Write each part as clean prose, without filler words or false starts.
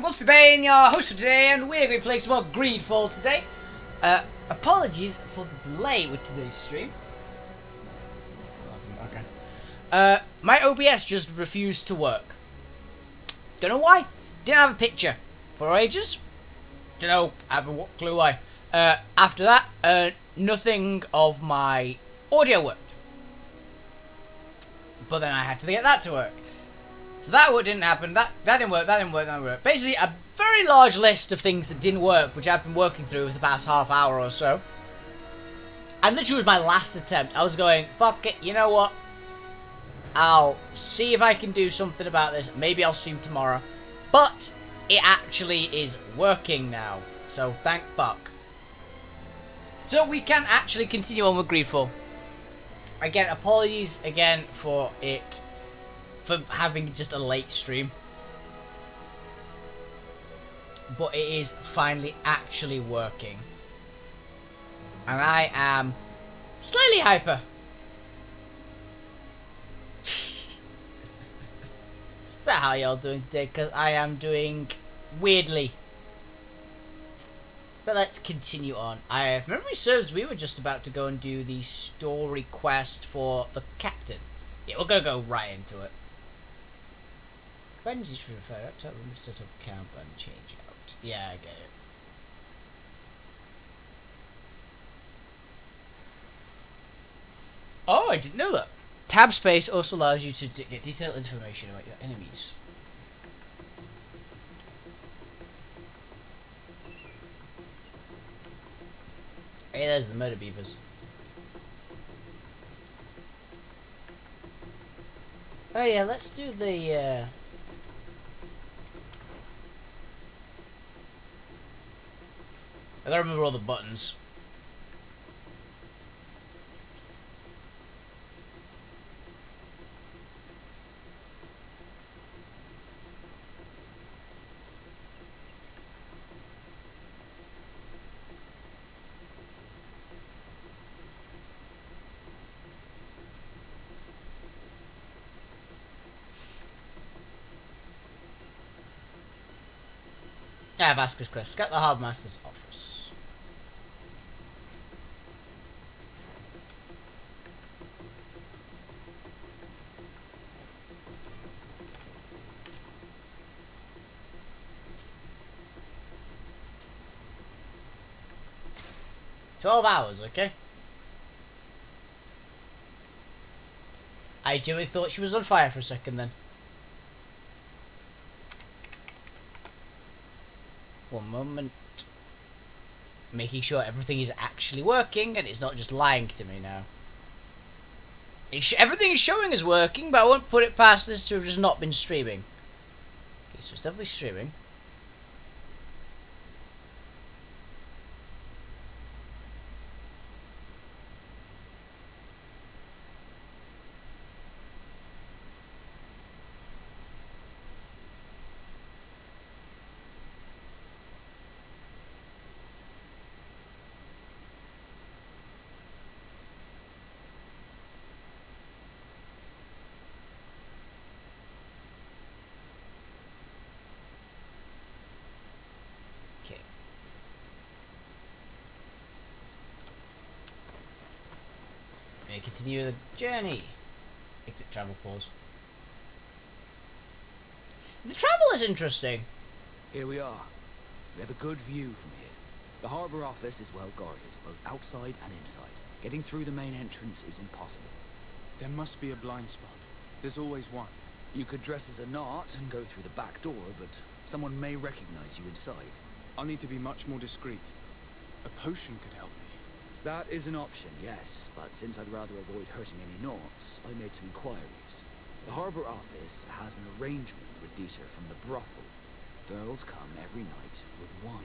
Wolfie Bain, your host for today, and we're going to play some more GreedFall today. Apologies for the delay with today's stream. Okay. My OBS just refused to work. Don't know why. Didn't have a picture for ages. Don't know. I have a clue why. After that, nothing of my audio worked. But then I had to get that to work. So that didn't happen. That didn't work. That didn't work. Basically, a very large list of things that didn't work, which I've been working through for the past half hour or so. And literally was my last attempt. I was going, fuck it. You know what? I'll see if I can do something about this. Maybe I'll stream tomorrow. But it actually is working now. So thank fuck. So we can actually continue on with GreedFall. Again, apologies again for having just a late stream. But it is finally actually working. And I am slightly hyper. Is that how y'all doing today? Because I am doing weirdly. But let's continue on. If memory serves, we were just about to go and do the story quest for the captain. Yeah, we're going to go right into it. Friends, you should refer up to that room to set up camp and change out. Yeah, I get it. Oh, I didn't know that. Tab space also allows you to get detailed information about your enemies. Hey, there's the murder beavers. Oh yeah, let's do the I gotta remember all the buttons. Yeah, Vasquez quest. Scout the Harbour Master's office. $12, okay? I genuinely thought she was on fire for a second then. One moment. Making sure everything is actually working and it's not just lying to me now. Everything is showing as working, but I won't put it past this to have just not been streaming. Okay, so it's definitely streaming. Continue the journey. Exit travel pause. The travel is interesting. Here we are. We have a good view from here. The harbour office is well guarded, both outside and inside. Getting through the main entrance is impossible. There must be a blind spot. There's always one. You could dress as a knot and go through the back door, but someone may recognize you inside. I'll need to be much more discreet. A potion could help me. That is an option, yes, but since I'd rather avoid hurting any knots, I made some inquiries. The harbour office has an arrangement with Dieter from the brothel. Girls come every night with wine.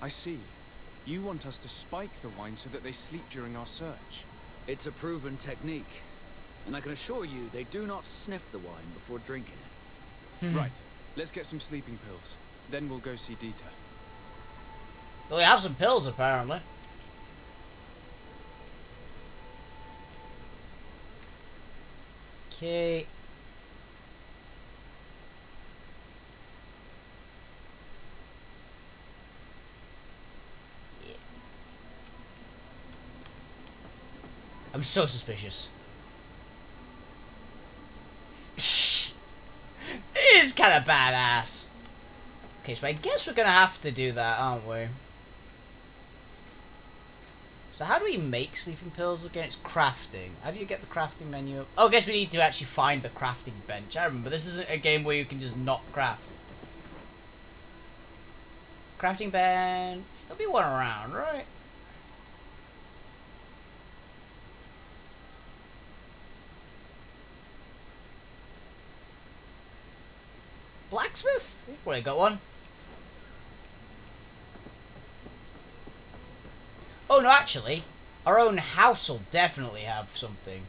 I see. You want us to spike the wine so that they sleep during our search. It's a proven technique, and I can assure you they do not sniff the wine before drinking it. Right, let's get some sleeping pills. Then we'll go see Dieter. Well, we have some pills apparently. Okay. I'm so suspicious. It is kind of badass. Okay, so I guess we're gonna have to do that, aren't we? So how do we make sleeping pills again? It's crafting. How do you get the crafting menu up? Oh, I guess we need to actually find the crafting bench. I remember, this isn't a game where you can just not craft. Crafting bench. There'll be one around, right? Blacksmith? We've already got one. Oh no, actually, our own house will definitely have something.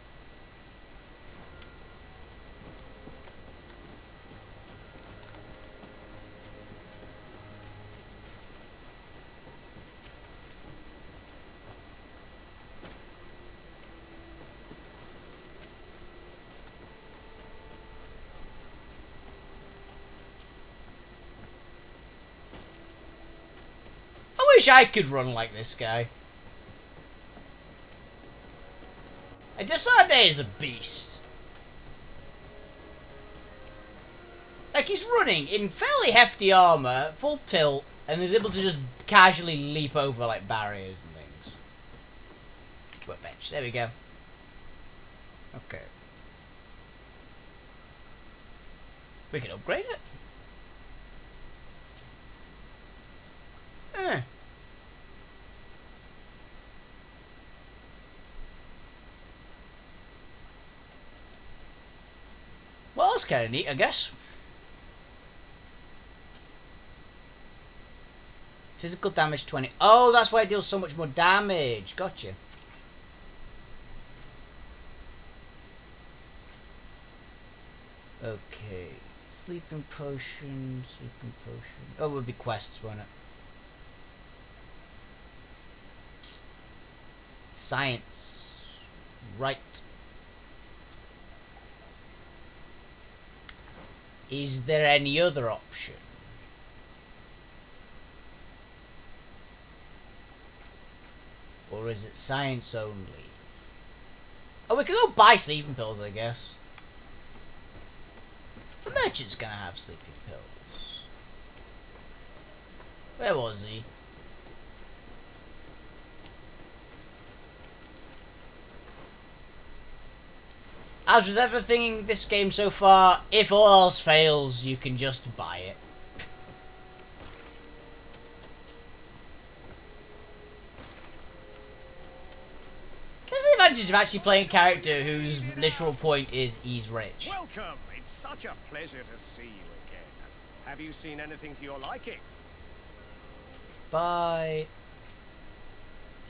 I wish I could run like this guy. Desade is a beast. Like, he's running in fairly hefty armor, full tilt, and is able to just casually leap over, like, barriers and things. Workbench, there we go. Okay. We can upgrade it. Eh. Well, that's kind of neat, I guess. Physical damage 20. Oh, that's why it deals so much more damage. Gotcha. Okay. Sleeping potion, sleeping potion. Oh, it would be quests, won't it? Science. Right. Is there any other option? Or is it science only? Oh, we could go buy sleeping pills, I guess. The merchant's gonna have sleeping pills. Where was he? As with everything in this game so far, if all else fails, you can just buy it. Guess the advantage of actually playing a character whose literal point is he's rich. Welcome. It's such a pleasure to see you again. Have you seen anything to your liking? Buy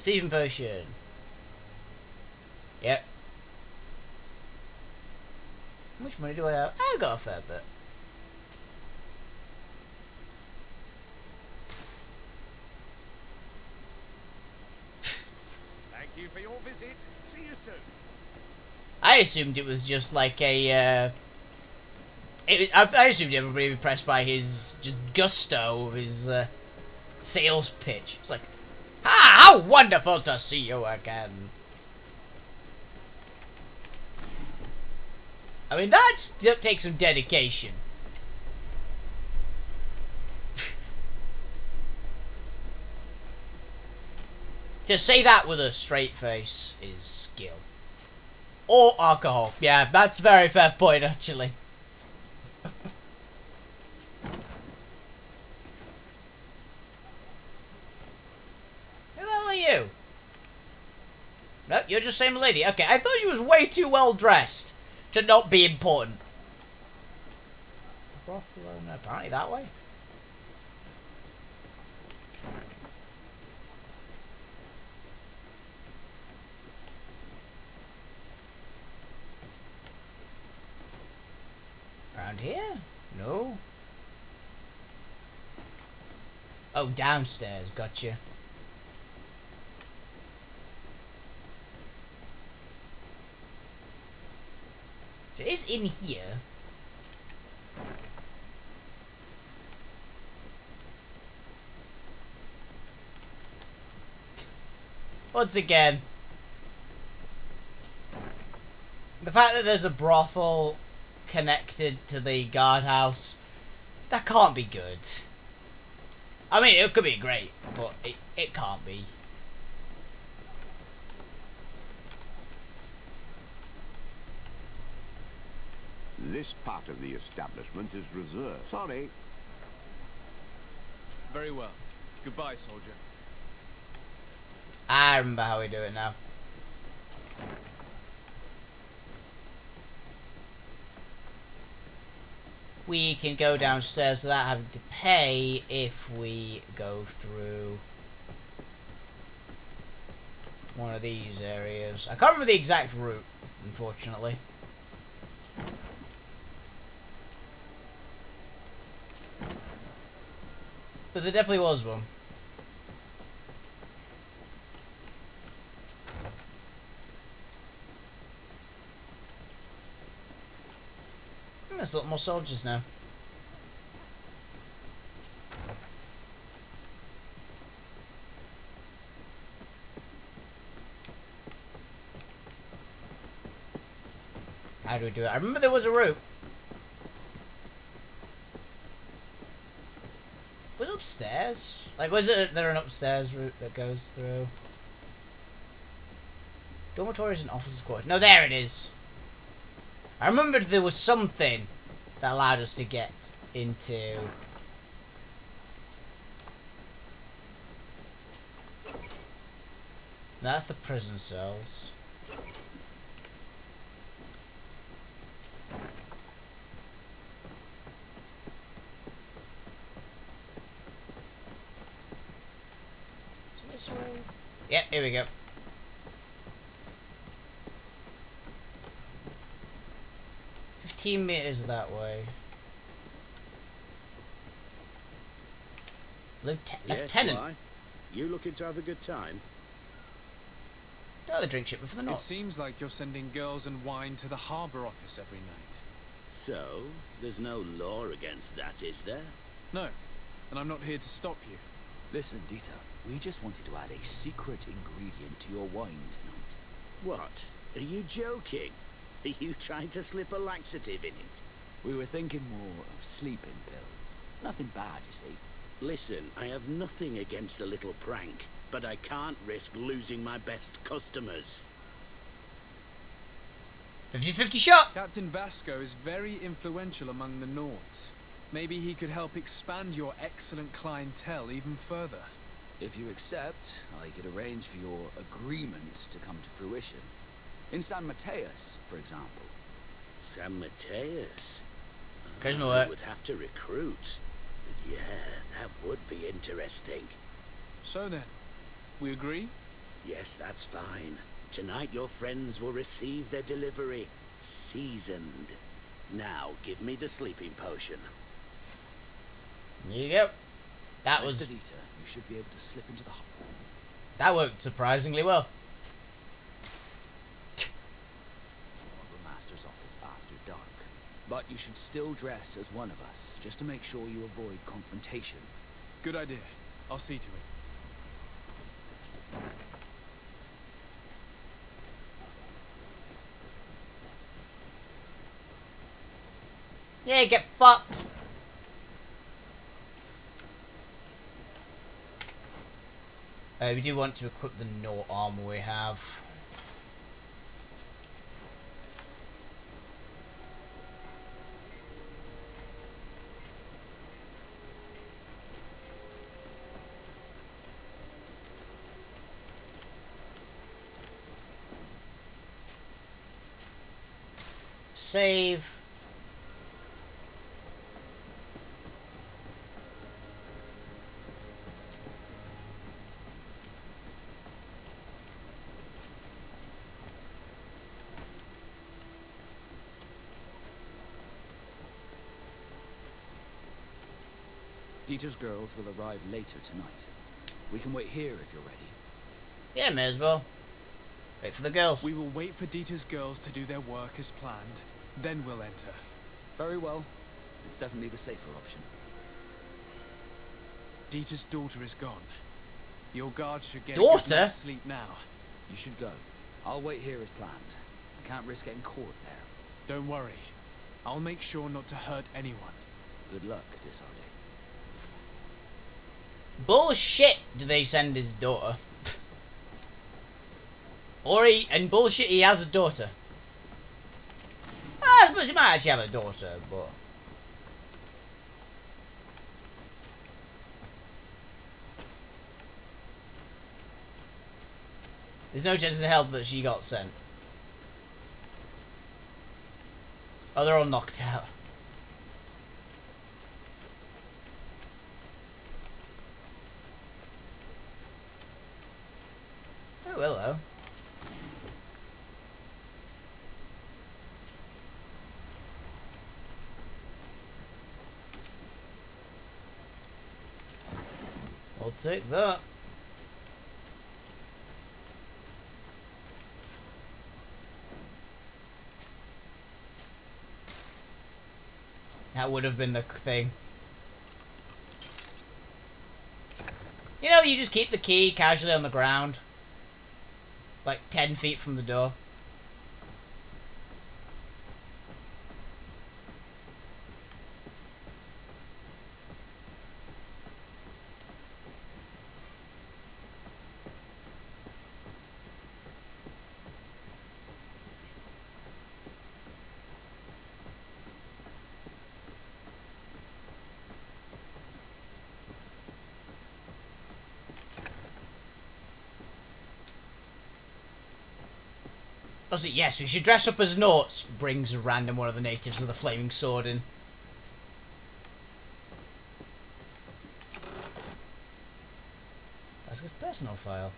Sleeping potion. Yep. How much money do I have? I've got a fair bit. Thank you for your visit. See you soon. I assumed it was just like a. I assumed everybody would be impressed by his just gusto of his sales pitch. It's like, ah, how wonderful to see you again. I mean, that takes some dedication. To say that with a straight face is skill. Or alcohol. Yeah, that's a very fair point, actually. Who the hell are you? No, you're just the same lady. Okay, I thought she was way too well dressed to not be important. Apparently that way. Around here? No. Oh, downstairs. Gotcha. So it's in here. Once again. The fact that there's a brothel connected to the guardhouse, that can't be good. I mean, it could be great, but it can't be. This part of the establishment is reserved. Sorry. Very well. Goodbye, soldier. I remember how we do it now. We can go downstairs without having to pay if we go through one of these areas. I can't remember the exact route, unfortunately. But there definitely was one. There's a lot more soldiers now. How do we do it? I remember there was a route. Was it upstairs? Like, was there an upstairs route that goes through? Dormitories and officers' quarters. No, there it is. I remembered there was something that allowed us to get into. That's the prison cells. Is this way? Yeah, here we go. Meters that way. Lieutenant. Why? You looking to have a good time? Oh, the drink shipment for the It north. seems like you're sending girls and wine to the harbour office every night. So, there's no law against that, is there? No, and I'm not here to stop you. Listen, Dieter, we just wanted to add a secret ingredient to your wine tonight. What? Are you joking? Are you trying to slip a laxative in it? We were thinking more of sleeping pills. Nothing bad, you see. Listen, I have nothing against a little prank, but I can't risk losing my best customers. 50-50 shot! Captain Vasco is very influential among the Nords. Maybe he could help expand your excellent clientele even further. If you accept, I could arrange for your agreement to come to fruition. In San Mateus, for example. San Mateus? Charisma I work. would have to recruit. But yeah, that would be interesting. So then, we agree? Yes, that's fine. Tonight your friends will receive their delivery. Seasoned. Now, give me the sleeping potion. There you go. That Thanks was... to Dieter, you should be able to slip into the... That worked surprisingly well. Harbour Master's office after dark. But you should still dress as one of us, just to make sure you avoid confrontation. Good idea. I'll see to it. Yeah, get fucked. We do want to equip the Nort armor we have. Save. Dieter's girls will arrive later tonight. We can wait here if you're ready. Yeah, may as well. Wait for the girls. We will wait for Dieter's girls to do their work as planned. Then we'll enter. Very well. It's definitely the safer option. Dieter's daughter is gone. Your guard should get a Daughter? good night's sleep now. You should go. I'll wait here as planned. I can't risk getting caught there. Don't worry. I'll make sure not to hurt anyone. Good luck, Disarde. Bullshit do they send his daughter. And bullshit he has a daughter. I suppose he might actually have a daughter, but... There's no chance in hell that she got sent. Oh, they're all knocked out. Oh, hello. I'll take that. That would have been the thing. You know, you just keep the key casually on the ground. Like 10 feet from the door. Also, yes, we should dress up as Naughts. Brings a random one of the natives with a flaming sword in. That's his personal file.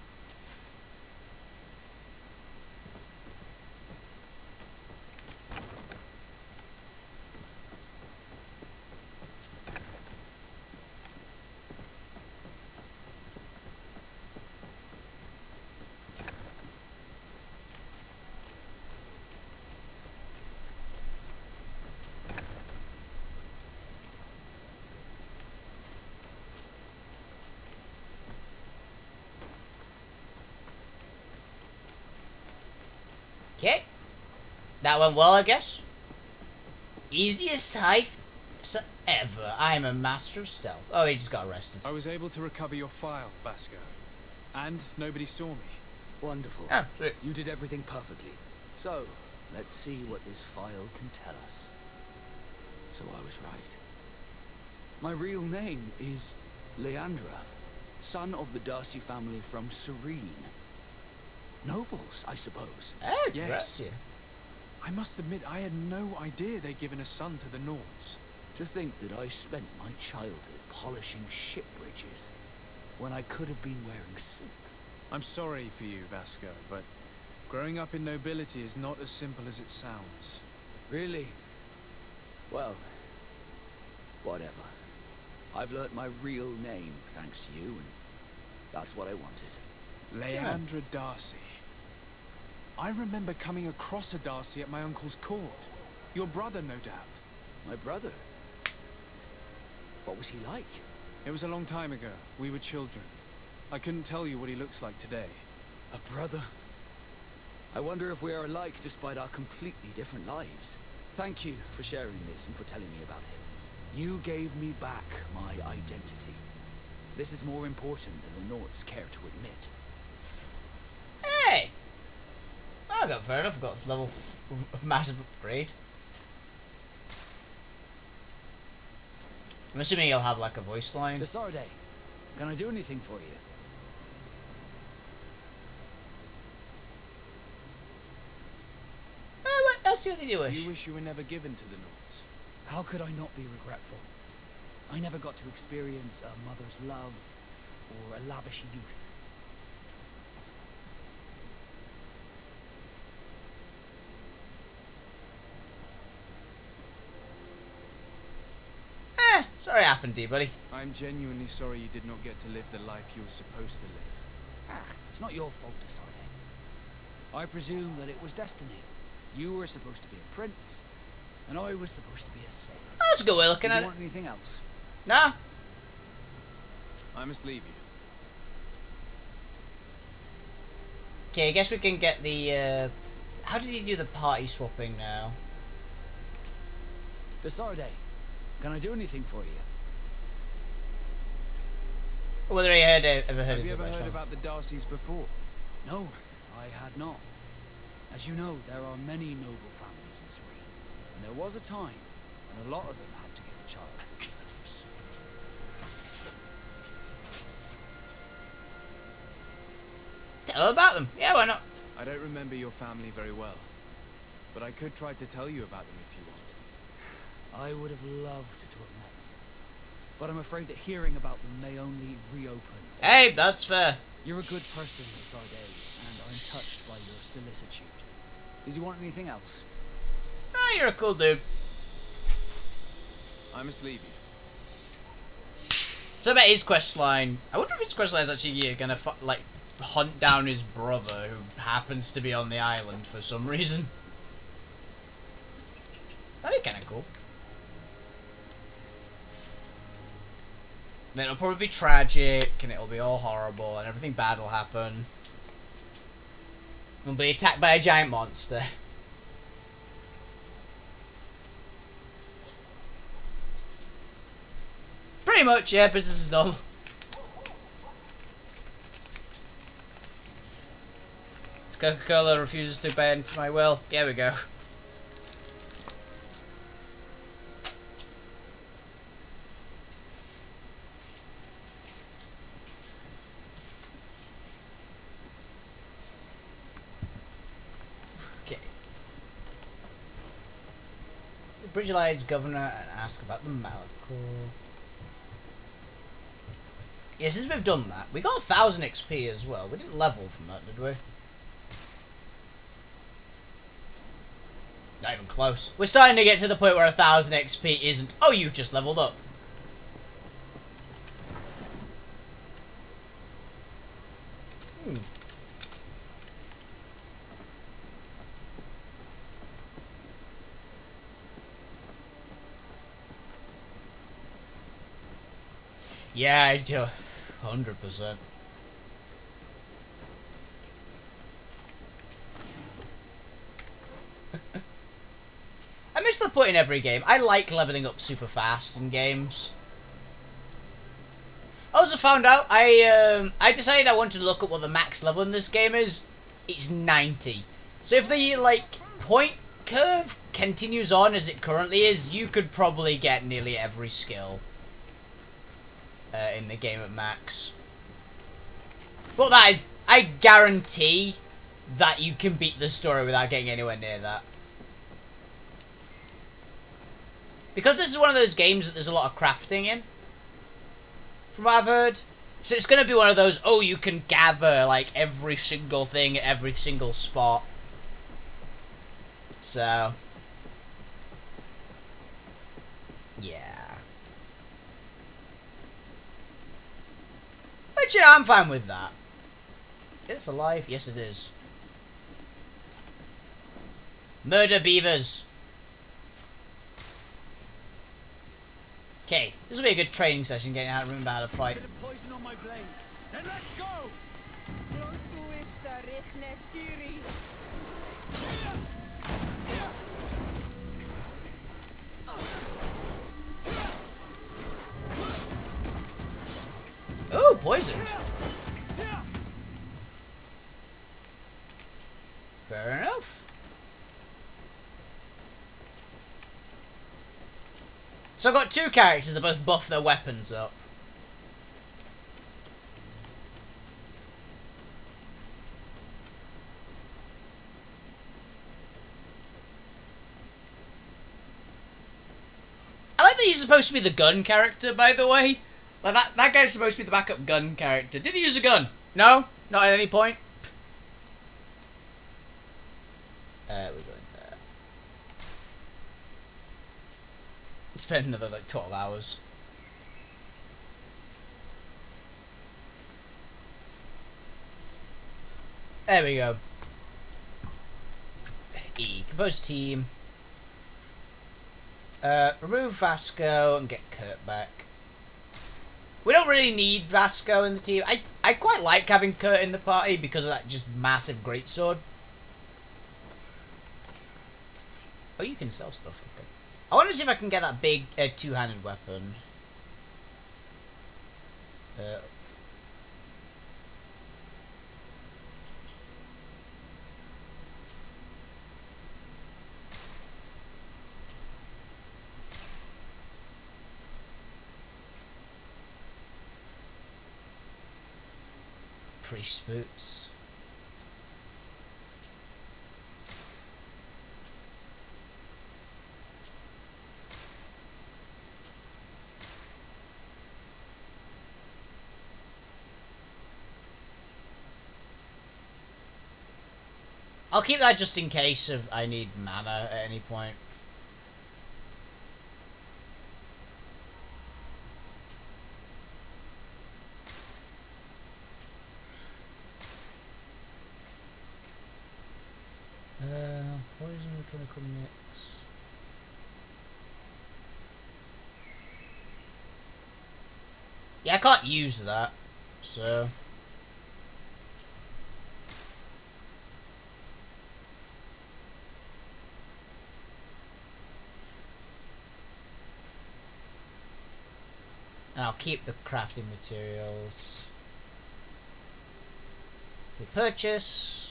Okay. That went well, I guess. Easiest heist ever. I'm a master of stealth. Oh, he just got arrested. I was able to recover your file, Vasco. And nobody saw me. Wonderful. Oh, sweet. You did everything perfectly. So, let's see what this file can tell us. So I was right. My real name is Leandra, son of the Darcy family from Serene. Nobles, I suppose. Oh, Yes. yes. You. I must admit, I had no idea they'd given a son to the Naughts. To think that I spent my childhood polishing ship bridges when I could have been wearing silk. I'm sorry for you, Vasco, but growing up in nobility is not as simple as it sounds. Really? Well, whatever. I've learnt my real name thanks to you, and that's what I wanted. Leandra Darcy. I remember coming across a Darcy at my uncle's court. Your brother, no doubt. My brother? What was he like? It was a long time ago. We were children. I couldn't tell you what he looks like today. A brother? I wonder if we are alike despite our completely different lives. Thank you for sharing this and for telling me about him. You gave me back my identity. This is more important than the Naughts care to admit. Hey! Oh, I got fair enough. I got a level massive upgrade. I'm assuming you'll have like a voice line. Disarde, can I do anything for you? Let's see what they do. You wish you were never given to the Naughts. How could I not be regretful? I never got to experience a mother's love or a lavish youth. Sorry happened to you, buddy. I'm genuinely sorry you did not get to live the life you were supposed to live. It's not your fault, Disarde. I presume that it was destiny. You were supposed to be a prince, and I was supposed to be a sailor. That's a good way of looking Do at you it. want anything else? Nah. I must leave you. Okay, I guess we can get the How did he do the party swapping now? Desarde, can I do anything for you? Whether he had ever heard Have of you the ever heard restaurant. about the Darcys before? No, I had not. As you know, there are many noble families in Serene, and there was a time when a lot of them had to give a child to the herbs. Tell about them. Yeah, why not? I don't remember your family very well, but I could try to tell you about them if you want. I would have loved to have met them, but I'm afraid that hearing about them may only reopen. Hey, that's fair. You're a good person, Desarde, and I'm touched by your solicitude. Did you want anything else? Oh, you're a cool dude. I must leave you. So about his quest line, I wonder if his quest line is actually gonna like hunt down his brother who happens to be on the island for some reason. That'd be kind of cool. Then it'll probably be tragic, and it'll be all horrible, and everything bad will happen. We'll be attacked by a giant monster. Pretty much, yeah, business is normal. Coca-Cola refuses to bend my will. Here we go. Okay. The Bridge Alliance governor and ask about the Malachor. Yeah, since we've done that, we got 1000 XP as well. We didn't level from that, did we? Not even close. We're starting to get to the point where 1000 XP isn't, oh, you've just leveled up. Yeah, I do. 100%. I miss the point in every game. I like leveling up super fast in games. I also found out I decided I wanted to look up what the max level in this game is. It's 90. So if the like point curve continues on as it currently is, you could probably get nearly every skill in the game at max. But that is, I guarantee that you can beat the story without getting anywhere near that. Because this is one of those games that there's a lot of crafting in, from what I've heard. So it's going to be one of those, oh, you can gather like every single thing at every single spot. So, yeah. But you know, I'm fine with that. It's alive? Yes, it is. Murder beavers. Okay, this will be a good training session, getting out of remember how to fight. Bit of poison on my blade. Then let's go! Oh, poisoned. Fair enough. So I've got two characters that both buff their weapons up. I like that he's supposed to be the gun character, by the way. Like that guy's supposed to be the backup gun character. Did he use a gun? No? Not at any point? We're going there. Spend another like 12 hours. There we go. E. Compose team. Remove Vasco and get Kurt back. We don't really need Vasco in the team. I quite like having Kurt in the party because of that just massive greatsword. Oh, you can sell stuff. Okay. I want to see if I can get that big two-handed weapon. Priest boots. I'll keep that just in case of I need mana at any point. Poison chemical mix. Yeah, I can't use that, so. And I'll keep the crafting materials. We purchase.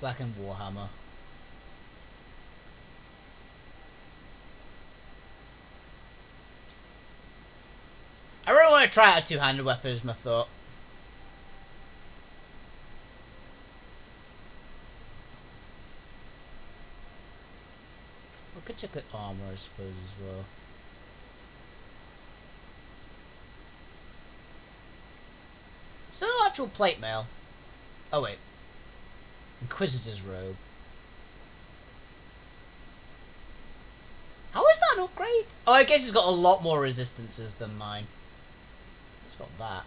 Blackened Warhammer. I really want to try out a two-handed weapon is my thought. We could check out armor, I suppose, as well. Is there no actual plate mail? Oh wait. Inquisitor's robe. How is that an upgrade? Oh, I guess it's got a lot more resistances than mine. It's got that.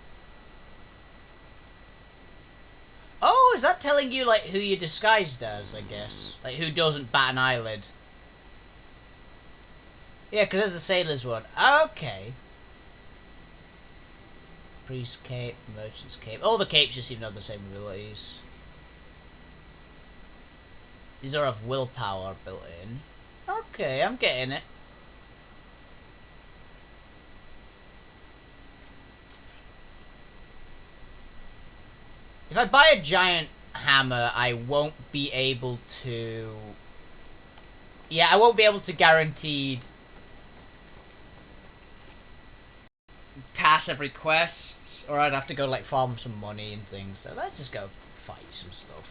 Oh, is that telling you, like, who you're disguised as, I guess? Like, who doesn't bat an eyelid? Yeah, because there's the sailor's one. Okay. Priest cape, merchant's cape. All the capes just seem to have the same abilities. These are of willpower built in. Okay, I'm getting it. If I buy a giant hammer, I won't be able to... Yeah, I won't be able to guaranteed pass every quest, or I'd have to go like farm some money and things. So let's just go fight some stuff.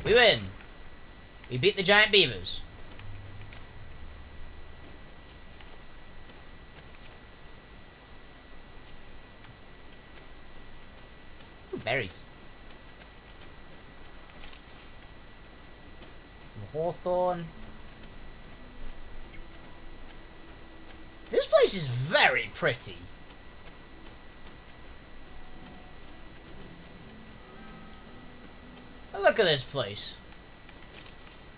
We win! We beat the giant beavers. Ooh, berries. Some hawthorn. This place is very pretty. Look at this place.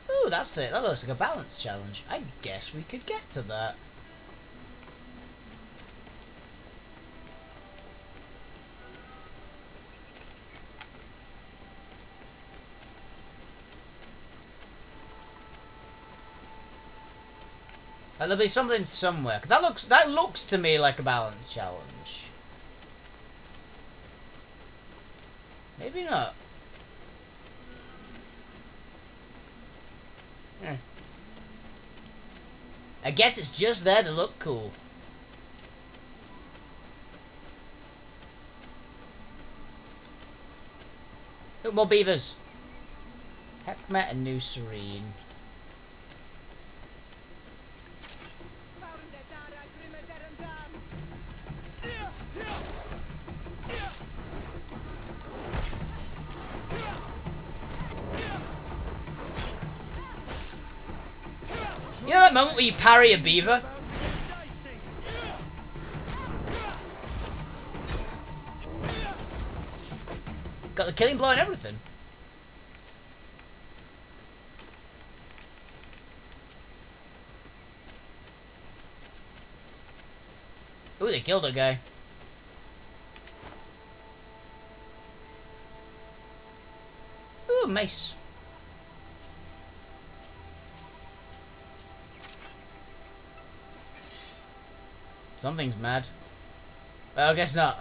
Ooh, that's it. That looks like a balance challenge. I guess we could get to that. There'll be something somewhere. That looks to me like a balance challenge. Maybe not. I guess it's just there to look cool. Look, more beavers. Hekmet and New Serene. You know that moment where you parry a beaver? Got the killing blow and everything. Ooh, they killed a guy. Ooh, mace. Something's mad. Well, I guess not.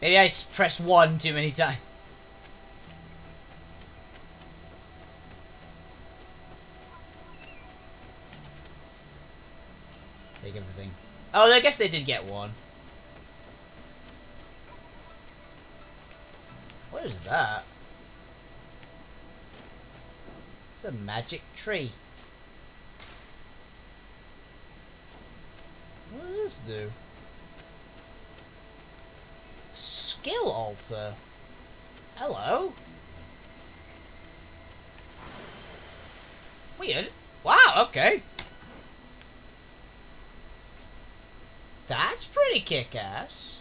Maybe I pressed 1 too many times. Take everything. Oh, I guess they did get 1. What is that? It's a magic tree. What does this do? Skill altar. Hello. Weird. Wow, okay. That's pretty kick-ass.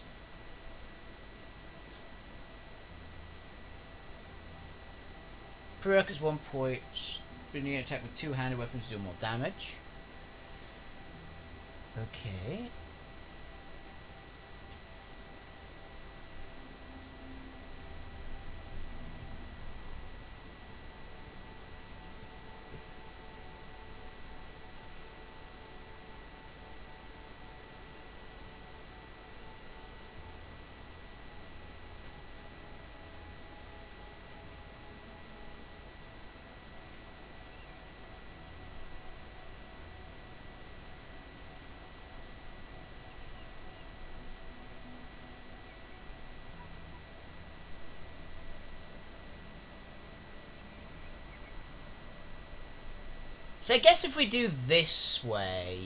Perk is 1 point. Spinning an attack with 2-handed weapons do more damage. Okay. So I guess if we do this way,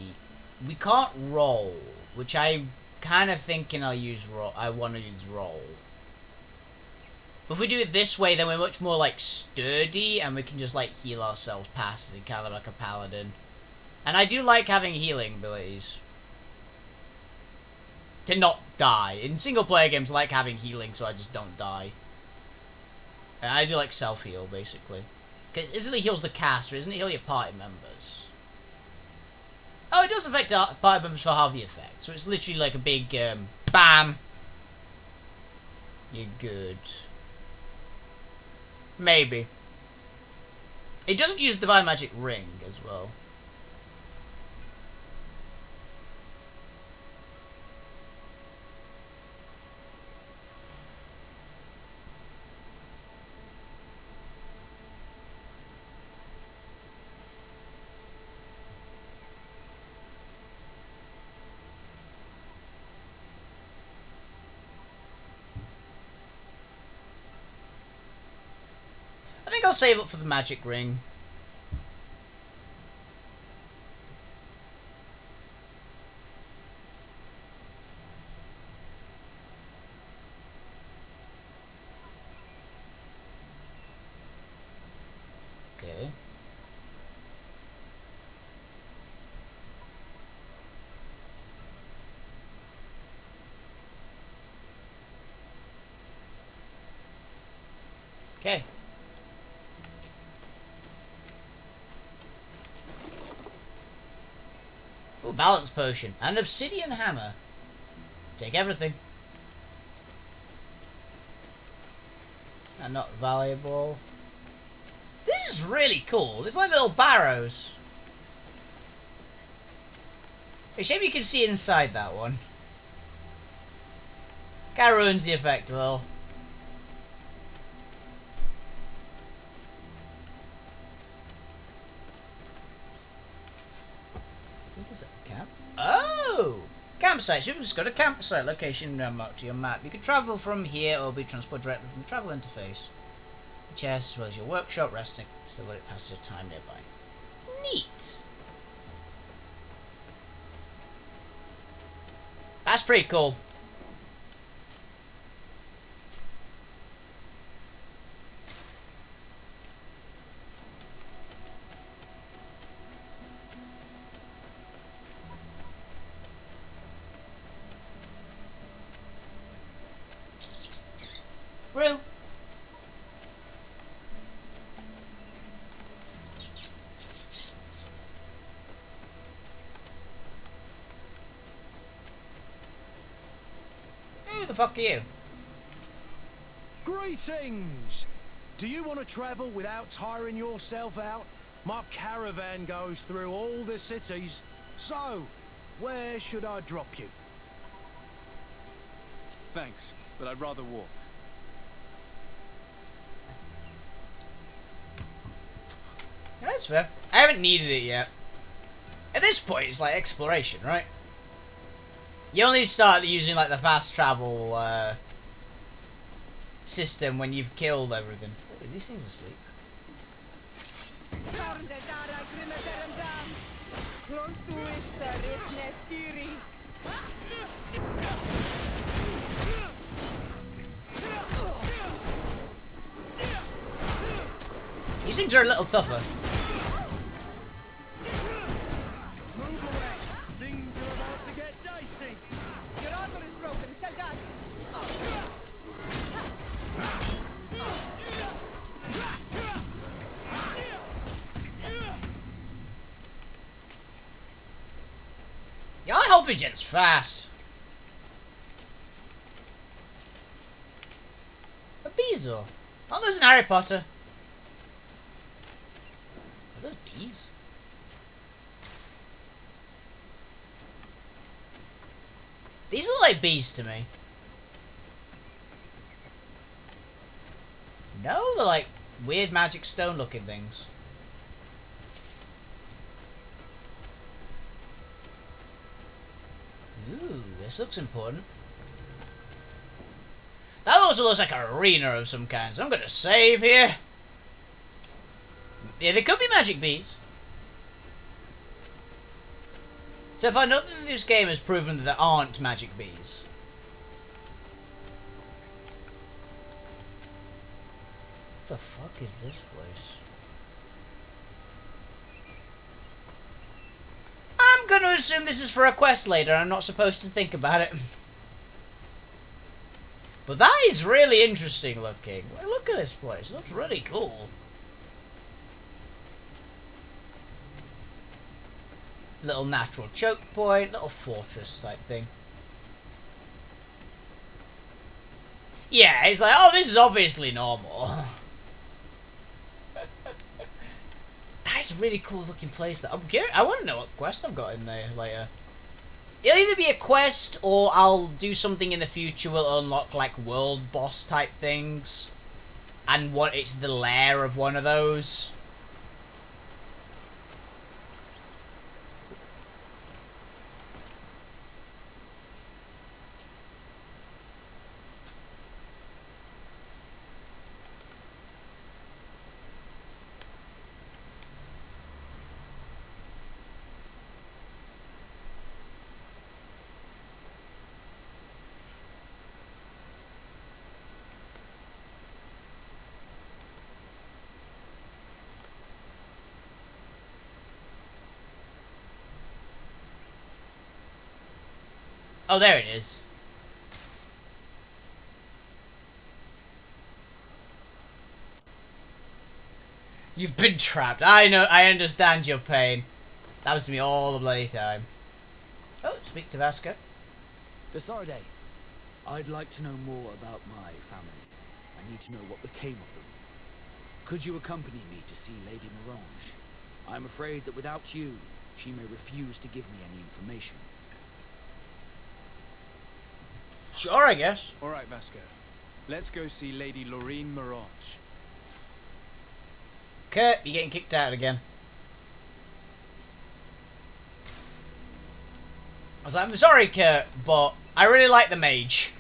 we can't roll, which I'm kind of thinking I'll use roll. I want to use roll. But if we do it this way, then we're much more like sturdy, and we can just like heal ourselves past it, kind of like a paladin. And I do like having healing abilities to not die. In single player games, I like having healing so I just don't die. And I do like self heal basically. Because it instantly heals the caster, doesn't it heal your party members? Oh, it does affect party members for half the effect. So it's literally like a big, BAM! You're good. Maybe. It doesn't use Divine Magic Ring as well. I think I'll save up for the magic ring. Okay. Okay. Ooh, balance potion. And obsidian hammer. Take everything. And not valuable. This is really cool. It's like little barrows. It's a shame you can see inside that one. Kinda ruins the effect a little. Oh! Campsite. So you just got a campsite location marked to your map. You can travel from here or be transported directly from the travel interface. The chest as well as your workshop, resting so that it passes your time nearby. Neat! That's pretty cool. Real. Who the fuck are you? Greetings! Do you want to travel without tiring yourself out? My caravan goes through all the cities. So, where should I drop you? Thanks, but I'd rather walk. That's fair. I haven't needed it yet. At this point, it's like exploration, right? You only start using like the fast travel system when you've killed everything. Oh, these things asleep. These things are a little tougher. Move away! Things are about to get dicey! Your armor is broken, Soldat! Yeah, I hope it gets fast. A beezo. Oh, there's an Harry Potter. Are those bees? These look like bees to me. No, they're like weird magic stone looking things. Ooh, this looks important. That also looks like an arena of some kind, so I'm gonna save here. Yeah, they could be magic bees. So if I know that this game has proven that there aren't magic bees. What the fuck is this place? I'm gonna assume this is for a quest later. I'm not supposed to think about it. But that is really interesting looking. Look at this place. It looks really cool. Little natural choke point, little fortress type thing. Yeah, it's like, oh, this is obviously normal. That's a really cool looking place. I'm curious. I want to know what quest I've got in there later. It'll either be a quest or I'll do something in the future will unlock like world boss type things. And what it's the lair of one of those. Oh, there it is. You've been trapped. I know, I understand your pain. That was me all the bloody time. Oh, speak to Vasco. Desarde, I'd like to know more about my family. I need to know what became of them. Could you accompany me to see Lady Morange? I'm afraid that without you, she may refuse to give me any information. Sure, I guess. Alright, Vasco. Let's go see Lady Lorraine Morange. Kurt, you're getting kicked out again. I was like, I'm sorry, Kurt, but I really like the mage.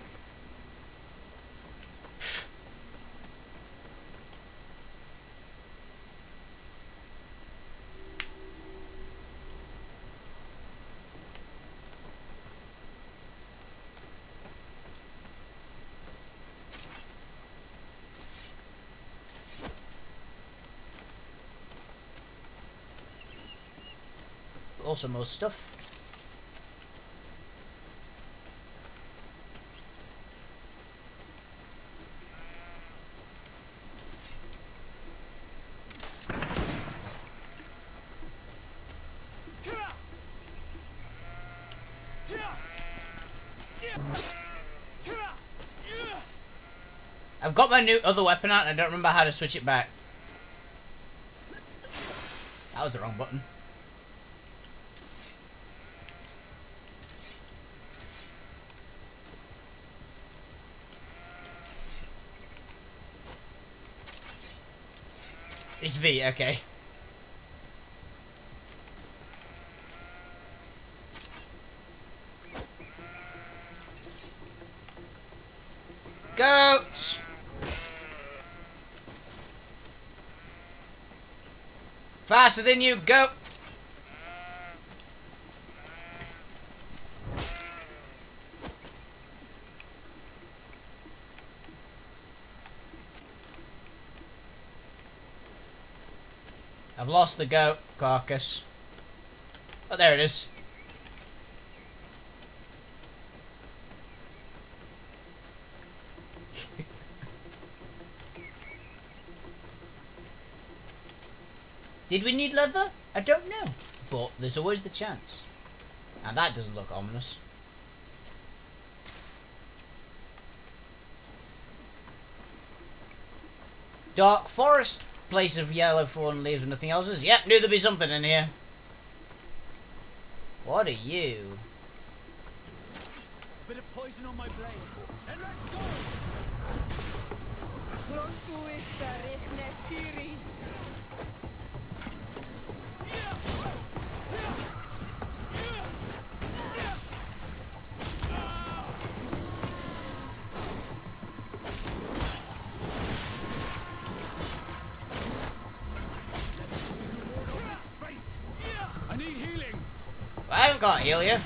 Also more stuff. I've got my new other weapon out and I don't remember how to switch it back. That was the wrong button. It's V, okay. Goats! Faster than you, go! I've lost the goat carcass. Oh, there it is. Did we need leather? I don't know. But there's always the chance. And that doesn't look ominous. Dark forest. Place of yellow fallen leaves and nothing else is. Yep, knew there'd be something in here. What are you? Bit of poison on my blade. And let's go! I need healing. I haven't got heal you.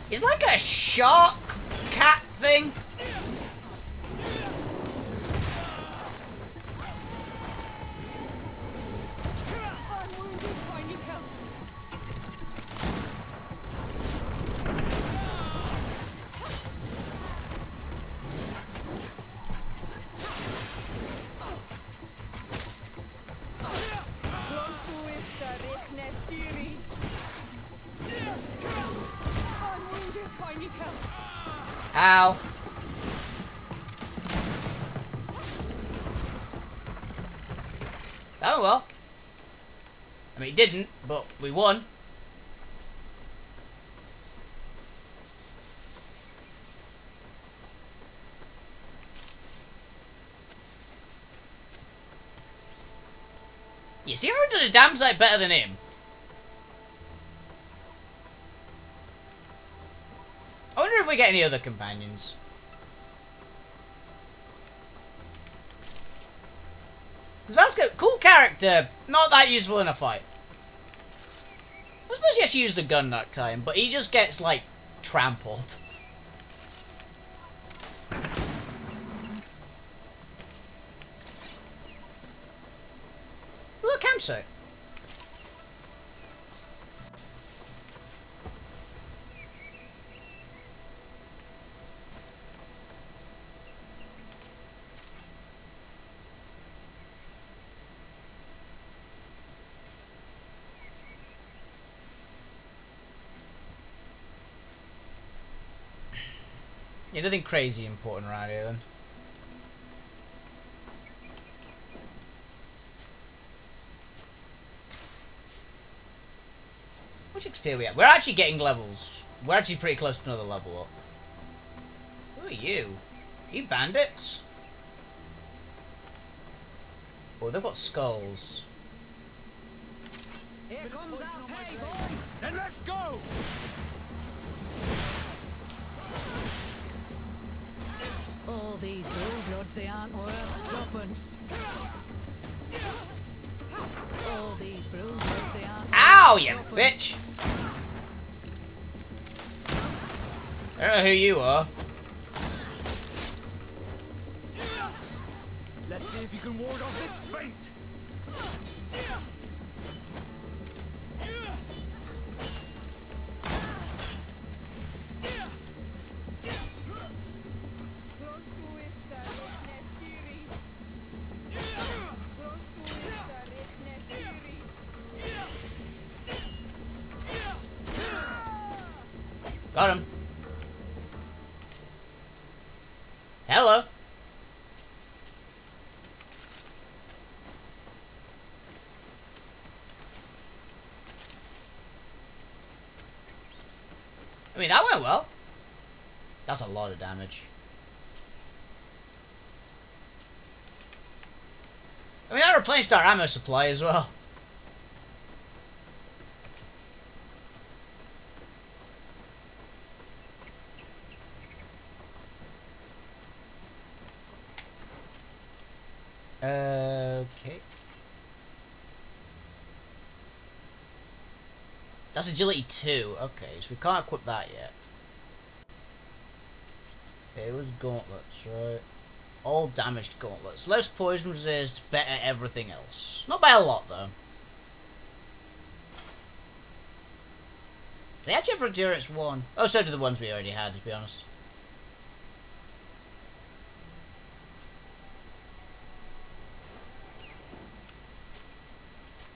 It's like a shark cat thing. Ow. Oh well. I mean, it didn't, but we won. You see, I did a damn sight better than him. I wonder if we get any other companions. Because Vasco, cool character, not that useful in a fight. I suppose he actually used the gun that time, but he just gets, like, trampled. Look, campsite. Yeah, nothing crazy important around here then. Which XP are we at? We're actually getting levels. We're actually pretty close to another level up. Who are you? Are you bandits? Oh, they've got skulls. Here comes our pay, boys! Then let's go! All these blue-bloods, they aren't worth tuppence. All these blue-bloods, they aren't Ow, worth you tuppence. bitch! I don't know who you are. Let's see if you can ward off this feint! Got him. Hello. I mean, that went well. That's a lot of damage. I mean, that replenished our ammo supply as well. Okay. That's agility 2. Okay, so we can't equip that yet. It was gauntlets, right? All damaged gauntlets. Less poison resist, better everything else. Not by a lot, though. They actually have endurance 1. Oh, so do the ones we already had, to be honest.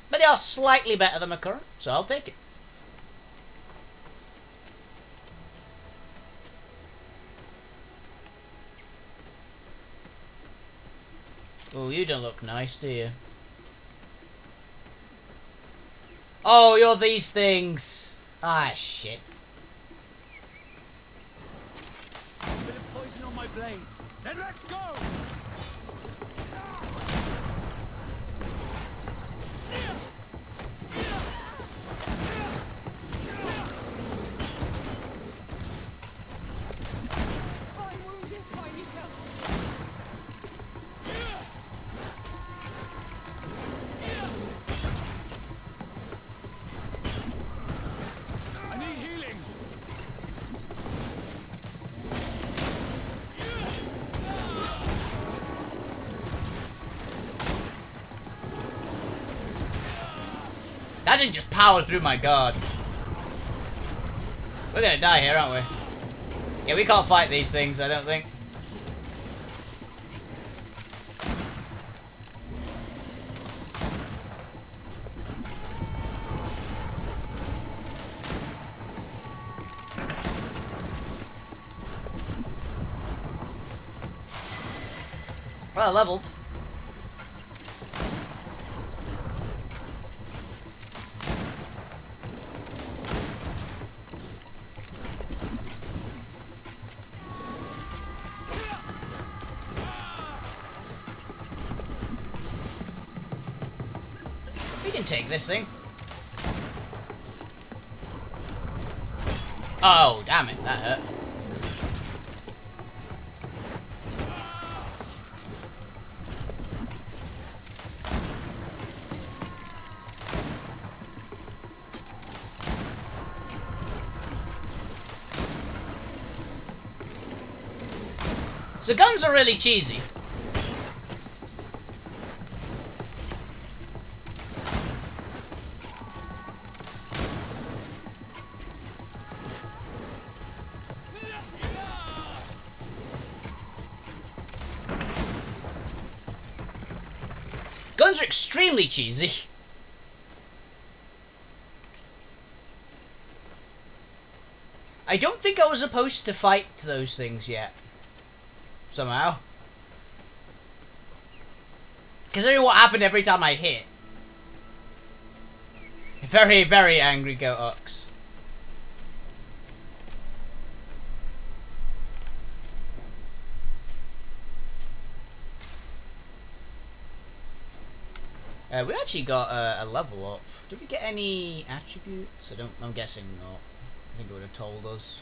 But they are slightly better than my current, so I'll take it. Oh, you don't look nice, do you? Oh, you're these things. Ah, shit. Bit of poison on my blade. Then let's go! I'm wounded. I need help. I need healing. That didn't just power through my guard. We're gonna die here, aren't we? Yeah, we can't fight these things, I don't think. Well, leveled. We can take this thing. Oh, damn it, that hurt. So guns are really cheesy. Guns are extremely cheesy. I don't think I was supposed to fight those things yet. Somehow. Considering what happened every time I hit. Very, very angry Goat Ox. We actually got a level up. Did we get any attributes? I'm guessing not. I think it would have told us.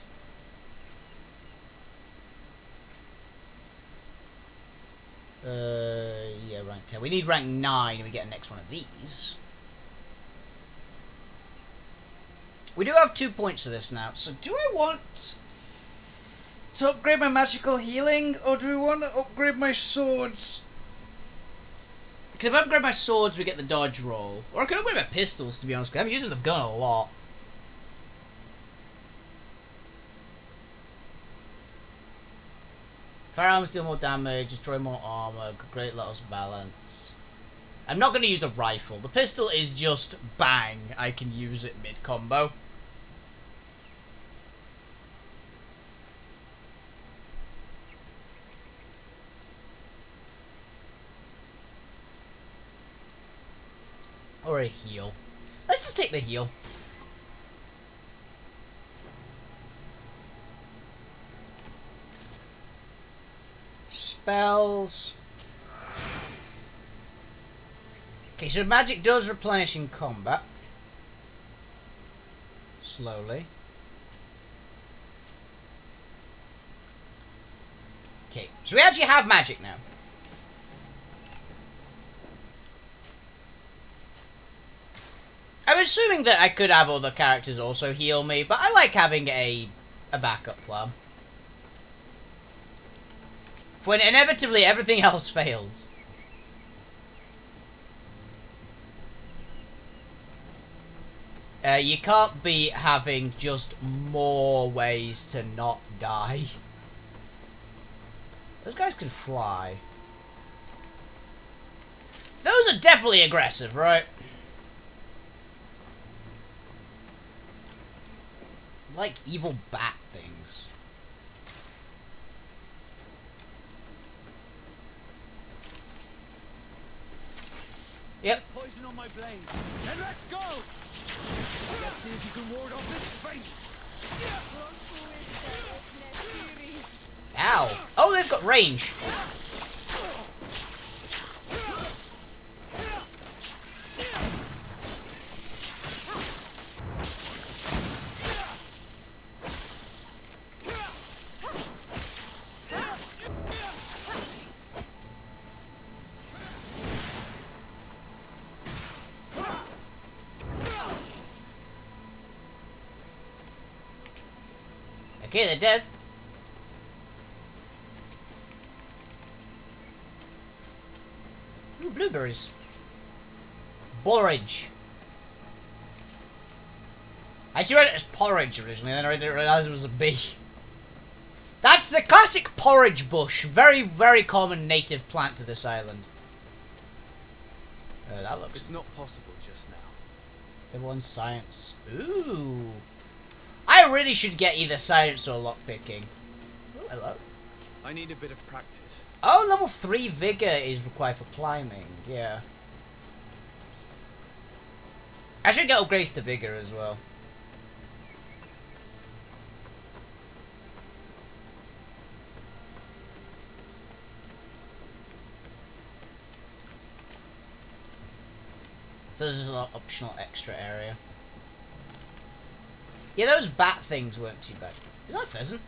Yeah, rank 10. We need rank 9 and we get the next one of these. We do have 2 points to this now, so do I want to upgrade my magical healing, or do we want to upgrade my swords? Because if I upgrade my swords, we get the dodge roll. Or I could upgrade my pistols, to be honest, because I'm using the gun a lot. Firearms deal more damage, destroy more armor, great levels of balance. I'm not going to use a rifle. The pistol is just bang. I can use it mid-combo. or a heal? Let's just take the heal. Spells. Okay, so magic does replenish in combat. Slowly. Okay, so we actually have magic now. I'm assuming that I could have other characters also heal me, but I like having a backup plan. When inevitably everything else fails. You can't be having just more ways to not die. Those guys can fly. Those are definitely aggressive, right? Like evil bat things. Yep. Poison on my blade. And let's go! Let's see if you can ward off this fate. Ow. Oh, they've got range. Okay, they're dead. Ooh, blueberries. Borage. I actually read it as porridge originally, and then I didn't realize it was a bee. That's the classic porridge bush. Very, very common native plant to this island. That looks... It's not possible just now. Everyone's science. Ooh. I really should get either science or lockpicking. Oh, hello. I need a bit of practice. Oh, level 3 vigor is required for climbing. Yeah. I should get upgrades to vigor as well. So there's an optional extra area. Yeah, those bat things weren't too bad. Is that a pheasant?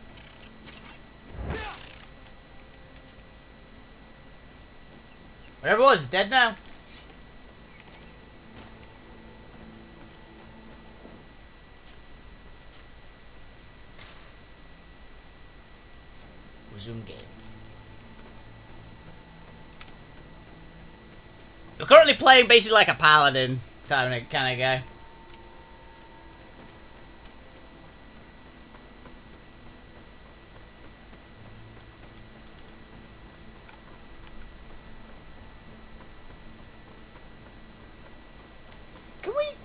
Whatever it was, it's dead now. Resume game. We're currently playing basically like a paladin kind of guy.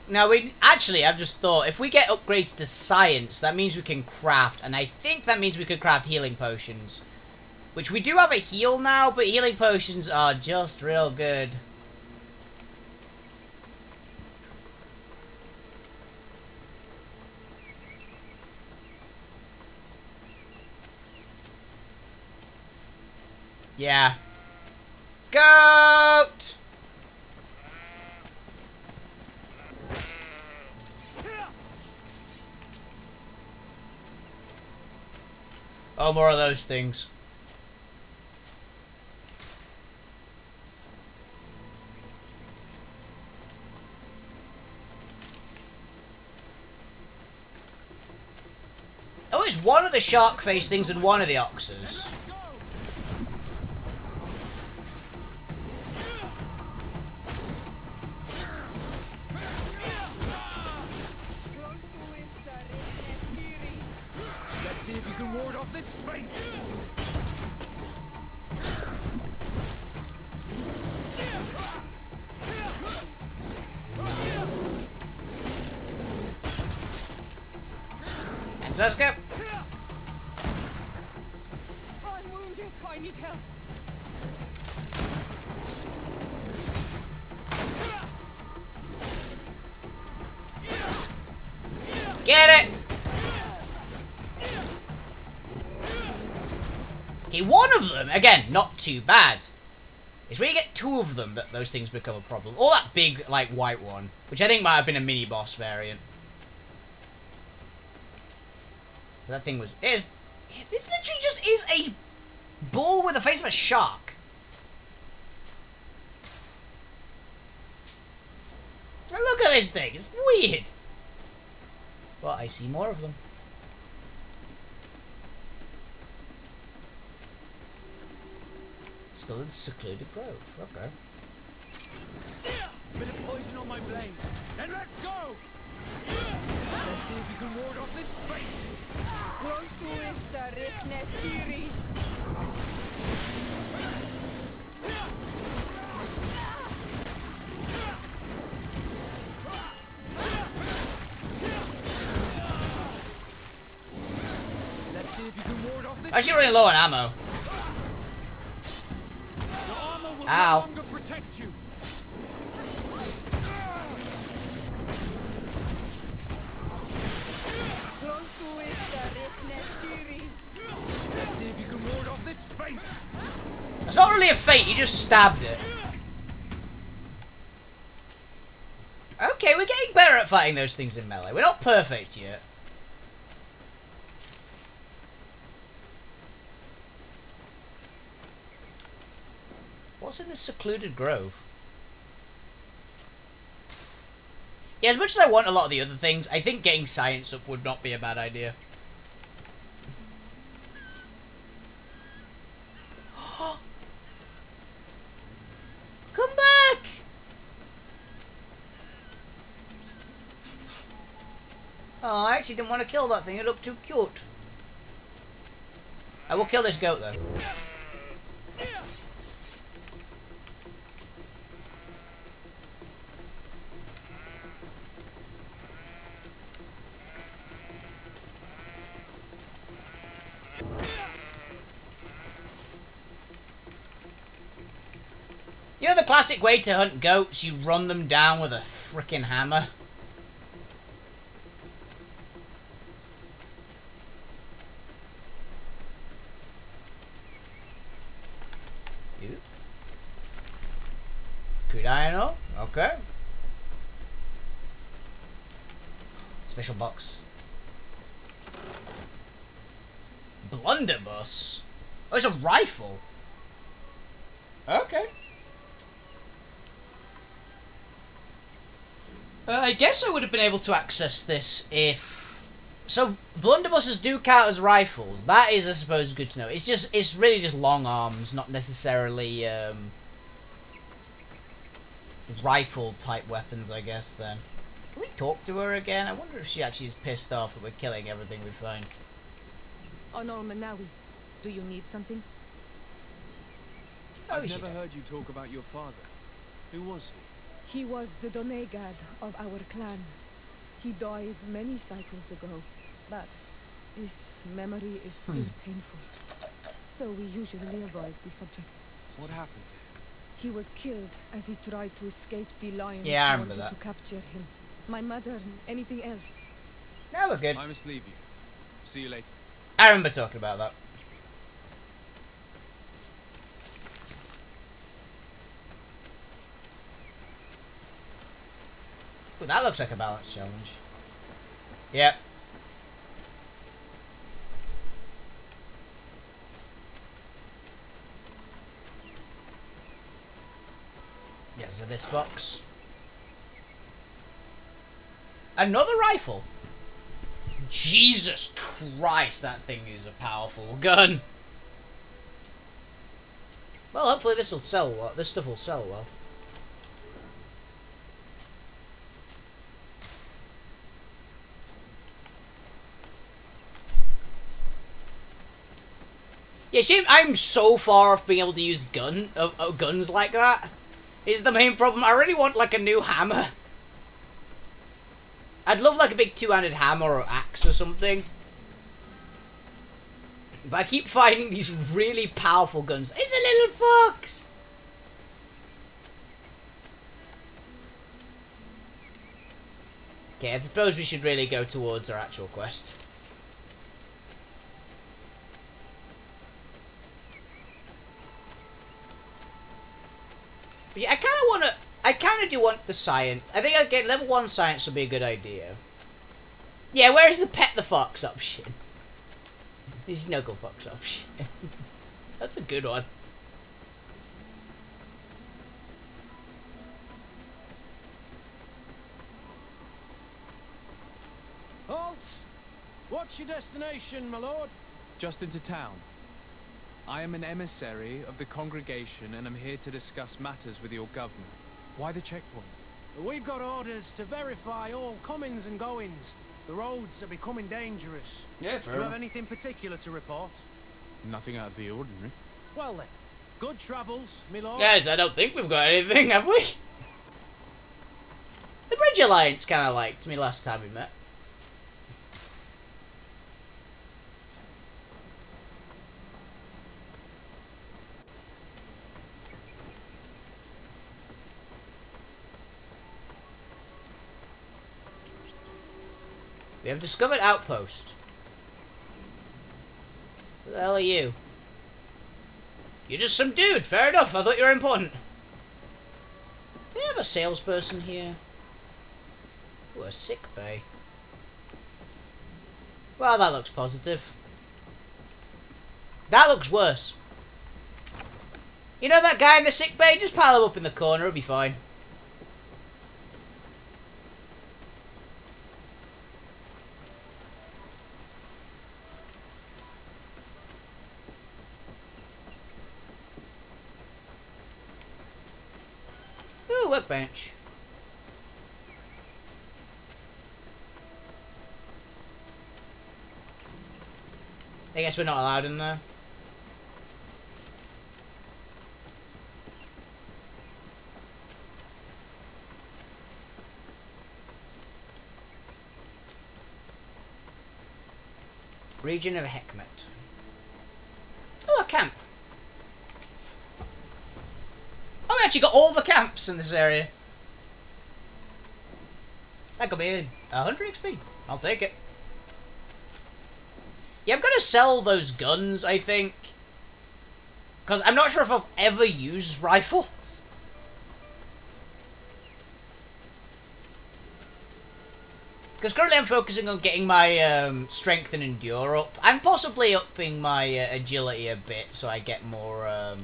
Now, actually, I've just thought, if we get upgrades to science, that means we can craft, and I think that means we could craft healing potions. Which we do have a heal now, but healing potions are just real good. Yeah. Goat! Oh, more of those things. Oh, it's one of the shark face things and one of the oxes. Let's see if you can ward off this fate. And let's go. I'm wounded. I need help. Okay, one of them, again, not too bad. It's when you get two of them that those things become a problem. Or that big, like, white one, which I think might have been a mini-boss variant. That thing was... This literally just is a bull with the face of a shark. Now look at this thing, it's weird. Well, I see more of them. Still in the secluded grove, okay. Bit of poison on my blade, and let's go! Let's see if you can ward off this fate! Let's see if you can ward off this. I'm actually running low on ammo. Your armor will Ow. no longer protect you. Let's see if you can ward off this fate. It's not really a fate, you just stabbed it. Okay, we're getting better at fighting those things in melee. We're not perfect yet. What's in this secluded grove? Yeah, as much as I want a lot of the other things, I think getting science up would not be a bad idea. Come back! Oh, I actually didn't want to kill that thing. It looked too cute. I will kill this goat, though. You know the classic way to hunt goats? You run them down with a frickin' hammer. Good iron ore? Okay. Special box. Blunderbuss? Oh, it's a rifle. Okay. I guess I would have been able to access this if... So, blunderbusses do count as rifles. That is, I suppose, good to know. It's really just long arms, not necessarily, rifle-type weapons, I guess, then. Can we talk to her again? I wonder if she actually is pissed off that we're killing everything we find. Honor Manawi, do you need something? Oh, I've she never did. heard you talk about your father. Who was he? He was the Donegad of our clan. He died many cycles ago, but his memory is still painful. So we usually avoid the subject. What happened to him? He was killed as he tried to escape the lions Yeah, I who remember wanted that. to capture him. My mother, anything else? No, we're good. I must leave you. See you later. I remember talking about that. Ooh, that looks like a balance challenge. Yep. Yes, so this box. Another rifle. Jesus Christ, that thing is a powerful gun. Well, hopefully this will sell well. This stuff will sell well. Yeah, see, I'm so far off being able to use guns like that. Is the main problem. I really want like a new hammer. I'd love like a big two-handed hammer or axe or something. But I keep finding these really powerful guns. It's a little fox! Okay, I suppose we should really go towards our actual quest. But yeah, I kind of do want the science. I think I'd get level 1 science would be a good idea. Yeah, where's the pet the fox option? The snuggle fox option. That's a good one. Halt! What's your destination, my lord? Just into town. I am an emissary of the congregation and am here to discuss matters with your governor. Why the checkpoint? We've got orders to verify all comings and goings. The roads are becoming dangerous. Yeah, Do you have anything particular to report? Nothing out of the ordinary. Well then, good travels, my lord. Guys, I don't think we've got anything, have we? The Bridge Alliance kind of liked me last time we met. We have discovered outpost. Who the hell are you? You're just some dude. Fair enough. I thought you were important. Do they have a salesperson here? Ooh, a sick bay. Well, that looks positive. That looks worse. You know that guy in the sick bay? Just pile him up in the corner. It'll be fine. Ooh, workbench. I guess we're not allowed in there. Region of Hekmet. Oh, a camp. Oh, we actually got all the camps in this area. That could be 100 XP. I'll take it. Yeah, I'm gonna sell those guns, I think. Because I'm not sure if I've ever used rifles. Because currently I'm focusing on getting my strength and endure up. I'm possibly upping my agility a bit so I get more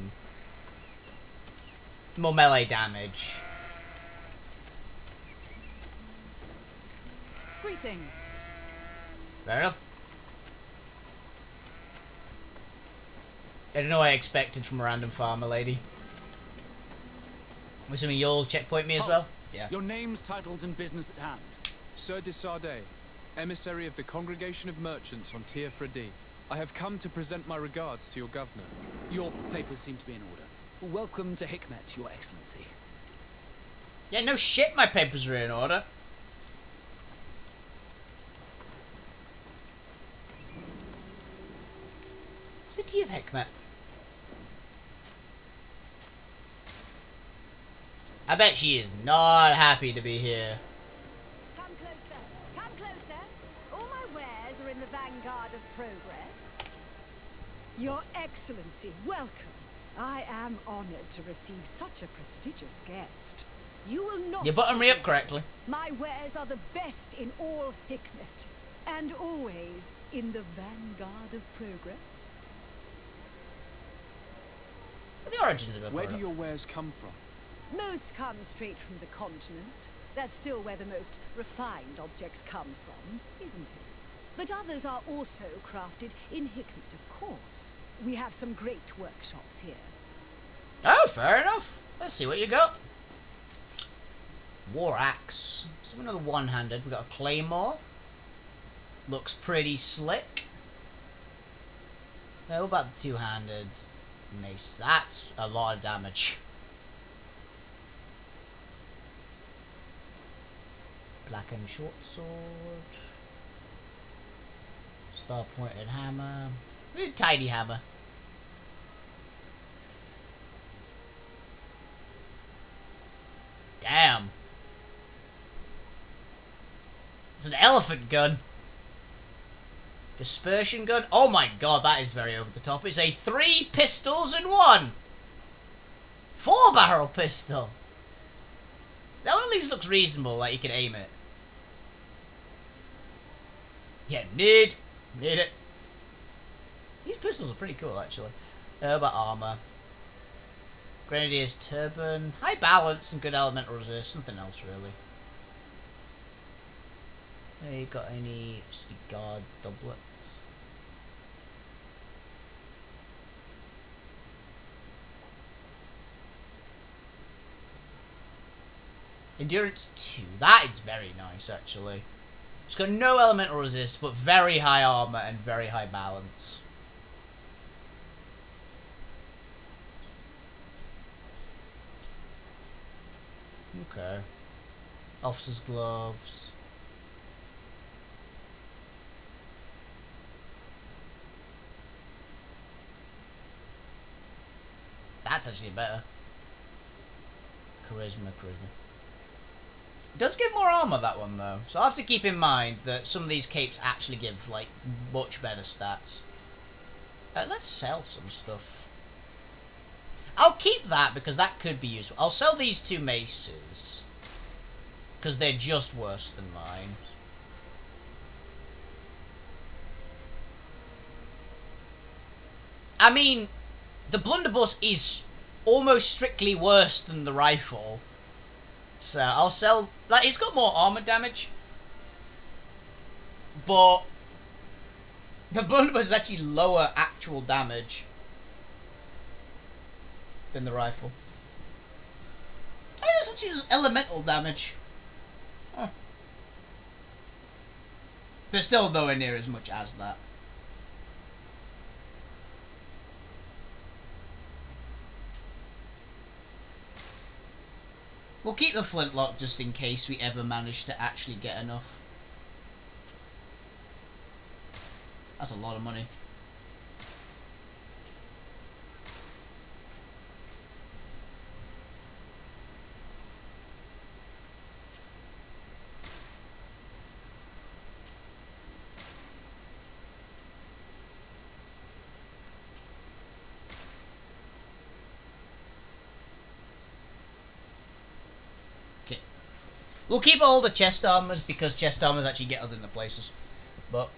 melee damage. Greetings. Fair enough. I don't know what I expected from a random farmer lady. I'm assuming you'll checkpoint me as well? Yeah. Your names, titles, and business at hand. Sir de Sardet, emissary of the Congregation of Merchants on Tier Fredi. I have come to present my regards to your governor. Your papers seem to be in order. Welcome to Hikmet, Your Excellency. Yeah, no shit, my papers are in order. City of Hekmet. I bet she is not happy to be here. Come closer. Come closer. All my wares are in the vanguard of progress. Your Excellency, welcome. I am honored to receive such a prestigious guest. You will not... You button me up correctly. My wares are the best in all Hikmet, and always in the vanguard of progress. The origins of a Where do product. your wares come from? Most come straight from the continent. That's still where the most refined objects come from, isn't it? But others are also crafted in Hikmet, of course. We have some great workshops here. Oh, fair enough. Let's see what you got. War axe. So another one-handed. We got a claymore. Looks pretty slick. What about the two-handed mace? That's a lot of damage. Blackened short sword. Star-pointed hammer. Tiny hammer. Damn. It's an elephant gun. Dispersion gun. Oh my god, that is very over the top. It's a 3 pistols in 1. 4-barrel pistol. That one at least looks reasonable, like you can aim it. Yeah, need it. These pistols are pretty cool, actually. About armor. Grenadier's turban. High balance and good elemental resist. Something else, really. Hey, got any guard doublets? Endurance 2. That is very nice, actually. It's got no elemental resist, but very high armor and very high balance. Okay. Officer's gloves. That's actually better. Charisma. It does give more armor, that one, though. So I'll have to keep in mind that some of these capes actually give, like, much better stats. Let's sell some stuff. I'll keep that because that could be useful. I'll sell these 2 maces. Because they're just worse than mine. I mean, the blunderbuss is almost strictly worse than the rifle. So I'll sell... Like, it's got more armor damage. But the blunderbuss is actually lower actual damage than the rifle. I just choose elemental damage. Huh. But still nowhere near as much as that. We'll keep the flintlock just in case we ever manage to actually get enough. That's a lot of money. We'll keep all the chest armors because chest armors actually get us into places. But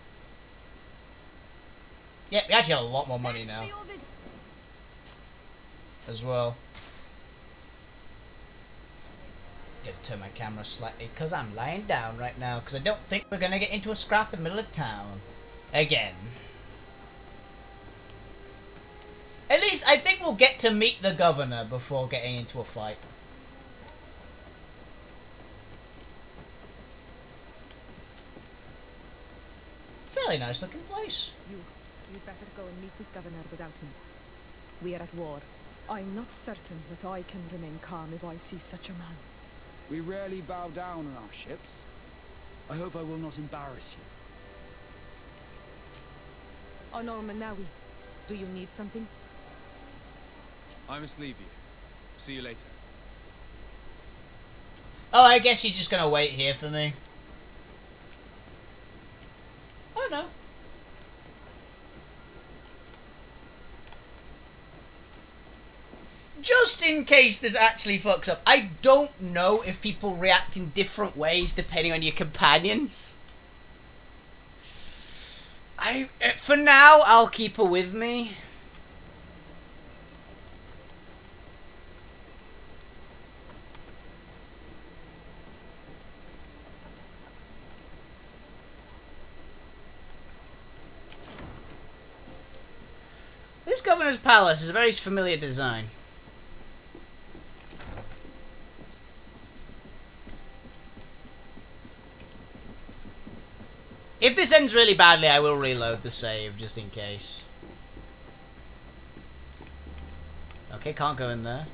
yeah, we actually have a lot more money now as well. Gotta turn my camera slightly because I'm lying down right now because I don't think we're gonna get into a scrap in the middle of town again. At least I think we'll get to meet the governor before getting into a fight. Fairly nice looking place. You'd better go and meet this governor without me. We are at war. I'm not certain that I can remain calm if I see such a man. We rarely bow down on our ships. I hope I will not embarrass you. Honor Manawi, do you need something? I must leave you. See you later. Oh, I guess he's just gonna wait here for me. Oh no. Just in case this actually fucks up, I don't know if people react in different ways depending on your companions. For now, I'll keep her with me. This governor's palace is a very familiar design. If this ends really badly, I will reload the save, just in case. Okay, can't go in there.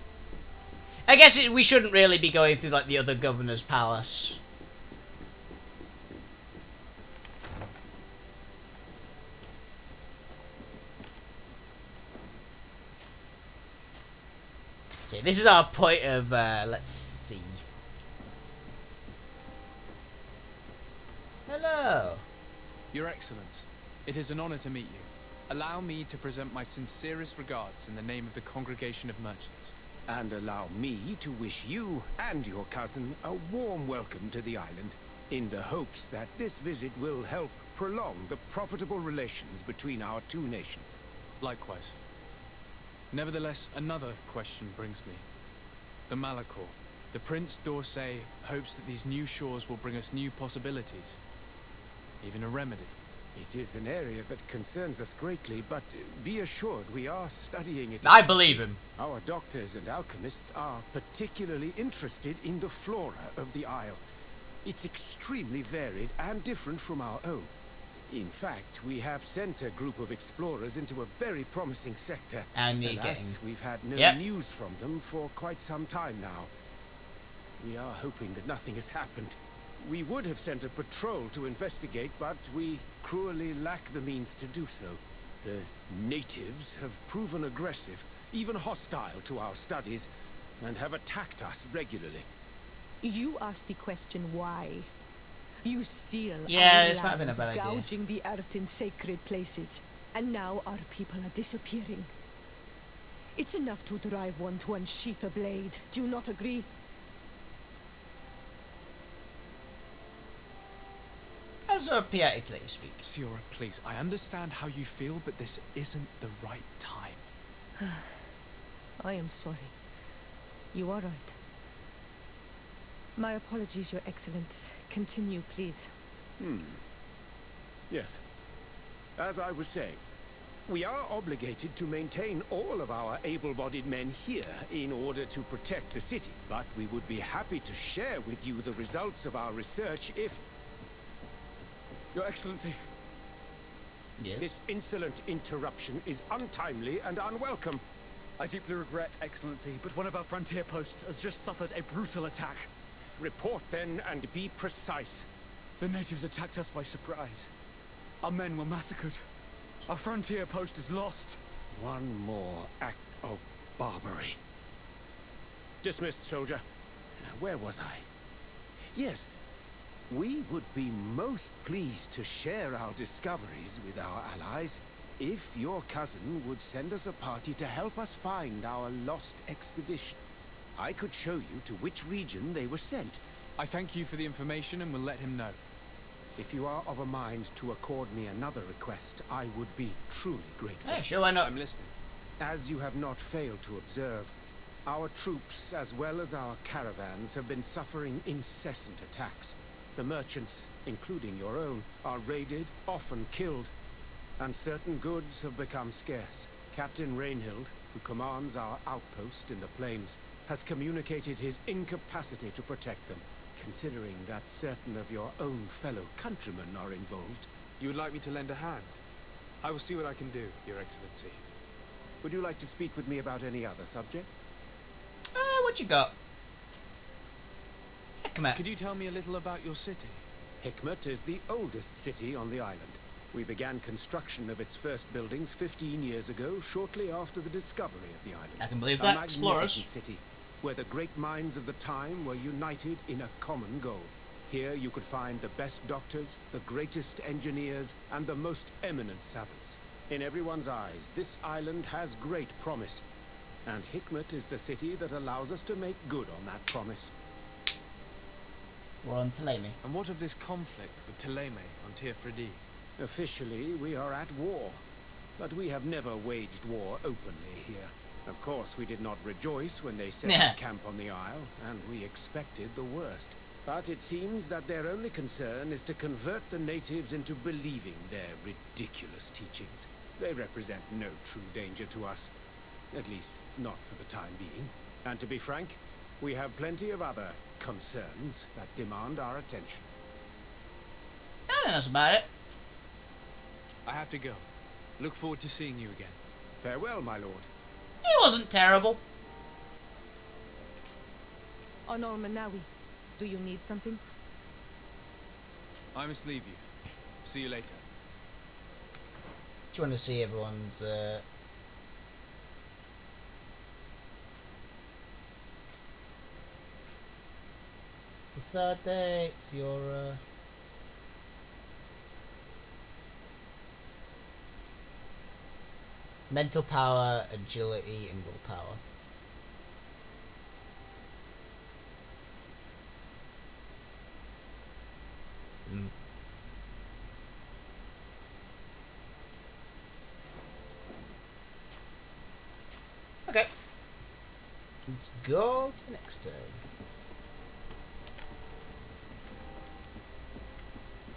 I guess we shouldn't really be going through, like, the other governor's palace. Okay, this is our point of, let's see. Hello. Your Excellence, it is an honor to meet you. Allow me to present my sincerest regards in the name of the Congregation of Merchants. And allow me to wish you and your cousin a warm welcome to the island, in the hopes that this visit will help prolong the profitable relations between our two nations. Likewise. Nevertheless, another question brings me. The Malachor. The Prince d'Orsay hopes that these new shores will bring us new possibilities. Even a remedy. It is an area that concerns us greatly, but be assured we are studying it. I believe him. Our doctors and alchemists are particularly interested in the flora of the Isle. It's extremely varied and different from our own. In fact, we have sent a group of explorers into a very promising sector. And alas, we've had no news from them for quite some time now. We are hoping that nothing has happened. We would have sent a patrol to investigate, but we cruelly lack the means to do so. The natives have proven aggressive, even hostile to our studies, and have attacked us regularly. You asked the question why. You steal Yeah, this our might have been a lands, bad idea. gouging the earth in sacred places, and now our people are disappearing. It's enough to drive one to unsheath a blade. Do you not agree? Ezra piatically speak. Siora, please, I understand how you feel, but this isn't the right time. I am sorry. You are right. My apologies, Your Excellence. Continue, please. Yes. As I was saying, we are obligated to maintain all of our able-bodied men here in order to protect the city. But we would be happy to share with you the results of our research if... Your Excellency. Yes. This insolent interruption is untimely and unwelcome. I deeply regret, Excellency, but one of our frontier posts has just suffered a brutal attack. Report then and be precise. The natives attacked us by surprise. Our men were massacred. Our frontier post is lost. One more act of barbarity. Dismissed, soldier. Where was I? Yes. We would be most pleased to share our discoveries with our allies if your cousin would send us a party to help us find our lost expedition. I could show you to which region they were sent. I thank you for the information and will let him know. If you are of a mind to accord me another request, I would be truly grateful. Yeah, sure, why not? I'm listening. As you have not failed to observe, our troops, as well as our caravans, have been suffering incessant attacks. The merchants, including your own, are raided, often killed, and certain goods have become scarce. Captain Rainhild, who commands our outpost in the plains, has communicated his incapacity to protect them. Considering that certain of your own fellow countrymen are involved. You would like me to lend a hand? I will see what I can do, Your Excellency. Would you like to speak with me about any other subjects? What you got? Hikmet. Could you tell me a little about your city? Hikmet is the oldest city on the island. We began construction of its first buildings 15 years ago, shortly after the discovery of the island. I can believe A that. Explorers. magnificent city, where the great minds of the time were united in a common goal. Here you could find the best doctors, the greatest engineers, and the most eminent savants. In everyone's eyes, this island has great promise. And Hikmet is the city that allows us to make good on that promise. We're on Ptolemy. And what of this conflict with Ptolemy on Tir Fredi? Officially, we are at war. But we have never waged war openly here. Of course, we did not rejoice when they set up camp on the Isle, and we expected the worst. But it seems that their only concern is to convert the natives into believing their ridiculous teachings. They represent no true danger to us. At least, not for the time being. And to be frank, we have plenty of other concerns that demand our attention. I think that's about it. I have to go. Look forward to seeing you again. Farewell, my lord. It wasn't terrible. Honor Manawi, do you need something? I must leave you. See you later. Do you want to see everyone's dates, your mental power, agility, and willpower. Okay. Let's go to the next turn.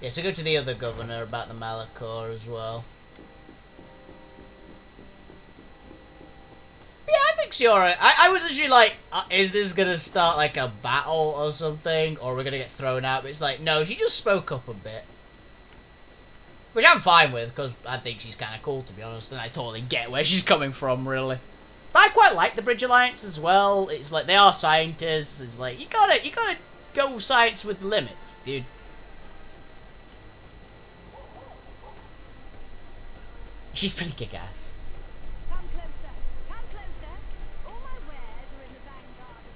Yeah, so go to the other governor about the Malachor as well. Yeah, I think she's alright. I was actually like, is this gonna start like a battle or something? Or we're gonna get thrown out? But it's like, no, she just spoke up a bit. Which I'm fine with, because I think she's kind of cool, to be honest. And I totally get where she's coming from, really. But I quite like the Bridge Alliance as well. It's like, they are scientists. It's like, you gotta go science with limits, dude. She's pretty kick-ass. Come closer. Come closer. All my wares are in the vanguard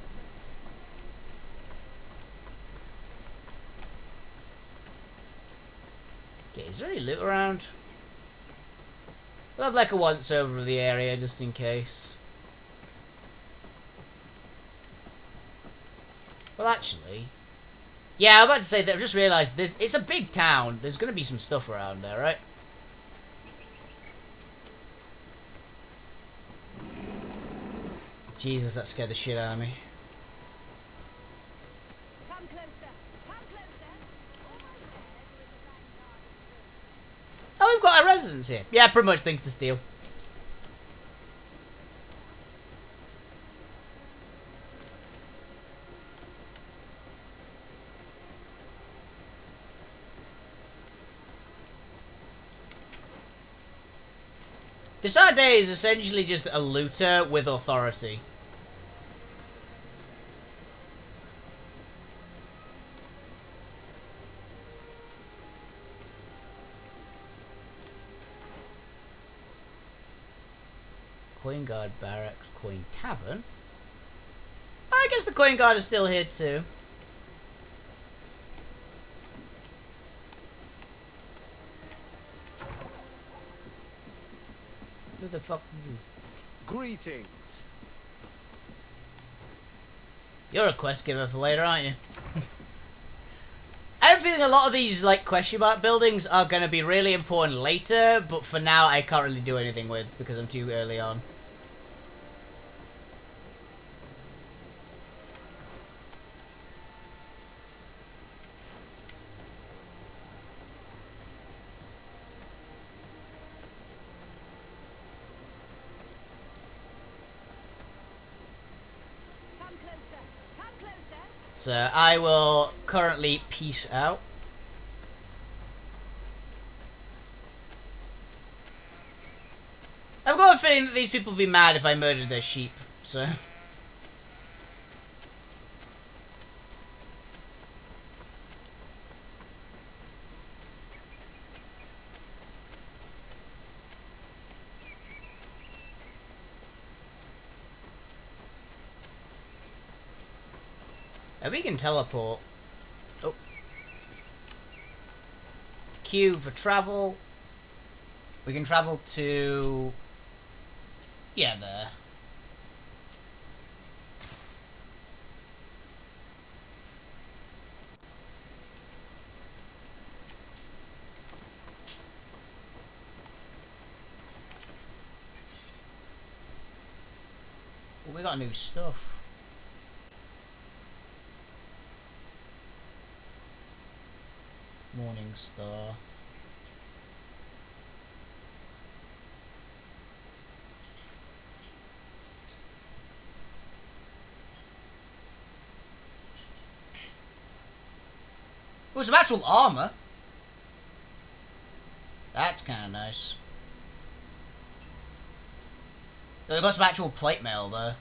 of the Okay, is there any loot around? We'll have like a once over of the area just in case. Well, actually, yeah, I'm about to say that I've just realised this. It's a big town. There's going to be some stuff around there, right? Jesus, that scared the shit out of me. Come closer. Come closer. All my wares are in the vanguard of the Oh, we've got a residence here. Yeah, pretty much things to steal. Desade is essentially just a looter with authority. Coin Guard Barracks, Coin Tavern. I guess the Coin Guard is still here too. Who the fuck are you? Greetings. You're a quest giver for later, aren't you? I have a feeling a lot of these like question mark buildings are going to be really important later, but for now I can't really do anything with because I'm too early on. So I will currently peace out. I've got a feeling that these people will be mad if I murdered their sheep, so... we can teleport. Oh. Q for travel. We can travel to... yeah, there. Oh, we got new stuff. Morning Star. Oh, some actual armor. That's kind of nice. They've got some actual plate mail there.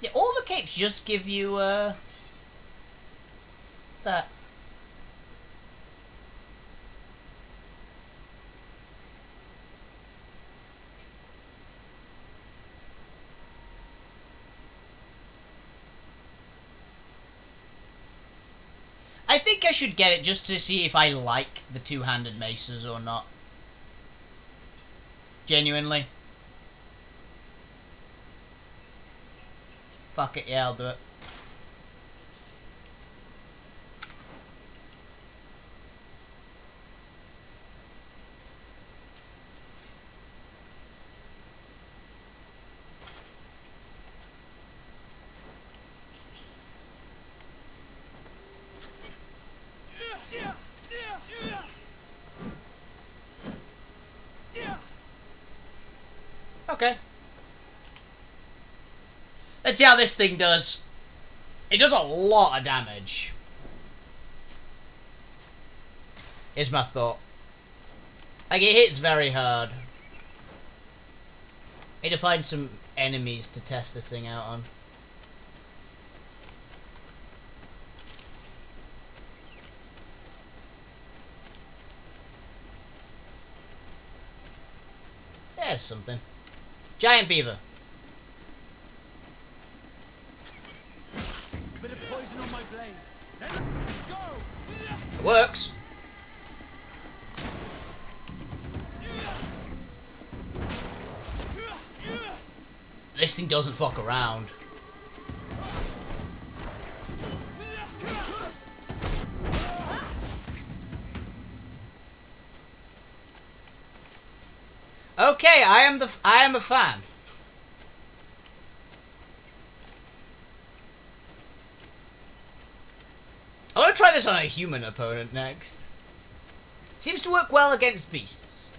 Yeah, all the capes just give you, that. I think I should get it just to see if I like the two-handed maces or not. Genuinely. Fuck it, yeah, I'll do it. Okay. Let's see how this thing does. It does a lot of damage. Is my thought. Like, it hits very hard. Need to find some enemies to test this thing out on. There's something. Giant beaver. Bit of poison on my blade. Let's go. It works. This thing doesn't fuck around. Okay, I am a fan. I want to try this on a human opponent next. Seems to work well against beasts.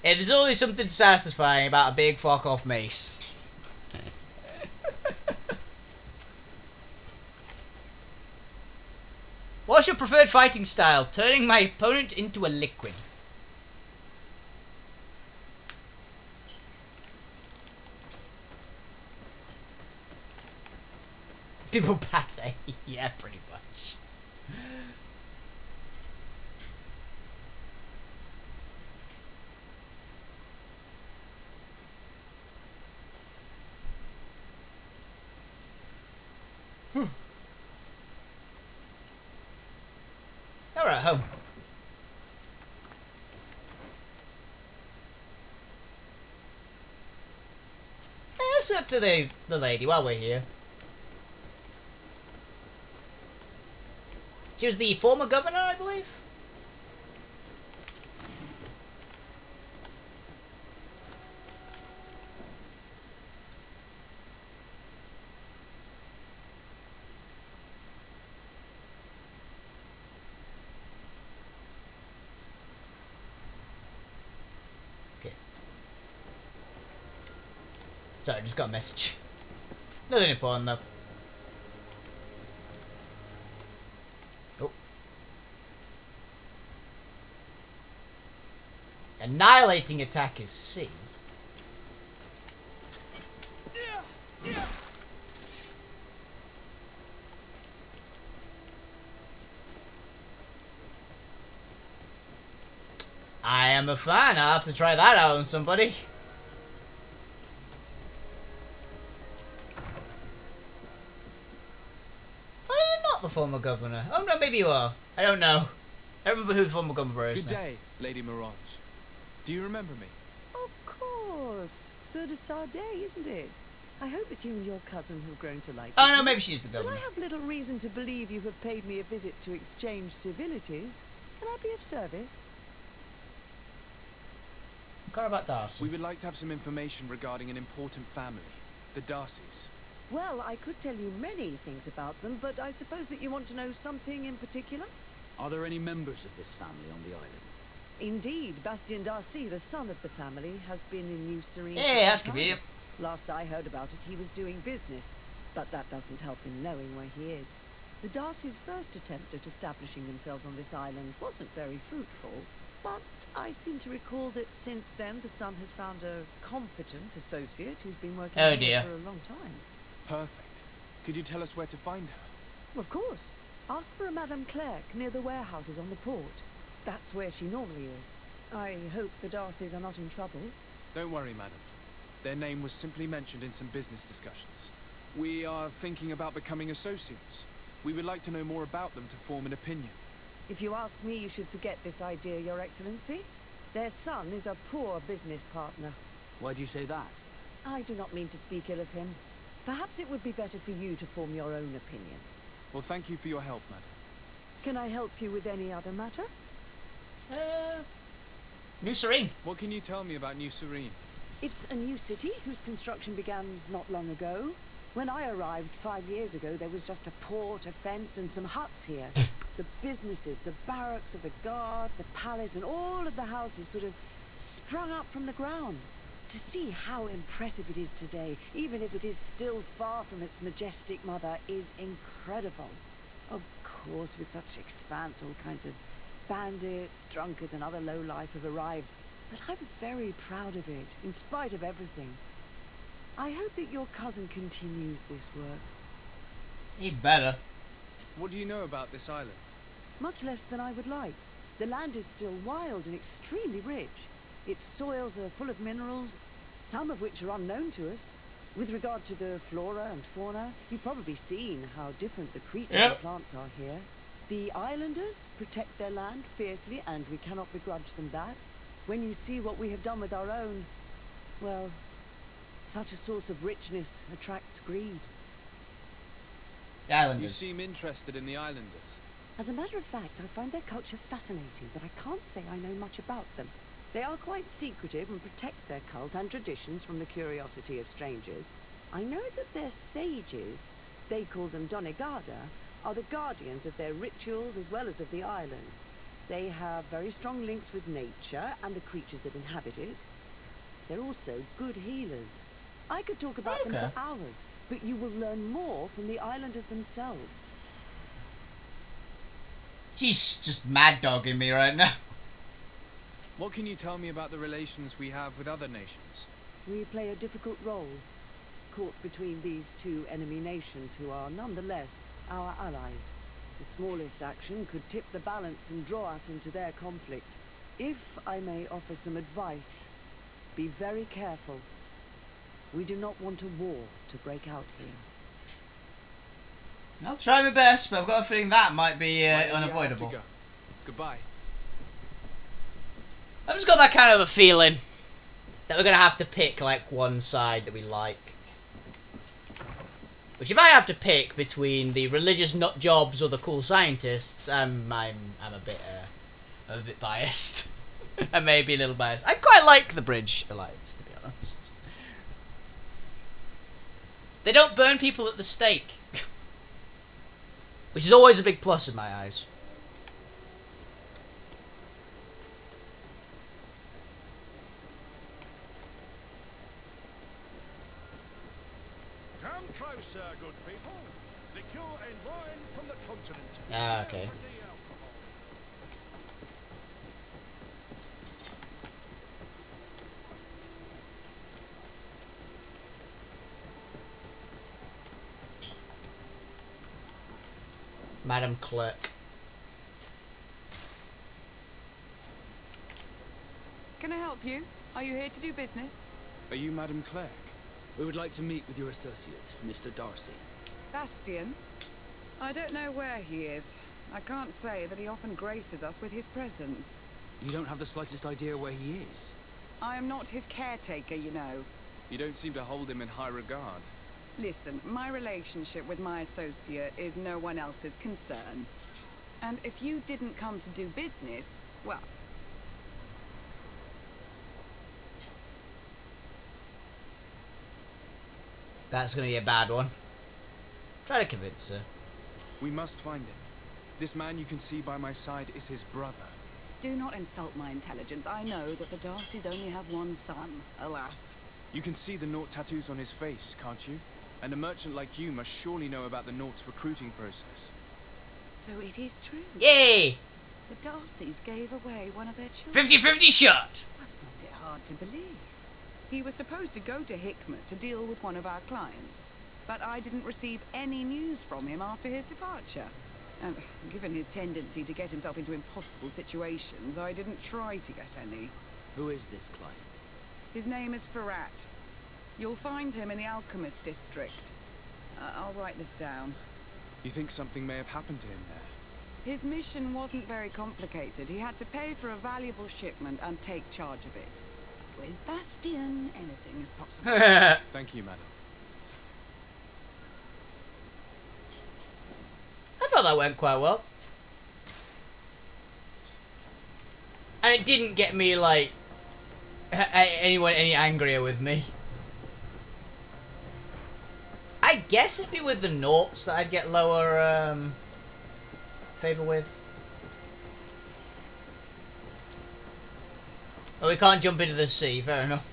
Yeah, there's always something satisfying about a big fuck off mace. What's your preferred fighting style? Turning my opponent into a liquid. People pate. Yeah, pretty much. Now we're at home. Let's up to the lady while we're here. She was the former governor, I believe. Okay. Sorry, I just got a message. Nothing important though. Oh. Annihilating attack is C. I am a fan. I'll have to try that out on somebody. Why are you not the former governor? Oh no, maybe you are. I don't know. I don't remember who the former governor is. Good day, Lady Mirage. Do you remember me? Of course. Sur de Sade, isn't it? I hope that you and your cousin have grown to like Oh it. no, maybe she's the But governor. I have little reason to believe you have paid me a visit to exchange civilities. Can I be of service? What about Darcy? We would like to have some information regarding an important family, the Darcys. Well, I could tell you many things about them, but I suppose that you want to know something in particular? Are there any members of this family on the island? Indeed, Bastien Darcy, the son of the family, has been in New Serene Yeah, for that's some good. time. Last I heard about it, he was doing business, but that doesn't help in knowing where he is. The Darcys' first attempt at establishing themselves on this island wasn't very fruitful, but I seem to recall that since then the son has found a competent associate who's been working Oh, here dear. for a long time. Perfect. Could you tell us where to find her? Of course. Ask for a Madame Clerc near the warehouses on the port. That's where she normally is. I hope the Darcys are not in trouble. Don't worry, madam. Their name was simply mentioned in some business discussions. We are thinking about becoming associates. We would like to know more about them to form an opinion. If you ask me, you should forget this idea, Your Excellency. Their son is a poor business partner. Why do you say that? I do not mean to speak ill of him. Perhaps it would be better for you to form your own opinion. Well, thank you for your help, madam. Can I help you with any other matter? New Serene. What can you tell me about New Serene? It's a new city whose construction began not long ago. When I arrived 5 years ago, there was just a port, a fence, and some huts here. The businesses, the barracks of the guard, the palace, and all of the houses sort of sprung up from the ground. To see how impressive it is today, even if it is still far from its majestic mother, is incredible. Of course, with such expanse, all kinds of bandits, drunkards, and other lowlife have arrived. But I'm very proud of it, in spite of everything. I hope that your cousin continues this work. He better. What do you know about this island? Much less than I would like. The land is still wild and extremely rich. Its soils are full of minerals, some of which are unknown to us. With regard to the flora and fauna, you've probably seen how different the creatures and plants are here. The islanders protect their land fiercely, and we cannot begrudge them that. When you see what we have done with our own, well, such a source of richness attracts greed. The Islanders. You seem interested in the Islanders. As a matter of fact, I find their culture fascinating, but I can't say I know much about them. They are quite secretive and protect their cult and traditions from the curiosity of strangers. I know that their sages, they call them Donegada, are the guardians of their rituals as well as of the island. They have very strong links with nature and the creatures that inhabit it. They're also good healers. I could talk about them for hours, but you will learn more from the islanders themselves. She's just mad dogging me right now. What can you tell me about the relations we have with other nations? We play a difficult role, caught between these two enemy nations who are nonetheless our allies. The smallest action could tip the balance and draw us into their conflict. If I may offer some advice, be very careful. We do not want a war to break out here. I'll try my best, but I've got a feeling that might be unavoidable. Go. Goodbye. I've just got that kind of a feeling that we're going to have to pick like one side that we like. Which if I have to pick between the religious nut jobs or the cool scientists, I'm a bit biased. I may be a little biased. I quite like the Bridge Alliance, to be honest. They don't burn people at the stake. Which is always a big plus in my eyes. Come closer, good people. Liqueur and wine from the continent. Ah, okay. Madam Clerk. Can I help you? Are you here to do business? Are you Madam Clerk? We would like to meet with your associate, Mr. Darcy. Bastian? I don't know where he is. I can't say that he often graces us with his presence. You don't have the slightest idea where he is? I am not his caretaker, you know. You don't seem to hold him in high regard. Listen, my relationship with my associate is no one else's concern. And if you didn't come to do business, well... That's going to be a bad one. Try to convince her. We must find him. This man you can see by my side is his brother. Do not insult my intelligence. I know that the Darcys only have one son, alas. You can see the Naught tattoos on his face, can't you? And a merchant like you must surely know about the Naught's recruiting process. So it is true. Yay! The Darcys gave away one of their children. 50-50 shot! I find it hard to believe. He was supposed to go to Hickmet to deal with one of our clients, but I didn't receive any news from him after his departure. And given his tendency to get himself into impossible situations, I didn't try to get any. Who is this client? His name is Ferrat. You'll find him in the Alchemist District. I'll write this down. You think something may have happened to him there? His mission wasn't very complicated. He had to pay for a valuable shipment and take charge of it. With Bastion, anything is possible. Thank you, madam. I thought that went quite well. And it didn't get me, like, anyone any angrier with me. I guess it'd be with the Naughts that I'd get lower, favour with. Oh, we can't jump into the sea, fair enough.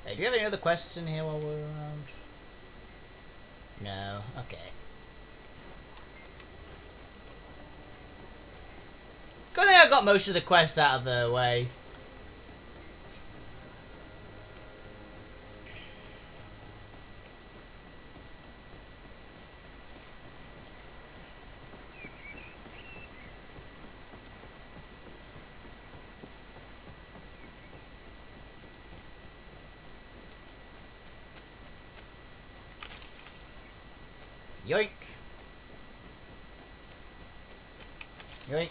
Hey, do you have any other quests in here while we're around? No, okay. Good thing I got most of the quests out of the way. Yoink. Yoink.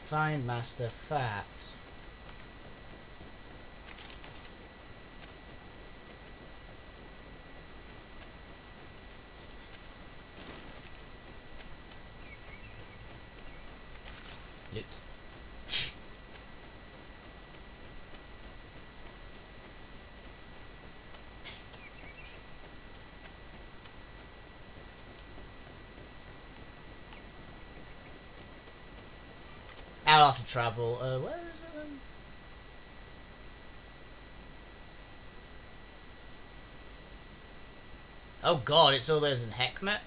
Find master facts. Loot. I'll have to travel. Where is it then? Oh god, it's all those in Heckmet?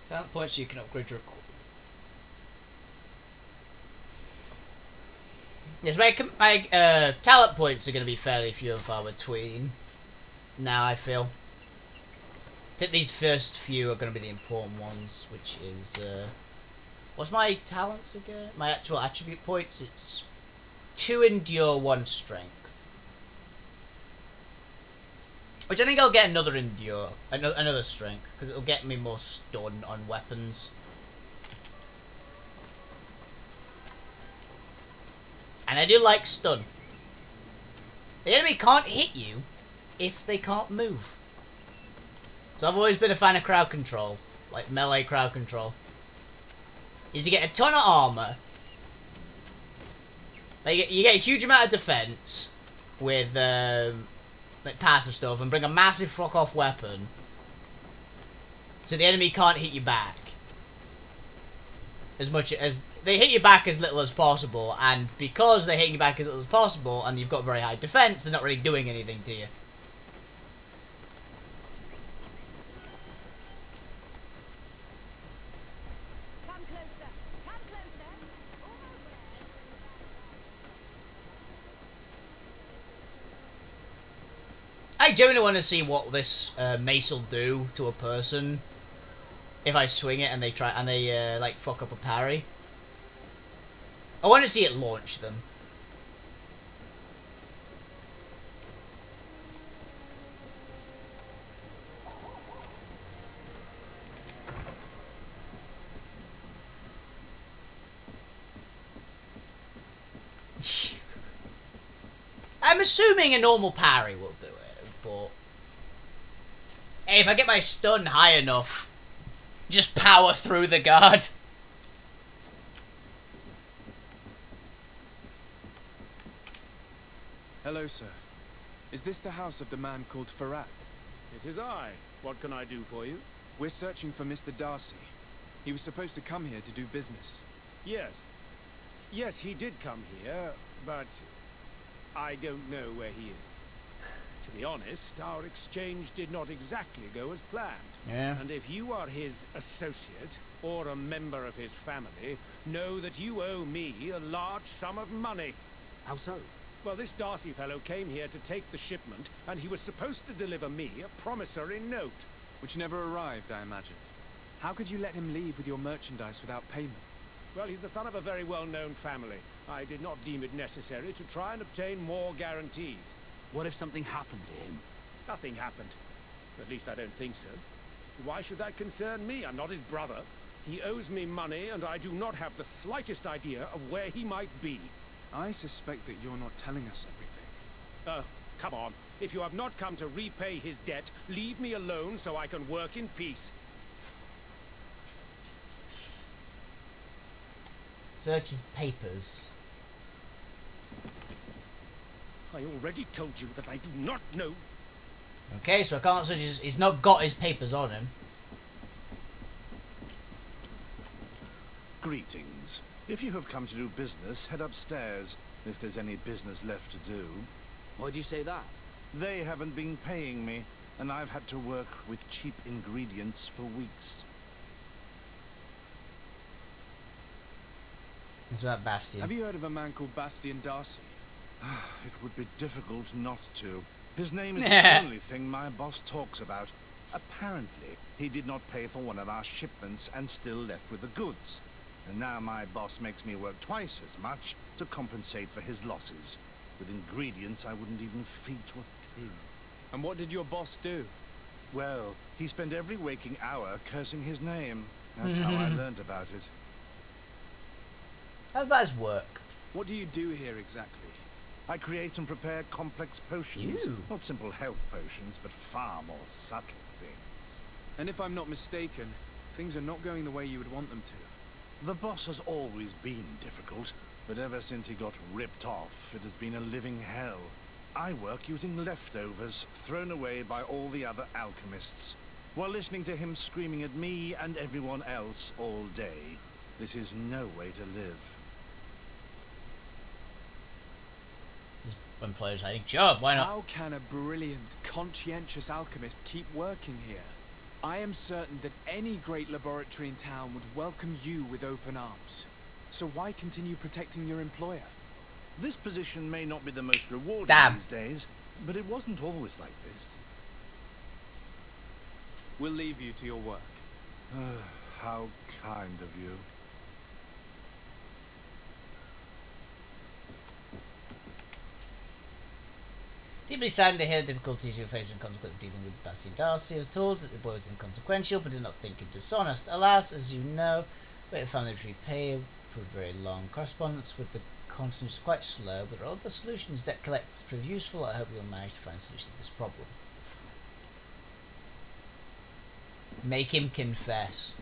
Talent points you can upgrade your equipment. Yes, my talent points are going to be fairly few and far between. Now I feel. I think these first few are going to be the important ones, which is what's my talents again? My actual attribute points. It's 2 endure, 1 strength. Which I think I'll get another endure, another strength, because it'll get me more stun on weapons. And I do like stun. The enemy can't hit you if they can't move. So I've always been a fan of crowd control, like melee crowd control. Is you get a ton of armor, like you get a huge amount of defense with like passive stuff, and bring a massive fuck off weapon so the enemy can't hit you back as much as they hit you back as little as possible, and because they hit you back as little as possible and you've got very high defense, they're not really doing anything to you. Come closer. Come closer. I genuinely want to see what this mace will do to a person if I swing it and they like fuck up a parry. I want to see it launch them. I'm assuming a normal parry will do it, but hey, if I get my stun high enough, just power through the guard. Hello, sir. Is this the house of the man called Ferrat? It is I. What can I do for you? We're searching for Mr. Darcy. He was supposed to come here to do business. Yes. Yes, he did come here, but I don't know where he is. To be honest, our exchange did not exactly go as planned. Yeah. And if you are his associate, or a member of his family, know that you owe me a large sum of money. How so? Well, this Darcy fellow came here to take the shipment, and he was supposed to deliver me a promissory note. Which never arrived, I imagine. How could you let him leave with your merchandise without payment? Well, he's the son of a very well-known family. I did not deem it necessary to try and obtain more guarantees. What if something happened to him? Nothing happened. At least I don't think so. Why should that concern me? I'm not his brother. He owes me money, and I do not have the slightest idea of where he might be. I suspect that you're not telling us everything. Come on. If you have not come to repay his debt, leave me alone so I can work in peace. Search his papers. I already told you that I do not know. Okay, so I can't search his... He's not got his papers on him. Greetings. If you have come to do business, head upstairs, if there's any business left to do. Why'd you say that? They haven't been paying me, and I've had to work with cheap ingredients for weeks. It's about Bastian. Have you heard of a man called Bastian Darcy? It would be difficult not to. His name is the only thing my boss talks about. Apparently, he did not pay for one of our shipments and still left with the goods. And now my boss makes me work twice as much to compensate for his losses. With ingredients I wouldn't even feed to a pig. And what did your boss do? Well, he spent every waking hour cursing his name. That's how I learned about it. How about his work? What do you do here exactly? I create and prepare complex potions. You? Not simple health potions, but far more subtle things. And if I'm not mistaken, things are not going the way you would want them to. The boss has always been difficult, but ever since he got ripped off, it has been a living hell. I work using leftovers thrown away by all the other alchemists, while listening to him screaming at me and everyone else all day. This is no way to live. Employer's hiding job, why not? How can a brilliant, conscientious alchemist keep working here? I am certain that any great laboratory in town would welcome you with open arms. So why continue protecting your employer? This position may not be the most rewarding these days, but it wasn't always like this. We'll leave you to your work. How kind of you. Deeply saddened to hear the difficulties you face in consequence of dealing with Bastian Darcy. I was told that the boy was inconsequential, but did not think him dishonest. Alas, as you know, the family tree pay for very long. Correspondence with the continent is quite slow, but although the solutions debt collectors prove useful, I hope you'll manage to find a solution to this problem. Make him confess.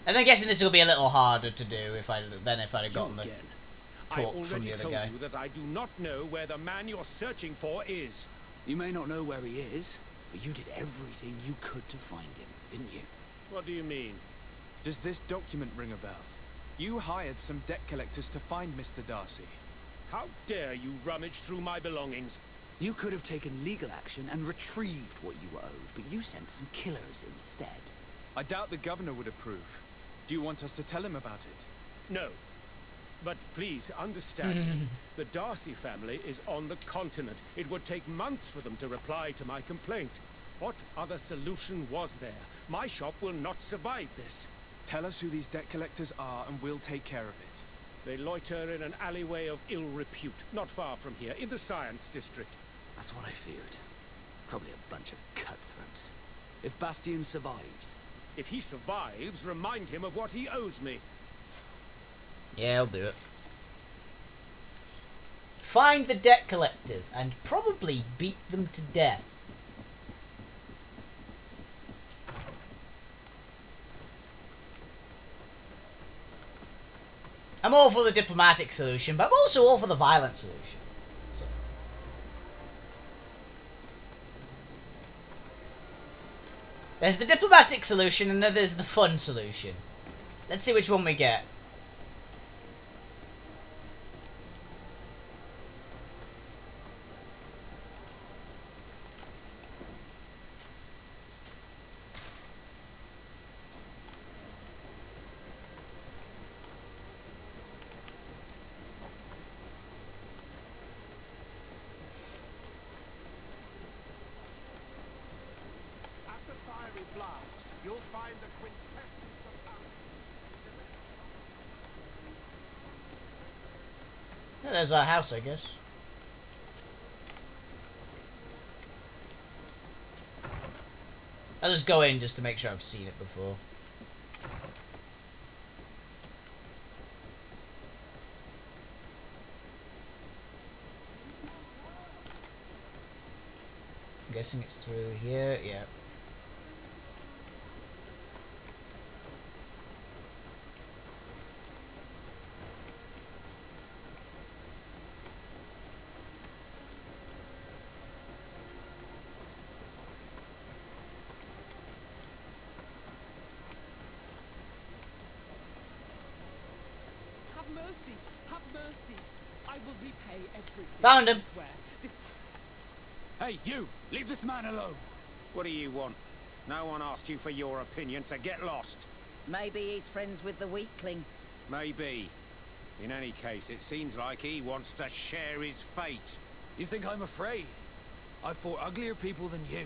And I'm guessing this will be a little harder to do if I'd have gotten the talk from the other guy. I already told you that I do not know where the man you're searching for is. You may not know where he is, but you did everything you could to find him, didn't you? What do you mean? Does this document ring a bell? You hired some debt collectors to find Mr. Darcy. How dare you rummage through my belongings? You could have taken legal action and retrieved what you were owed, but you sent some killers instead. I doubt the governor would approve. Do you want us to tell him about it? No. But please understand, the Darcy family is on the continent. It would take months for them to reply to my complaint. What other solution was there? My shop will not survive this. Tell us who these debt collectors are and we'll take care of it. They loiter in an alleyway of ill repute, not far from here, in the Science District. That's what I feared. Probably a bunch of cutthroats. If Bastian survives... If he survives, remind him of what he owes me. Yeah, I'll do it. Find the debt collectors and probably beat them to death. I'm all for the diplomatic solution, but I'm also all for the violent solution. So. There's the diplomatic solution, and then there's the fun solution. Let's see which one we get. Flasks, you'll find the quintessence of power. Yeah, there's our house, I guess. I'll just go in just to make sure I've seen it before. I'm guessing it's through here, yeah. Mercy! Have mercy! I will repay everything. Found him. I swear. Hey, you! Leave this man alone! What do you want? No one asked you for your opinion, so get lost. Maybe he's friends with the weakling. Maybe. In any case, it seems like he wants to share his fate. You think I'm afraid? I've fought uglier people than you.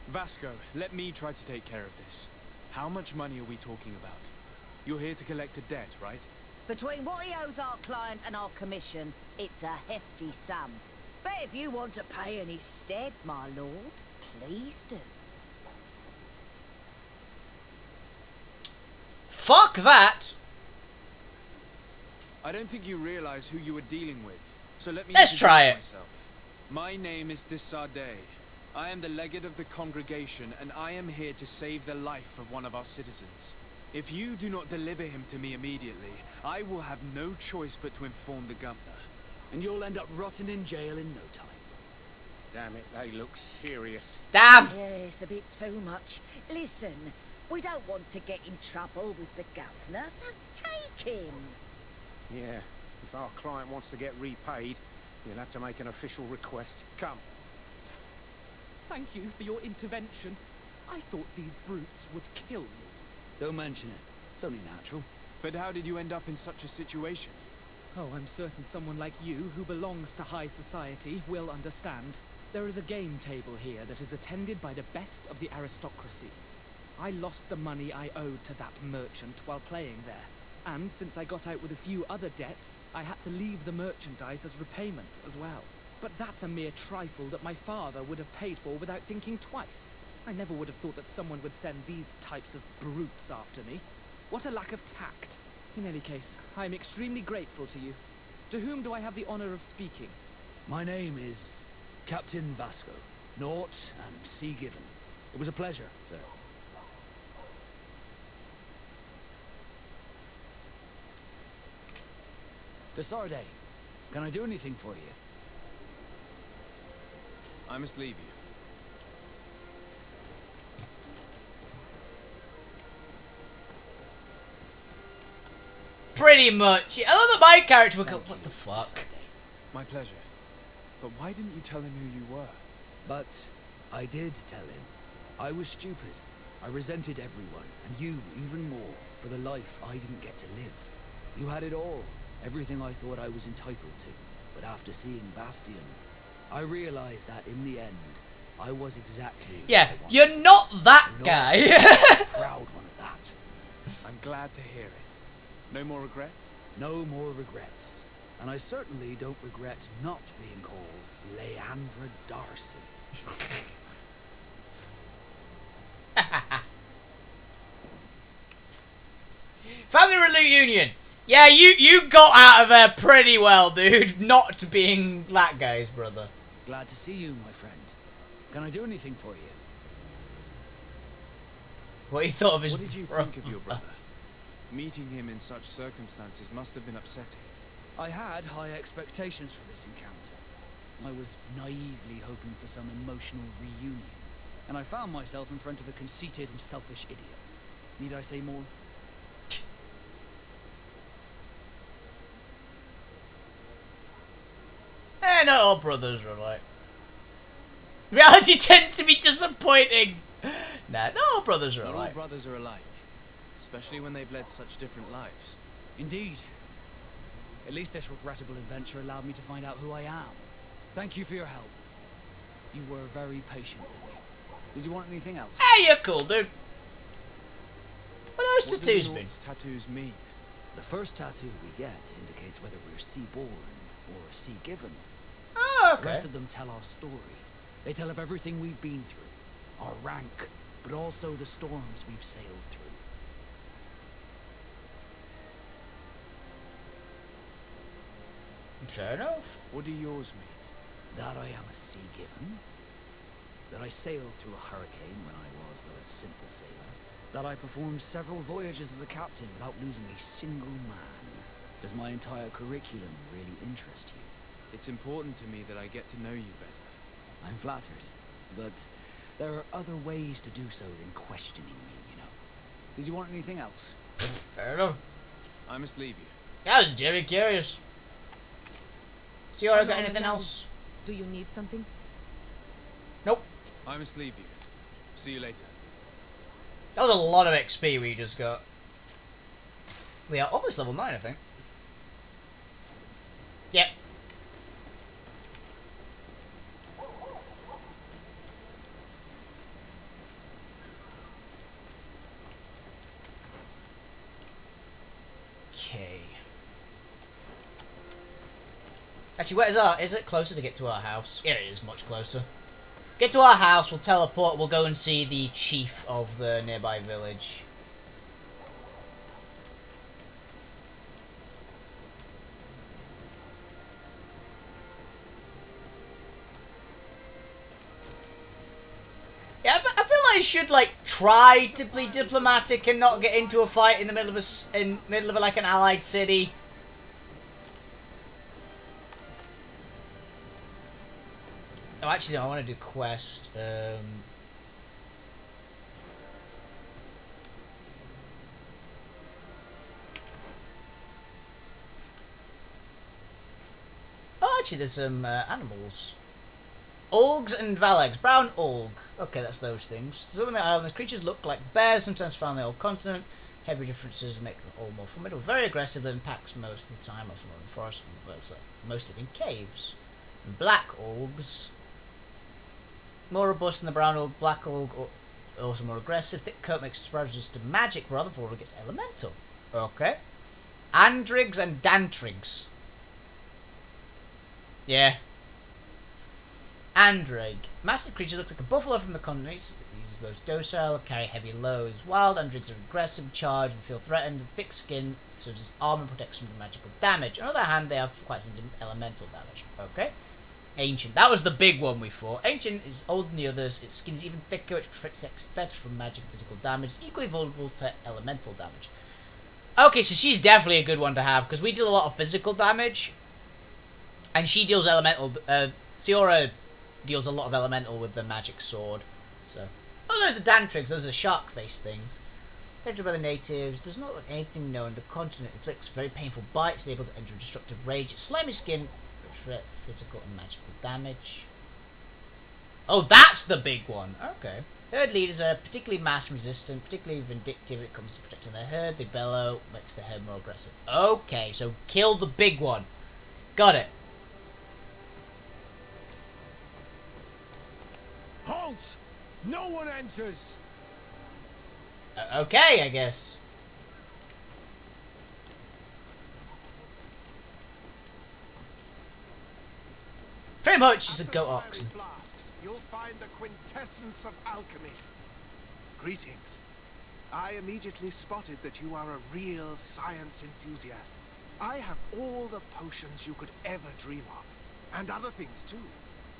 Vasco, let me try to take care of this. How much money are we talking about? You're here to collect a debt, right? Between what he owes our client and our commission, it's a hefty sum. But if you want to pay in his stead, my lord, please do. Fuck that! I don't think you realize who you were dealing with. So let me Let's try it. myself. My name is de Sardet. I am the legate of the congregation, and I am here to save the life of one of our citizens. If you do not deliver him to me immediately, I will have no choice but to inform the governor. And you'll end up rotting in jail in no time. Damn it, they look serious. Damn! Yes, a bit too much. Listen, we don't want to get in trouble with the governor, so take him. Yeah, if our client wants to get repaid, you'll have to make an official request. Come. Thank you for your intervention. I thought these brutes would kill me. Don't mention it. It's only natural. But how did you end up in such a situation? Oh, I'm certain someone like you, who belongs to high society, will understand. There is a game table here that is attended by the best of the aristocracy. I lost the money I owed to that merchant while playing there. And since I got out with a few other debts, I had to leave the merchandise as repayment as well. But that's a mere trifle that my father would have paid for without thinking twice. I never would have thought that someone would send these types of brutes after me. What a lack of tact. In any case, I am extremely grateful to you. To whom do I have the honor of speaking? My name is Captain Vasco. Naught and sea given. It was a pleasure, sir. De Sardet, can I do anything for you? I must leave you. Pretty much. I love that my character would go, what the fuck? My pleasure. But why didn't you tell him who you were? But I did tell him. I was stupid. I resented everyone, and you even more, for the life I didn't get to live. You had it all, everything I thought I was entitled to. But after seeing Bastion, I realized that in the end, I was exactly yeah, you're not that guy. Proud one at that. I'm glad to hear it. No more regrets? No more regrets. And I certainly don't regret not being called Leandra Darcy. Family reunion. Yeah, you got out of there pretty well, dude. Not being that guy's brother. Glad to see you, my friend. Can I do anything for you? What he thought of his What did you brother. think of your brother? Meeting him in such circumstances must have been upsetting. I had high expectations for this encounter. I was naively hoping for some emotional reunion, and I found myself in front of a conceited and selfish idiot. Need I say more? Not all brothers are alike. Reality tends to be disappointing. Nah, not all brothers are Not all alike. brothers are alike, especially when they've led such different lives. Indeed. At least this regrettable adventure allowed me to find out who I am. Thank you for your help. You were very patient with me. Did you want anything else? Hey, you're cool, dude. What else What tattoos do the mean? Nords' tattoos mean? The first tattoo we get indicates whether we're sea-born or sea-given. Oh, The rest okay. of them tell our story. They tell of everything we've been through, our rank, but also the storms we've sailed through. Fair enough. What do yours mean? That I am a sea-given. That I sailed through a hurricane when I was but a simple sailor. That I performed several voyages as a captain without losing a single man. Does my entire curriculum really interest you? It's important to me that I get to know you better. I'm flattered, but there are other ways to do so than questioning me, you know. Did you want anything else? Fair enough. I must leave you. Yeah, I was very curious. See, I got anything else? Do you need something? Nope. I must leave you. See you later. That was a lot of XP we just got. We are almost level 9, I think. Yep. Okay. Actually, where is it closer to get to our house? Yeah, it is much closer. Get to our house, we'll teleport, we'll go and see the chief of the nearby village. Yeah, I feel like I should like try to be diplomatic and not get into a fight in the middle of like an allied city. Oh, actually, no, I want to do quest. Oh, actually, there's some animals. Ulgs and Valags. Brown Ulg. Okay, that's those things. Some of the islands, creatures look like bears, sometimes found on the old continent. Heavy differences make them all more formidable. Very aggressive, and packs most of the time, often in the forest, mostly in caves. And Black Ulgs. More robust than the brown Ulg. Black Ulg, also more aggressive. Thick coat makes spreads resistant to magic, rather Vulgar gets elemental. Okay. Andrigs and Dantrigs. Yeah. Andrig. Massive creature, looks like a buffalo from the continent. He's most docile, carry heavy loads. Wild Andrigs are aggressive, charge, and feel threatened. Thick skin serves as armor and protection from magical damage. On the other hand, they have quite some elemental damage. Okay. Ancient. That was the big one we fought. Ancient is older than the others. Its skin is even thicker, which protects better from magic and physical damage. It's equally vulnerable to elemental damage. Okay, so she's definitely a good one to have, because we deal a lot of physical damage. And she deals elemental. Siora deals a lot of elemental with the magic sword. So, oh, those are Dantrigs. Those are shark face things. Detected by the natives. Does not look anything known. The continent inflicts very painful bites. Able to enter a destructive rage. Its slimy skin threat physical and magical damage. Oh, that's the big one. Okay. Herd leaders are particularly mass resistant, particularly vindictive when it comes to protecting their herd. They bellow, makes their herd more aggressive. Okay, so kill the big one. Got it. Halt! No one enters! Okay, I guess. Pretty much, it's a goat oxen. Flasks, you'll find the quintessence of alchemy. Greetings. I immediately spotted that you are a real science enthusiast. I have all the potions you could ever dream of, and other things too.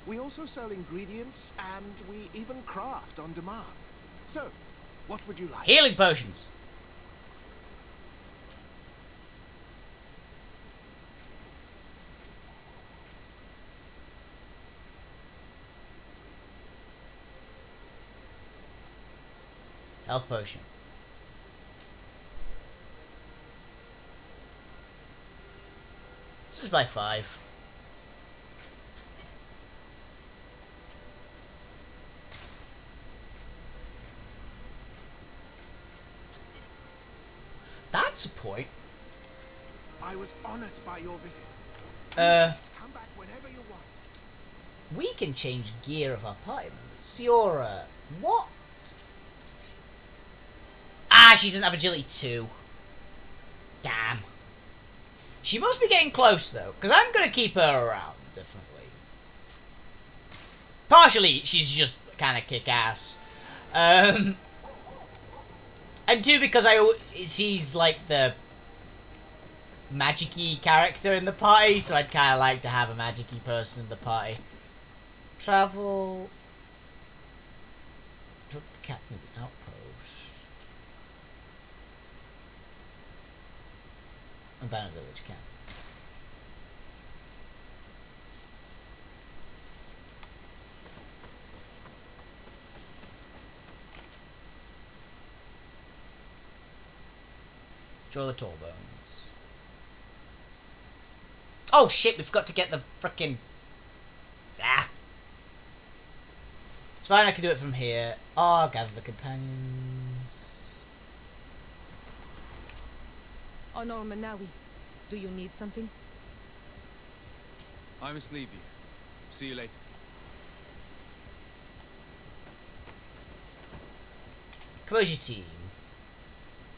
We also sell ingredients, and we even craft on demand. So, what would you like? Healing potions. Health potion. This is by 5. That's a point. I was honored by your visit. Please come back whenever you want. We can change gear of our party members. You're, what? Ah, she doesn't have agility 2. Damn. She must be getting close, though, because I'm going to keep her around, definitely. Partially, she's just kind of kick-ass. And 2, because she's like the magic-y character in the party, so I'd kind of like to have a magic-y person in the party. Travel... Drop the captain of the outpost. Abandoned village camp. Draw the tall bones. Oh shit, we've got to get the frickin'... Ah! It's fine, I can do it from here. Oh, gather the companions. Honor Manawi, do you need something? I must leave you. See you later. Composure team.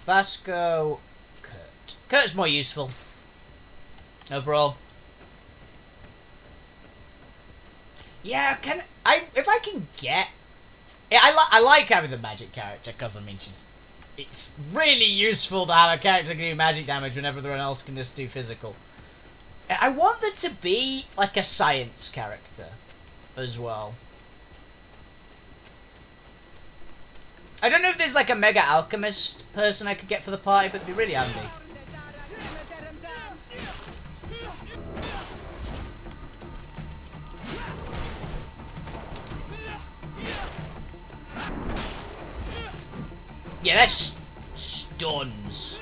Vasco, Kurt. Kurt's more useful. Overall. Yeah, if I can get... Yeah, I like having the magic character, because, I mean, it's really useful to have a character that can do magic damage when everyone else can just do physical. I want there to be, like, a science character as well. I don't know if there's, like, a mega alchemist person I could get for the party, but it'd be really handy. Yeah, that's stuns.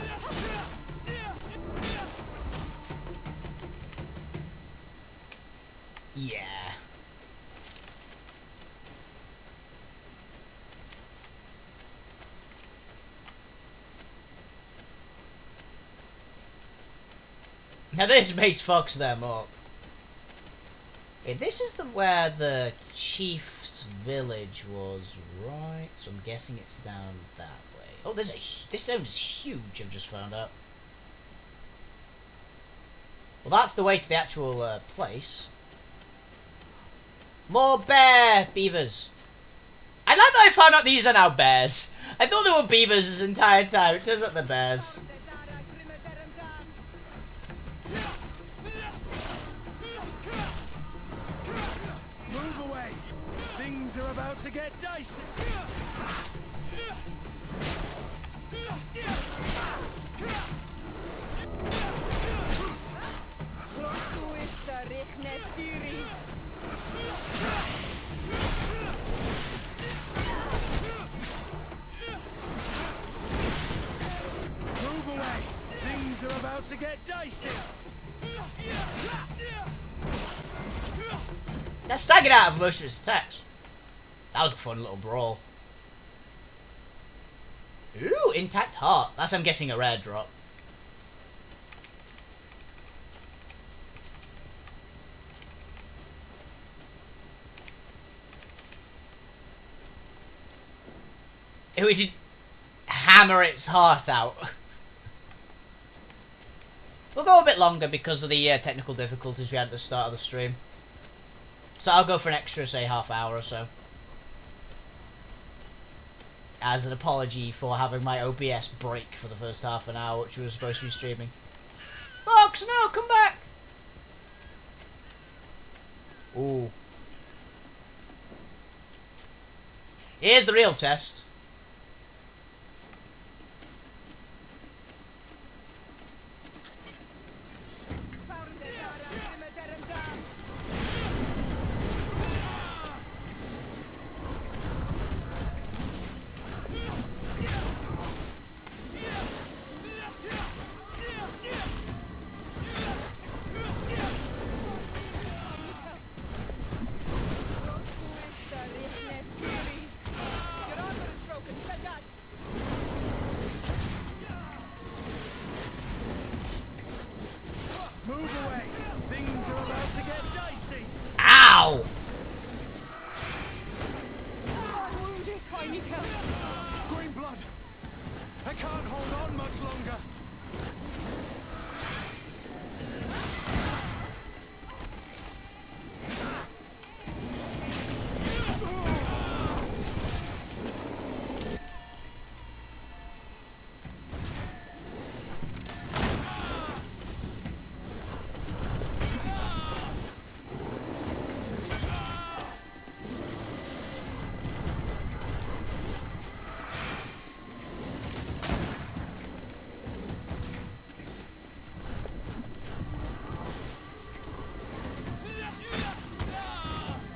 Yeah. Now this makes fucks them up. Okay, this is where the chief's village was, right? So I'm guessing it's down that way. Oh, this zone is huge, I've just found out. Well, that's the way to the actual place. More beavers. I like that I found out these are now bears. I thought they were beavers this entire time. It turns out they're bears. Move away. Things are about to get dicey. Move away. Things are about to get dicey. That staggered out of most of his attacks. That was a fun little brawl. Ooh, intact heart. That's, I'm guessing, a rare drop. We did hammer its heart out. We'll go a bit longer because of the technical difficulties we had at the start of the stream. So I'll go for an extra, say, half hour or so. As an apology for having my OBS break for the first half an hour, which we were supposed to be streaming. Fox, no, come back! Ooh. Here's the real test. I need help. Green blood! I can't hold on much longer.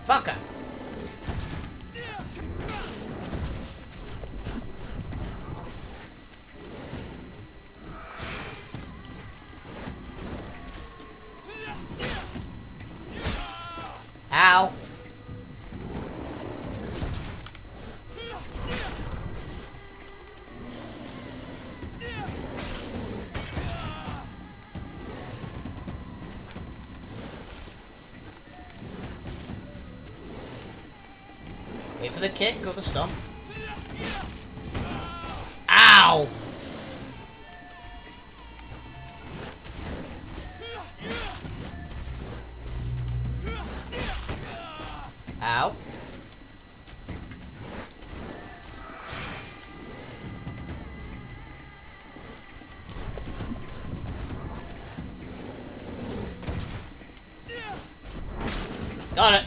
Fucker. Ow. Wait for the kick or the stomp. Ow! Ow. Got it.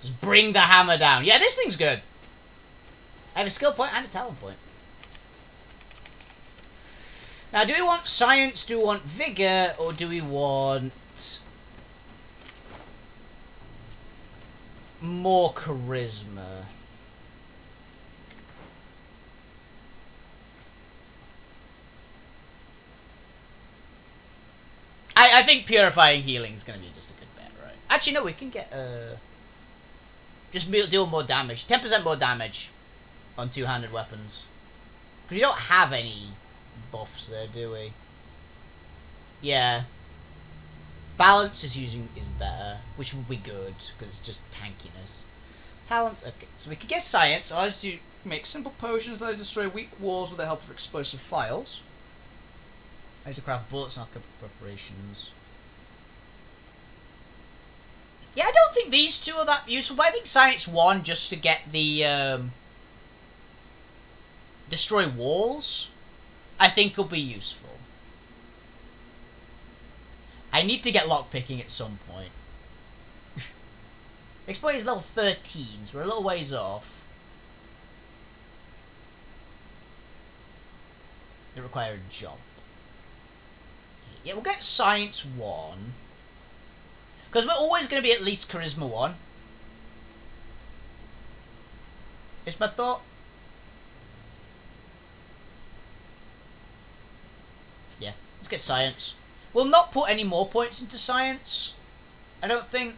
Just bring the hammer down. Yeah, this thing's good. I have a skill point and a talent point. Now, do we want science, do we want vigor, or do we want more charisma? I think purifying healing is going to be just a good bet, right? Actually, no, we can get just deal more damage. 10% more damage on two-handed weapons. Because we don't have any buffs there, do we? Yeah. Balance is better, which would be good, because it's just tankiness. Talents, okay. So we could get science, allows us to make simple potions that destroy weak walls with the help of explosive files. I need to craft bullets and alchemical preparations. Yeah, I don't think these two are that useful, but I think Science 1, just to get the, destroy walls, I think will be useful. I need to get lockpicking at some point. Exploit is level 13, so we're a little ways off. It requires a jump. Yeah, we'll get Science 1. Because we're always going to be at least Charisma 1. Is my thought. Yeah, let's get Science. We'll not put any more points into Science, I don't think.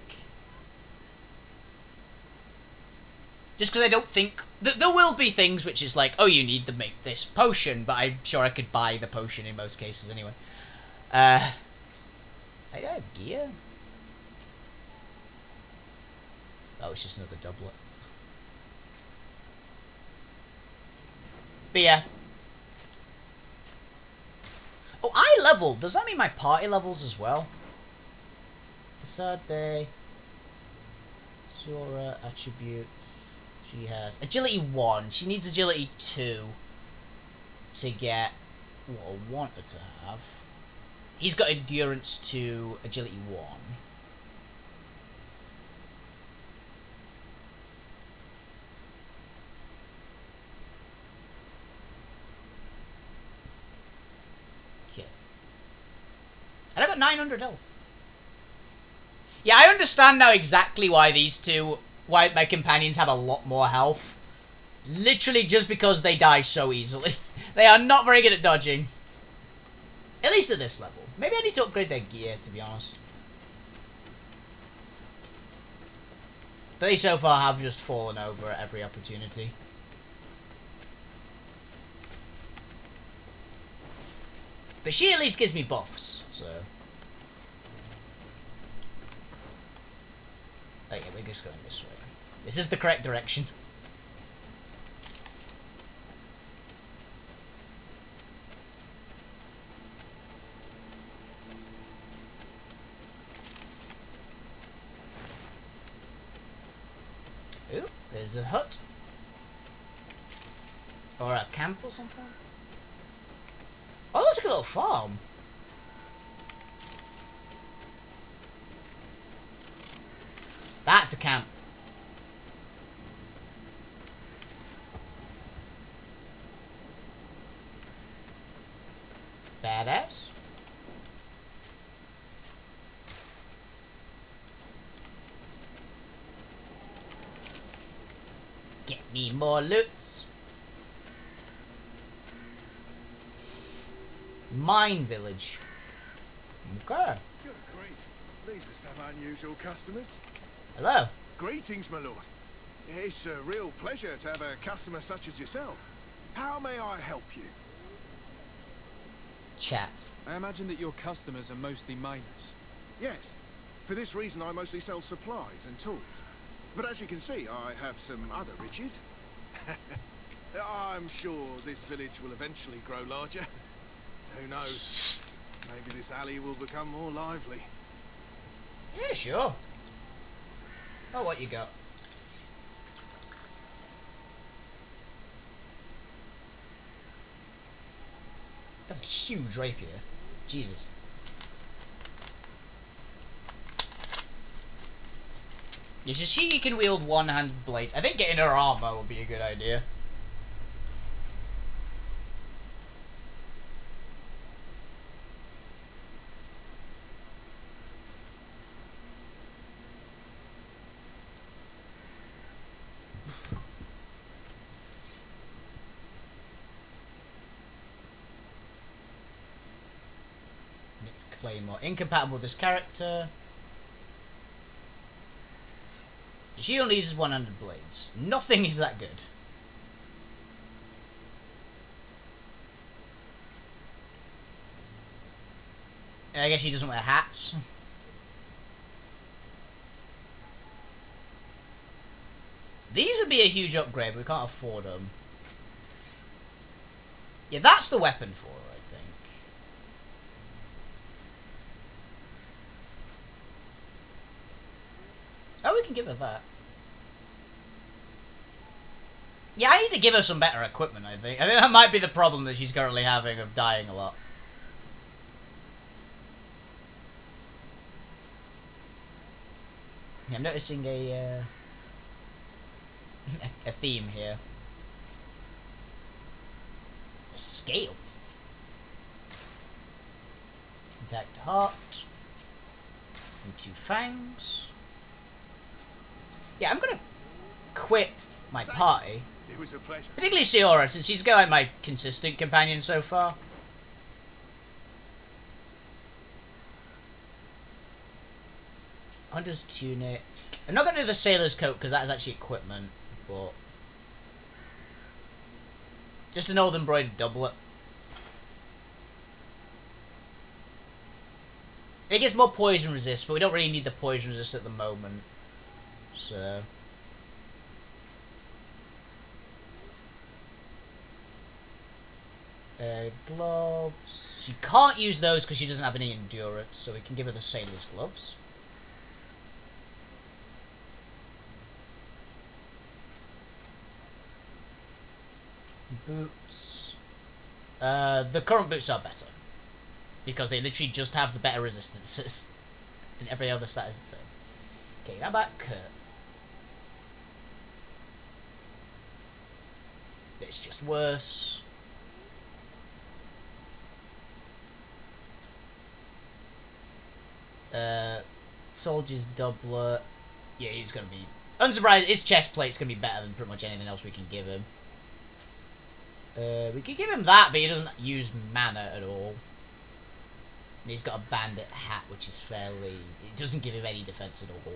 Just because I don't think... There will be things which is like, oh, you need to make this potion, but I'm sure I could buy the potion in most cases anyway. I have gear. Oh, it's just another doublet. But yeah. Oh, I leveled. Does that mean my party levels as well? Sade. Sora attribute. She has agility 1. She needs agility 2 to get what I want her to have. He's got endurance 2, agility 1. Okay. And I got 900 health. Yeah, I understand now exactly why these two, why my companions have a lot more health. Literally just because they die so easily. They are not very good at dodging. At least at this level. Maybe I need to upgrade their gear, to be honest. But they so far have just fallen over at every opportunity. But she at least gives me buffs, so... Oh yeah, we're just going this way. This is the correct direction. Ooh, there's a hut. Or a camp or something. Oh, that's like a little farm. That's a camp. Badass. Get me more loots. Mine village. Okay. Good grief. These are some unusual customers. Hello. Greetings, my lord. It's a real pleasure to have a customer such as yourself. How may I help you? Chat. I imagine that your customers are mostly miners. Yes. For this reason, I mostly sell supplies and tools. But as you can see, I have some other riches. I'm sure this village will eventually grow larger. Who knows? Maybe this alley will become more lively. Yeah, sure. Oh, what you got? That's a huge rapier. Jesus. Yeah, so she can wield one-handed blades. I think getting her armor would be a good idea. Claymore. Incompatible with this character. She only uses one-handed blades. Nothing is that good. I guess she doesn't wear hats. These would be a huge upgrade, but we can't afford them. Yeah, that's the weapon for her, I think. Oh, we can give her that. Yeah, I need to give her some better equipment, I think. I think that might be the problem that she's currently having of dying a lot. I'm noticing a theme here. A scale. Intact heart. And 2 fangs. Yeah, I'm gonna quit my party. It was a pleasure. Particularly Siora, since she's like my consistent companion so far. Hunter's tunic. I'm not going to do the sailor's coat because that is actually equipment, but just an old embroidered doublet. It gets more poison resist, but we don't really need the poison resist at the moment. So gloves. She can't use those because she doesn't have any endurance, so we can give her the sailor's gloves. Boots. The current boots are better because they literally just have the better resistances, and every other stat is the same. Okay, now back Kurt. It's just worse. Soldier's doublet. Yeah, he's gonna be unsurprised. His chest plate's gonna be better than pretty much anything else we can give him. We could give him that, but he doesn't use mana at all. And he's got a bandit hat, which is fairly... It doesn't give him any defense at all.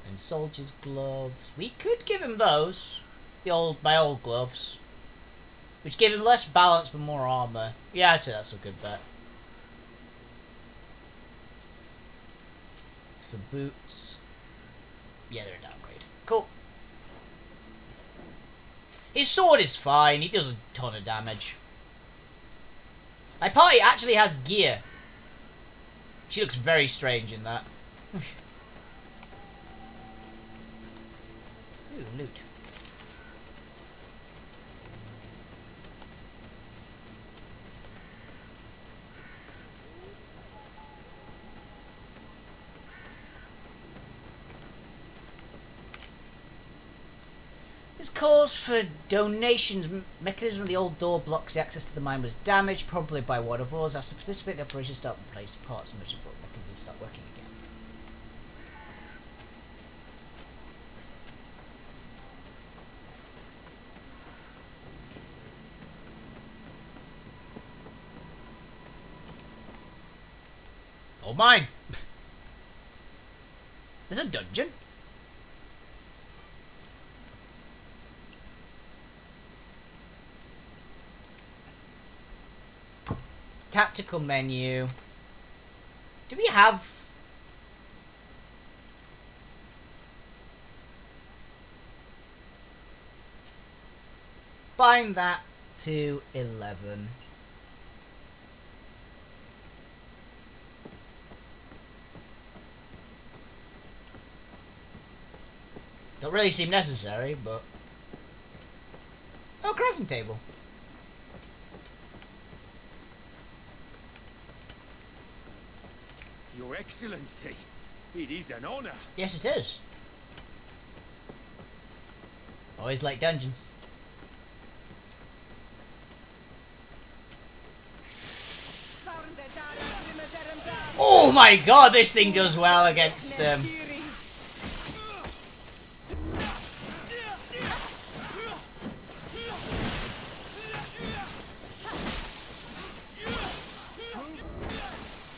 And soldier's gloves. We could give him those. My old gloves. Which give him less balance but more armor. Yeah, I'd say that's a good bet. It's for boots. Yeah, they're a downgrade. Cool. His sword is fine. He does a ton of damage. My party actually has gear. She looks very strange in that. Ooh, loot. This calls for donations. Mechanism of the old door blocks the access to the mine was damaged, probably by one of us. As to participate in the operation, start to place parts and mechanism start working again. Oh, mine! There's a dungeon? Tactical menu. Do we have... Bind that to 11. Don't really seem necessary, but... Oh, crafting table. Your Excellency, it is an honor. Yes, it is. Always like dungeons. Oh my god, this thing does well against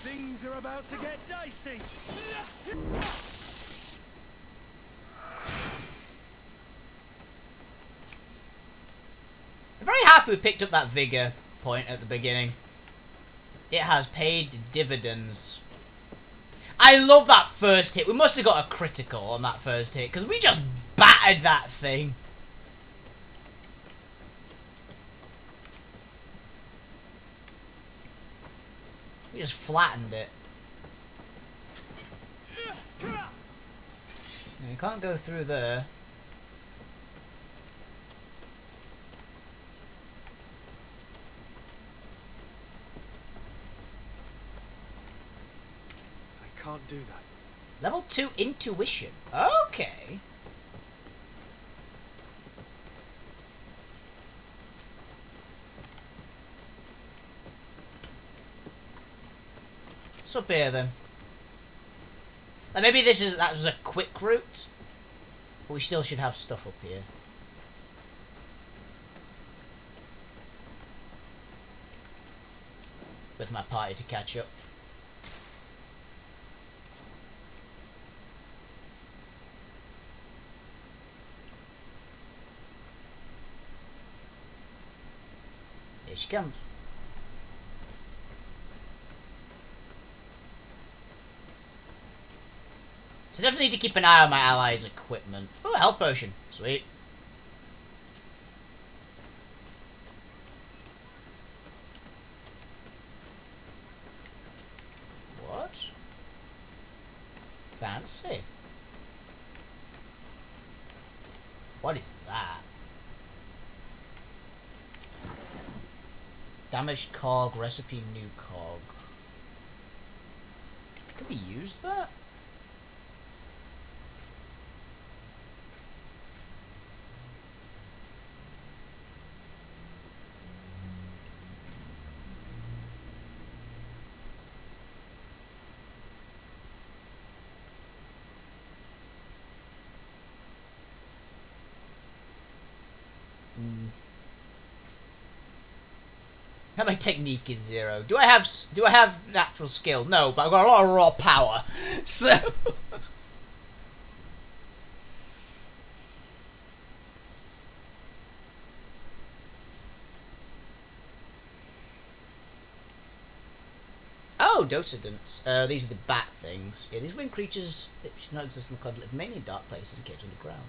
Things are about to get dicey. I'm very happy we picked up that vigor point at the beginning. It has paid dividends. I love that first hit. We must have got a critical on that first hit, because we just battered that thing. We just flattened it. Now, you can't go through there. Can't do that. Level 2 intuition. Okay. What's up here then? Like maybe that was a quick route, but we still should have stuff up here. With my party to catch up. Here she comes. So definitely need to keep an eye on my allies' equipment. Oh, a health potion. Sweet. What? Fancy. What is that? Damaged cog, recipe new cog. Could we use that? My technique is 0. Do I have natural skill? No, but I've got a lot of raw power. So oh, Oh, docedents. These are the bat things. Yeah, these winged creatures that should not exist in the cod live mainly in dark places and caves underground.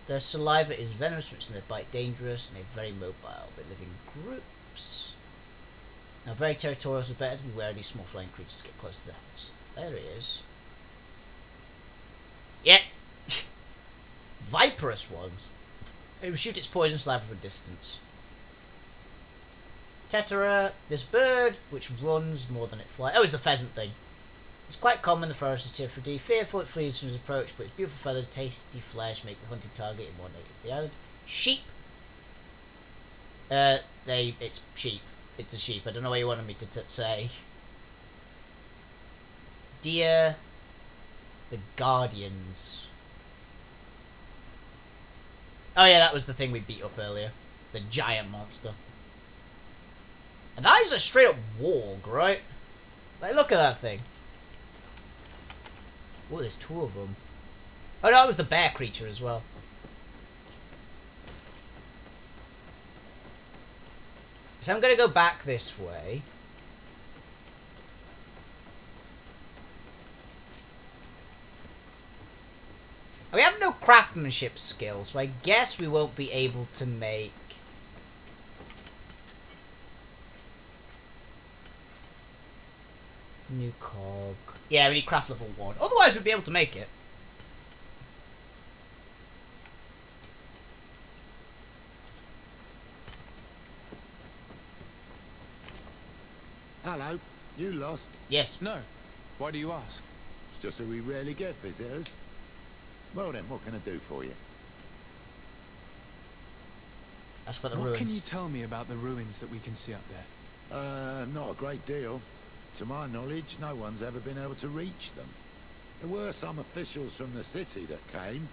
Their saliva is venomous, which makes their bite dangerous, and they're very mobile. They live in groups. Now, very territorial, so it's better to be wary of these small flying creatures to get close to the house. There he is. Yeah! Viperous ones. It will shoot its poison saliva from a distance. Tetera, this bird, which runs more than it flies. Oh, it's the pheasant thing. It's quite common in the forest of Tifredi. Fearful it flees from its approach, but its beautiful feathers, tasty flesh make the hunted target in one day. It's the island. Sheep. It's sheep. It's a sheep. I don't know what you wanted me to say. Deer. The Guardians. Oh yeah, that was the thing we beat up earlier. The giant monster. And that is a straight up warg, right? Like, look at that thing. Oh, there's two of them. Oh, no, that was the bear creature as well. So I'm going to go back this way. We have no craftsmanship skill, so I guess we won't be able to make... New cog. Yeah, we need craft level 1. Otherwise, we'd be able to make it. Hello, you lost? Yes. No. Why do you ask? It's just that we rarely get visitors. Well then, what can I do for you? That's for the What ruins. can you tell me about the ruins that we can see up there? Not a great deal. To my knowledge, no one's ever been able to reach them. There were some officials from the city that came,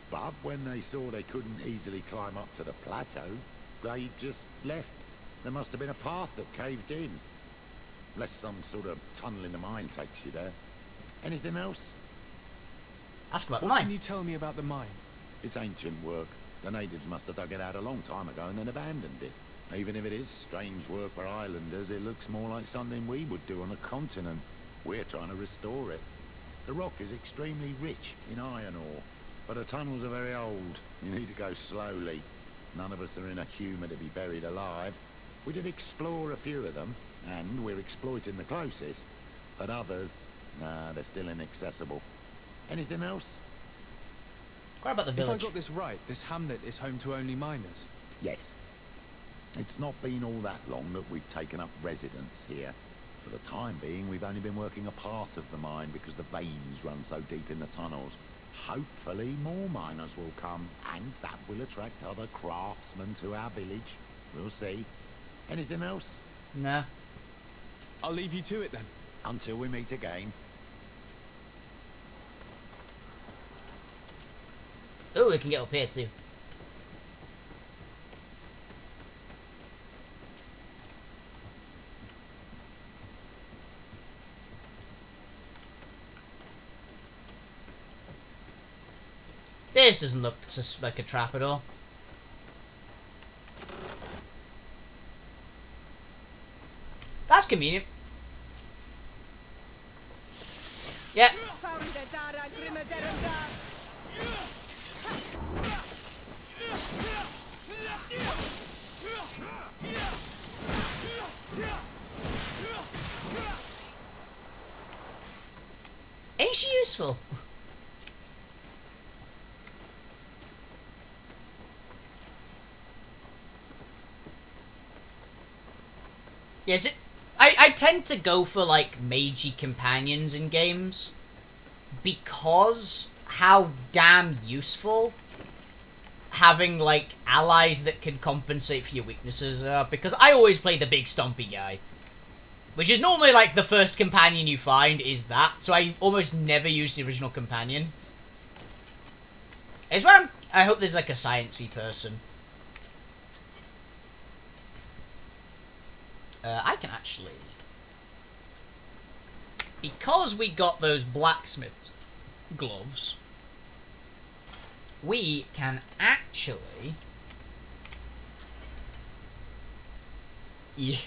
but when they saw they couldn't easily climb up to the plateau, they just left. There must have been a path that caved in. Unless some sort of tunnel in the mine takes you there. Anything else? Ask about the What mine. can you tell me about the mine? It's ancient work. The natives must have dug it out a long time ago and then abandoned it. Even if it is strange work for islanders, it looks more like something we would do on a continent. We're trying to restore it. The rock is extremely rich in iron ore, but the tunnels are very old. You need to go slowly. None of us are in a humour to be buried alive. We did explore a few of them, and we're exploiting the closest. But others, nah, they're still inaccessible. Anything else? What about the If I village? got this right, this hamlet is home to only miners. Yes. It's not been all that long that we've taken up residence here. For the time being, we've only been working a part of the mine because the veins run so deep in the tunnels. Hopefully more miners will come, and that will attract other craftsmen to our village. We'll see. Anything else? Nah. I'll leave you to it then. Until we meet again. Oh, we can get up here too. This doesn't look just like a trap at all. That's convenient. Yeah. Ain't she useful? Yes, I tend to go for like magey companions in games because how damn useful having like allies that can compensate for your weaknesses are, because I always play the big stompy guy, which is normally like the first companion you find is that, so I almost never use the original companions. It's where I hope there's like a sciencey person. I can actually, because we got those blacksmith gloves, we can actually, yeah.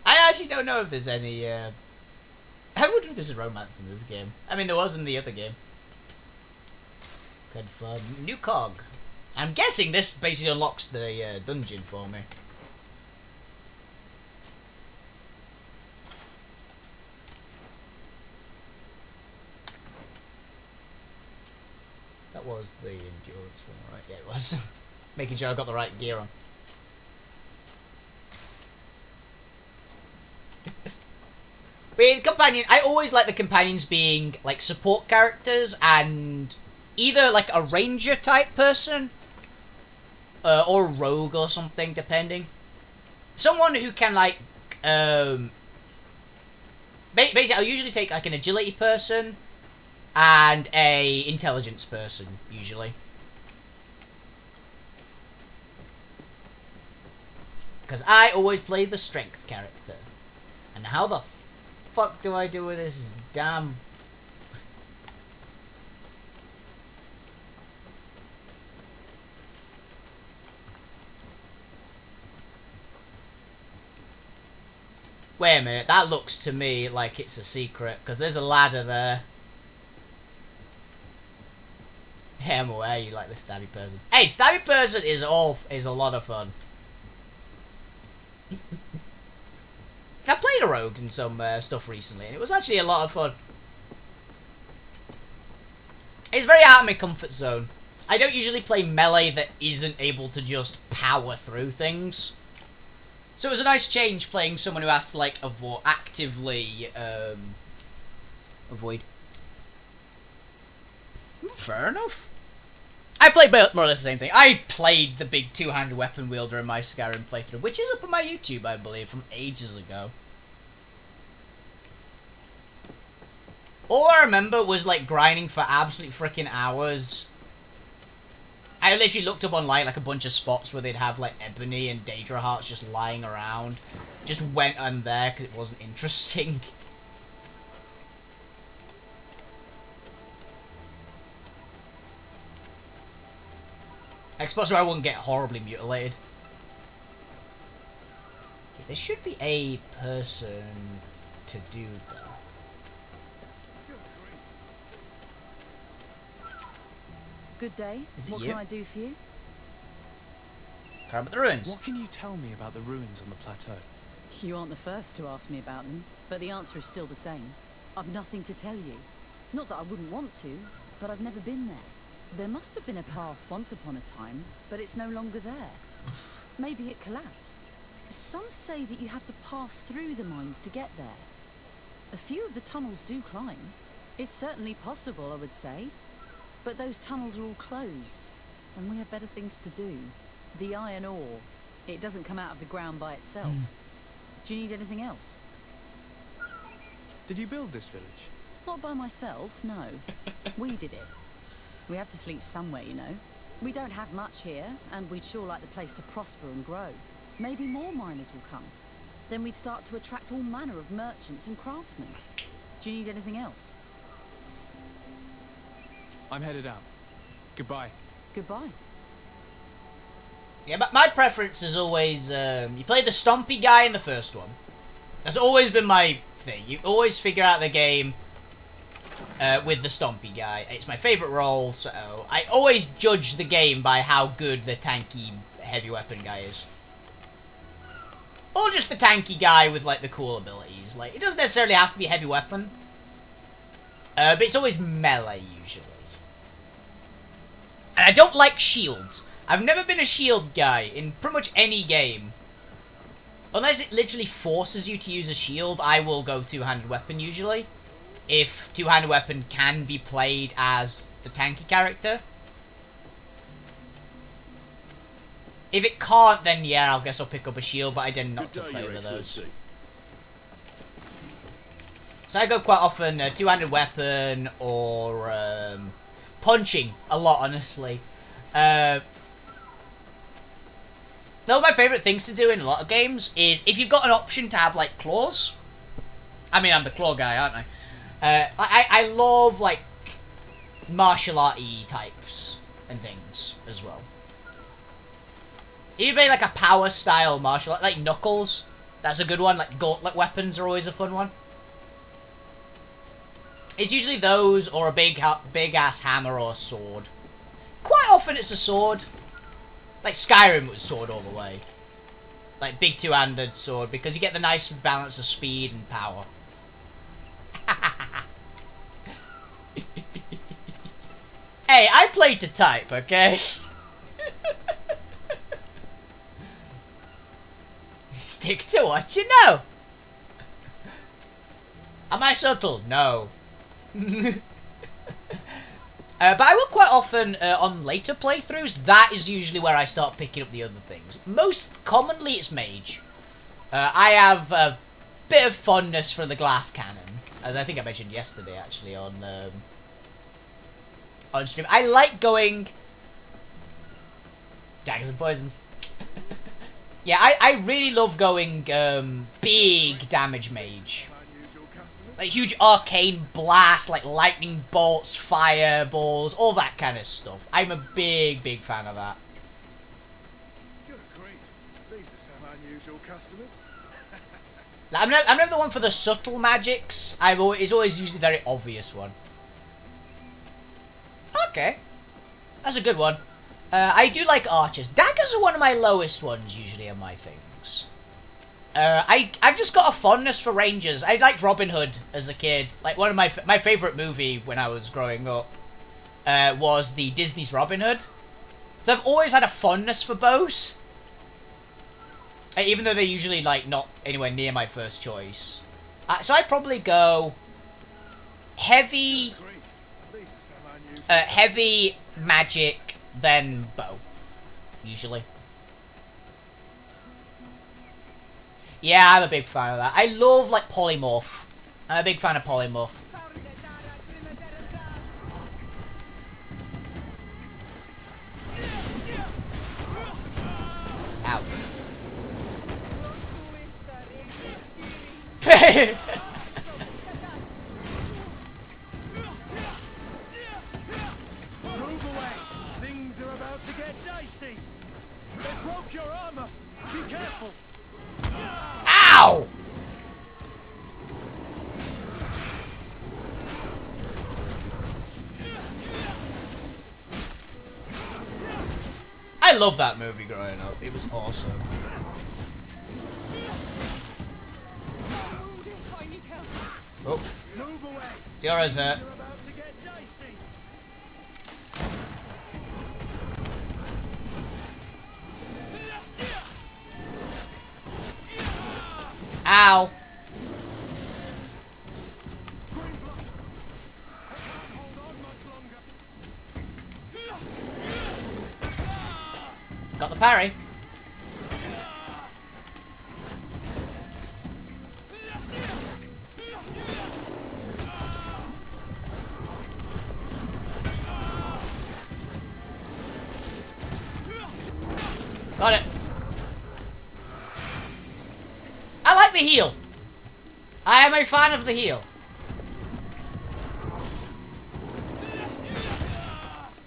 I actually don't know if there's any, I wonder if there's a romance in this game. I mean, there was in the other game. Confirm. New cog. I'm guessing this basically unlocks the dungeon for me. That was the endurance one, right? Yeah, it was. Making sure I got the right gear on. With companion, I always like the companions being like support characters and either like a ranger type person or a rogue or something, depending. Someone who can like basically I'll usually take like an agility person and a intelligence person usually. Because I always play the strength character. And how the fuck do I do with this damn... Wait a minute, that looks to me like it's a secret, because there's a ladder there. Yeah, I'm aware you like the stabby person. Hey, stabby person is a lot of fun. I played a rogue in some stuff recently, and it was actually a lot of fun. It's very out of my comfort zone. I don't usually play melee that isn't able to just power through things. So it was a nice change playing someone who has to, like, actively avoid. Fair enough. I played more or less the same thing. I played the big two-handed weapon wielder in my Skyrim playthrough, which is up on my YouTube, I believe, from ages ago. All I remember was, like, grinding for absolute freaking hours. I literally looked up online, like, a bunch of spots where they'd have, like, Ebony and Daedra Hearts just lying around. Just went on there because it wasn't interesting. I suppose I wouldn't get horribly mutilated. Okay, there should be a person to do that. Good day. What can I do for you? Care about the ruins. What can you tell me about the ruins on the plateau? You aren't the first to ask me about them, but the answer is still the same. I've nothing to tell you. Not that I wouldn't want to, but I've never been there. There must have been a path once upon a time, but it's no longer there. Maybe it collapsed. Some say that you have to pass through the mines to get there. A few of the tunnels do climb. It's certainly possible, I would say. But those tunnels are all closed, and we have better things to do. The iron ore, it doesn't come out of the ground by itself. Do you need anything else? Did you build this village? Not by myself, no. We did it. We have to sleep somewhere, you know. We don't have much here, and we'd sure like the place to prosper and grow. Maybe more miners will come. Then we'd start to attract all manner of merchants and craftsmen. Do you need anything else? I'm headed out. Goodbye. Goodbye. Yeah, but my preference is always, you play the stompy guy in the first one. That's always been my thing. You always figure out the game with the stompy guy. It's my favourite role, so I always judge the game by how good the tanky heavy weapon guy is. Or just the tanky guy with, like, the cool abilities. Like, it doesn't necessarily have to be heavy weapon. But it's always melee, usually. And I don't like shields. I've never been a shield guy in pretty much any game. Unless it literally forces you to use a shield, I will go two-handed weapon usually. If two-handed weapon can be played as the tanky character. If it can't, then yeah, I guess I'll pick up a shield, but I tend not to favour those. So I go quite often two-handed weapon or punching a lot, honestly. One of my favourite things to do in a lot of games is if you've got an option to have like claws. I mean, I'm the claw guy, aren't I? I love like martial art-y types and things as well. If you play like a power style martial art, like Knuckles, That's a good one. Like gauntlet weapons are always a fun one. It's usually those or a big ass hammer or a sword. Quite often it's a sword. Like Skyrim was sword all the way. Like big two-handed sword because you get the nice balance of speed and power. Hey, I play to type, okay? Stick to what you know. Am I subtle? No. But I will quite often, on later playthroughs, that is usually where I start picking up the other things. Most commonly, it's mage. I have a bit of fondness for the glass cannon, as I think I mentioned yesterday, actually, on stream. I like going... Daggers and poisons. Yeah, I really love going big damage mage. Like huge arcane blast, like lightning bolts, fireballs, all that kind of stuff. I'm a big fan of that. Good grief. These are some unusual customers. I'm never the one for the subtle magics. It's always usually the very obvious one. Okay. That's a good one. I do like archers. Daggers are one of my lowest ones usually on my things. I've just got a fondness for rangers. I liked Robin Hood as a kid. Like one of my favourite movie when I was growing up was the Disney's Robin Hood. So I've always had a fondness for bows. Even though they're usually like not anywhere near my first choice. So I'd probably go heavy heavy magic, then bow. Usually. Yeah, I'm a big fan of that. I love, like, polymorph. I'm a big fan of polymorph. Ow. Move away. Things are about to get dicey. They broke your armor. Be careful. Ow! I love that movie growing up. It was awesome. Oh. Ziora's hurt. Ow. Got the parry. Got it. I like the heal. I am a fan of the heal.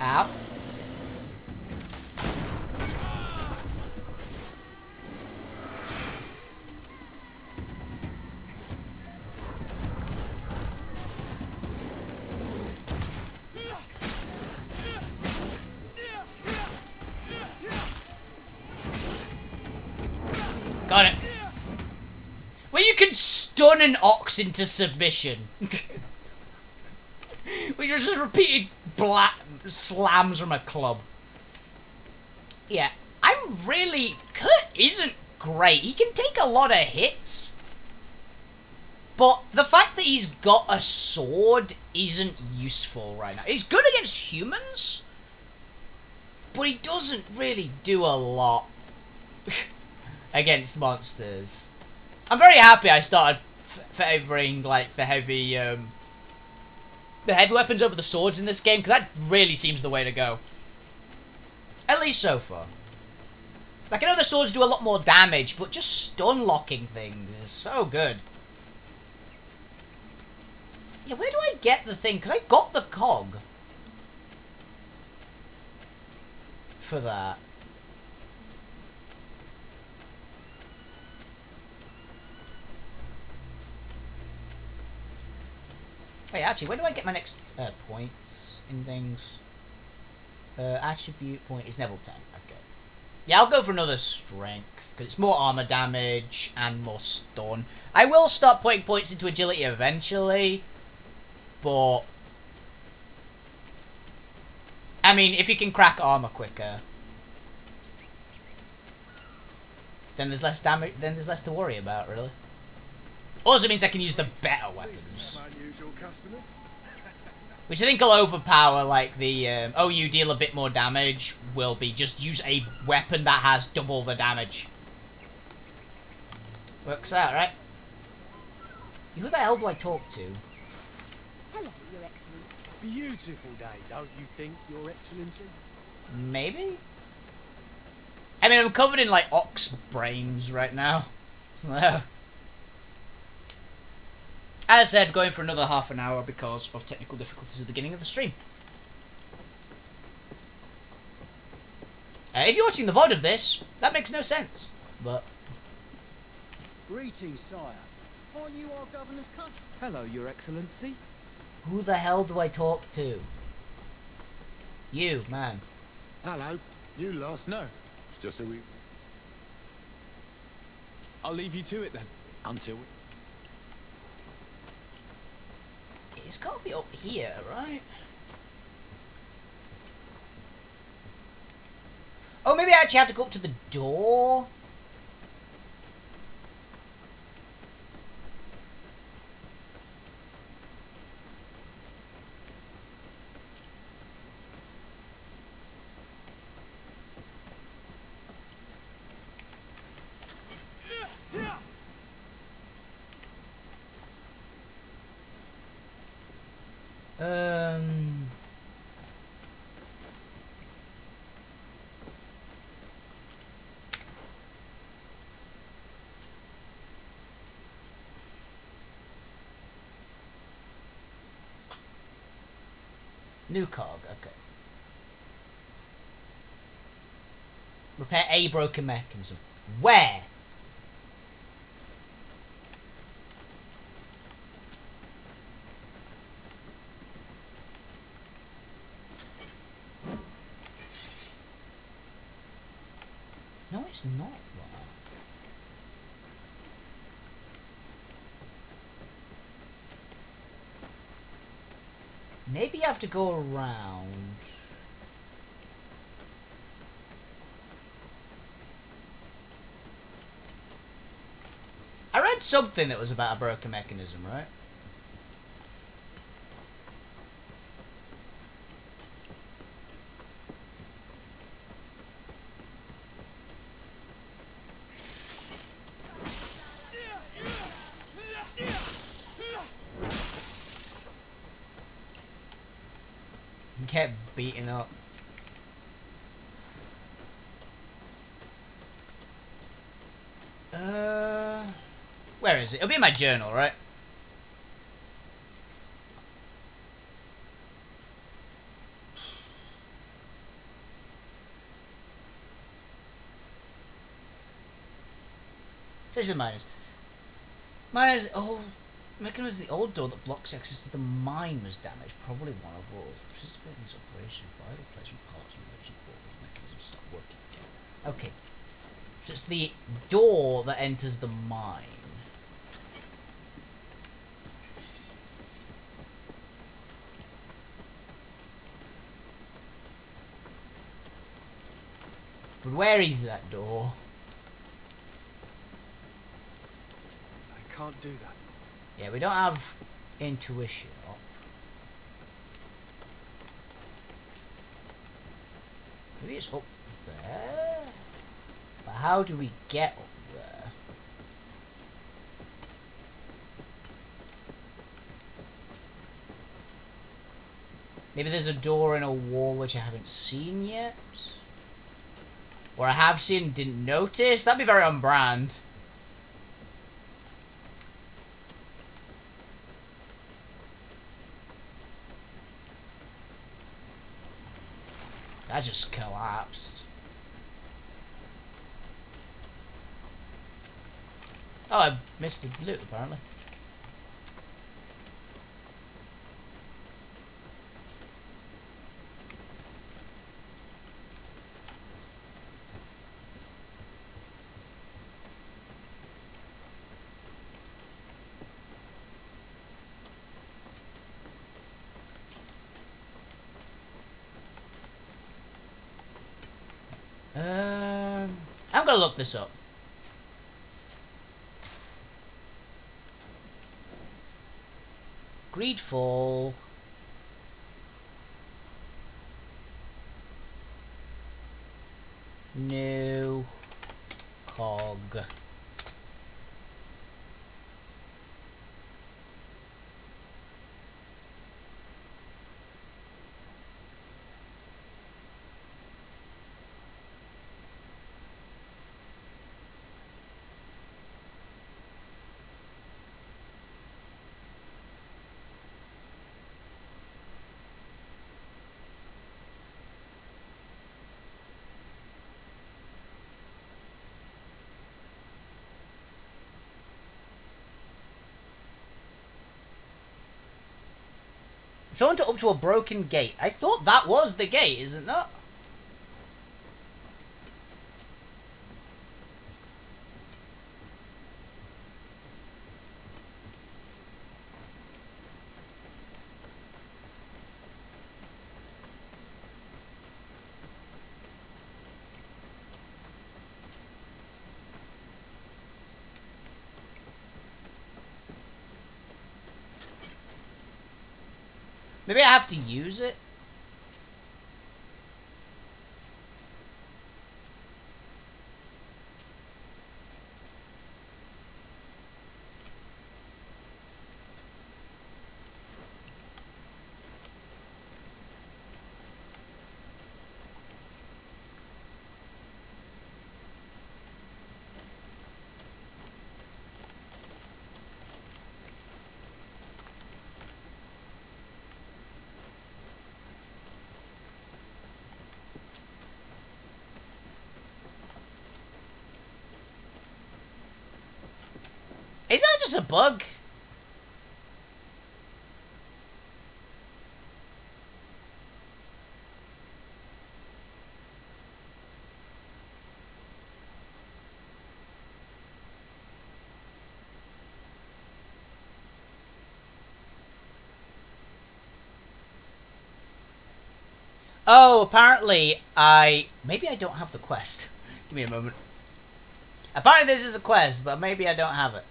Ow. Got it. Well, you can stun an ox into submission. With just repeated slams from a club. Yeah, I'm really... Kurt isn't great. He can take a lot of hits. But the fact that he's got a sword isn't useful right now. He's good against humans. But he doesn't really do a lot against monsters. I'm very happy I started favouring, like, the heavy, the head weapons over the swords in this game, because that really seems the way to go. At least so far. Like, I know the swords do a lot more damage, but just stun locking things is so good. Yeah, where do I get the thing? Because I got the cog for that. Wait, actually, where do I get my next points in things? Attribute point is level 10. Okay. Yeah, I'll go for another strength, because it's more armor damage and more stun. I will start putting points into agility eventually, but... I mean, if you can crack armor quicker, then there's less damage, then there's less to worry about, really. Also means I can use the better weapons. Which I think will overpower, like, the, oh, you deal a bit more damage, will be just use a weapon that has double the damage. Works out, right? Who the hell do I talk to? Hello, Your Excellency. Beautiful day, don't you think, Your Excellency? Maybe? I mean, I'm covered in, like, ox brains right now. As I said, going for another half an hour because of technical difficulties at the beginning of the stream. If you're watching the VoD of this, that makes no sense, but... Greetings, sire. Are you our governor's cousin? Hello, Your Excellency. Who the hell do I talk to? You, man. Hello. You lost? No. It's just a we... I'll leave you to it then. Until... It's gotta be up here, right? Oh, maybe I actually have to go up to the door? New cog, okay. Repair a broken mechanism. Where? No, it's not. Maybe you have to go around. I read something that was about a broken mechanism, right? Get beaten up. Where is it? It'll be in my journal, right? This is minus. Minus. Oh, mechanism the old door that blocks access to the mine was damaged. Probably one of those. Participate in this operation. Vital replacement parts and relation forward. Mechanism stop working again. Okay. So it's the door that enters the mine. But where is that door? I can't do that. Yeah, we don't have intuition up. Maybe it's up there? But how do we get up there? Maybe there's a door in a wall which I haven't seen yet? Or I have seen and didn't notice? That'd be very on brand. That just collapsed. Oh, I missed the loot apparently. I'm gonna look this up. GreedFall. New cog. Shown up to a broken gate. I thought that was the gate, isn't that? Maybe I have to use it? Is that just a bug? Oh, apparently maybe I don't have the quest. Give me a moment. Apparently this is a quest, but maybe I don't have it.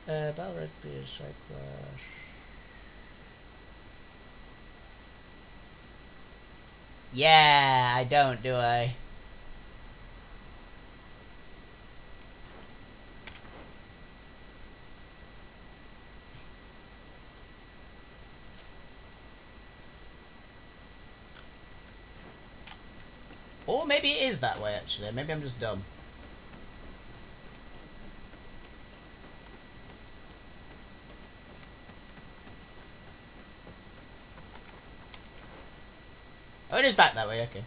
Battle Red Beer Cyclash. Yeah, I don't, do I? Or maybe it is that way, actually. Maybe I'm just dumb. Oh, it is back that way, okay.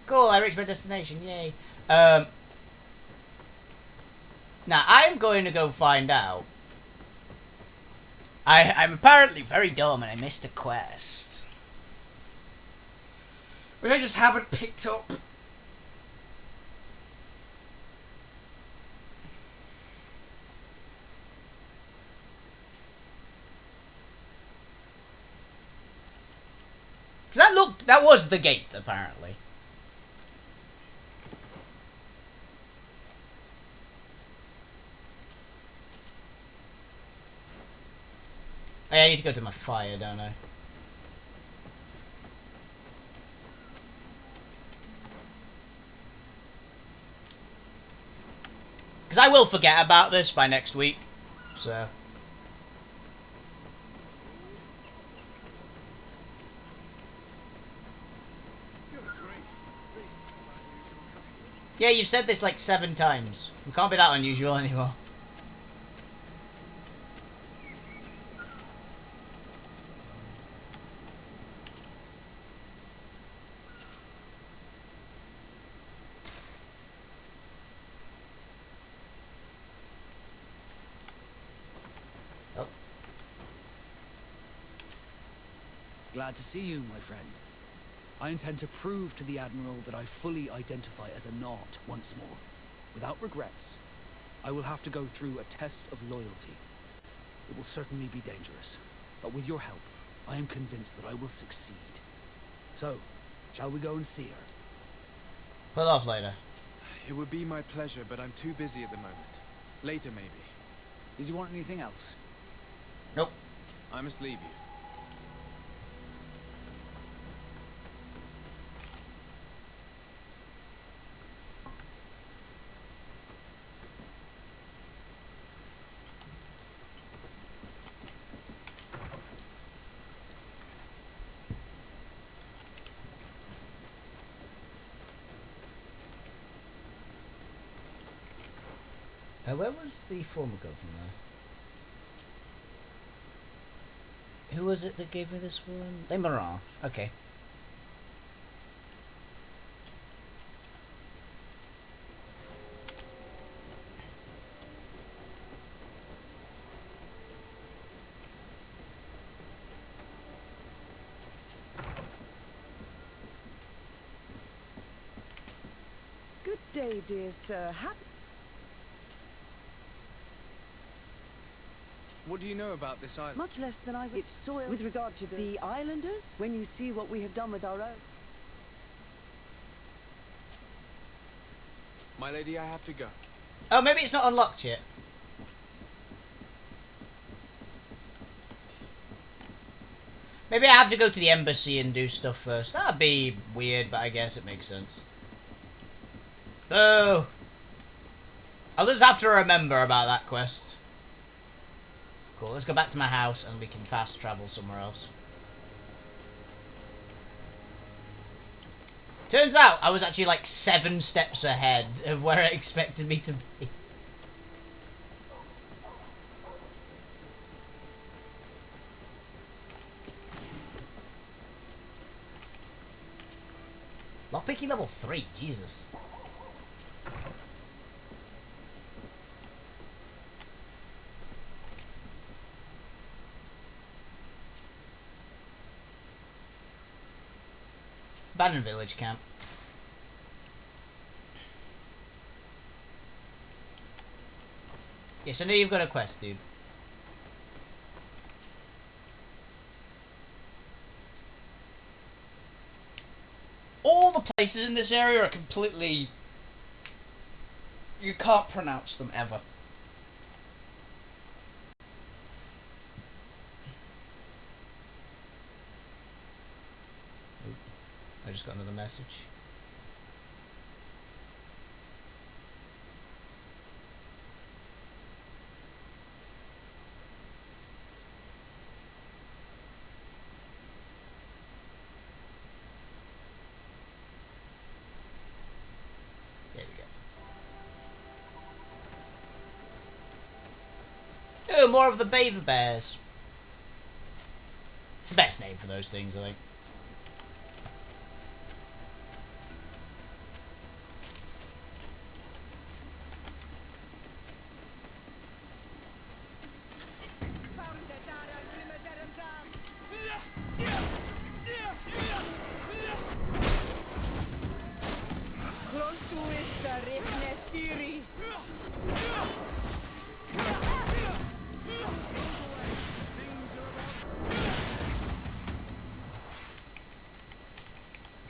Cool, I reached my destination, yay. Now, I'm going to go find out. I'm apparently very dumb and I missed a quest. Which I just haven't picked up. That was the gate, apparently. Oh, yeah, I need to go to my fire, don't I? Because I will forget about this by next week, so... Yeah, you've said this like 7 times. It can't be that unusual anymore. Oh. Glad to see you, my friend. I intend to prove to the Admiral that I fully identify as a Knot once more. Without regrets, I will have to go through a test of loyalty. It will certainly be dangerous, but with your help, I am convinced that I will succeed. So, shall we go and see her? Put off later. It would be my pleasure, but I'm too busy at the moment. Later, maybe. Did you want anything else? Nope. I must leave you. Where was the former governor? Who was it that gave me this one? Les Marans. Okay. Good day, dear sir. What do you know about this island? Much less than its soil. With regard to the islanders, when you see what we have done with our own. My lady, I have to go. Oh, maybe it's not unlocked yet. Maybe I have to go to the embassy and do stuff first. That'd be weird, but I guess it makes sense. Oh! I'll just have to remember about that quest. Cool, let's go back to my house and we can fast travel somewhere else. Turns out I was actually like 7 steps ahead of where it expected me to be. Lockpicking level 3, Jesus. Abandoned village camp. Yes, I know you've got a quest, dude. All the places in this area are completely... You can't pronounce them ever. Oop, I just got another message. There we go. Oh, more of the beaver bears. It's the best name for those things, I think.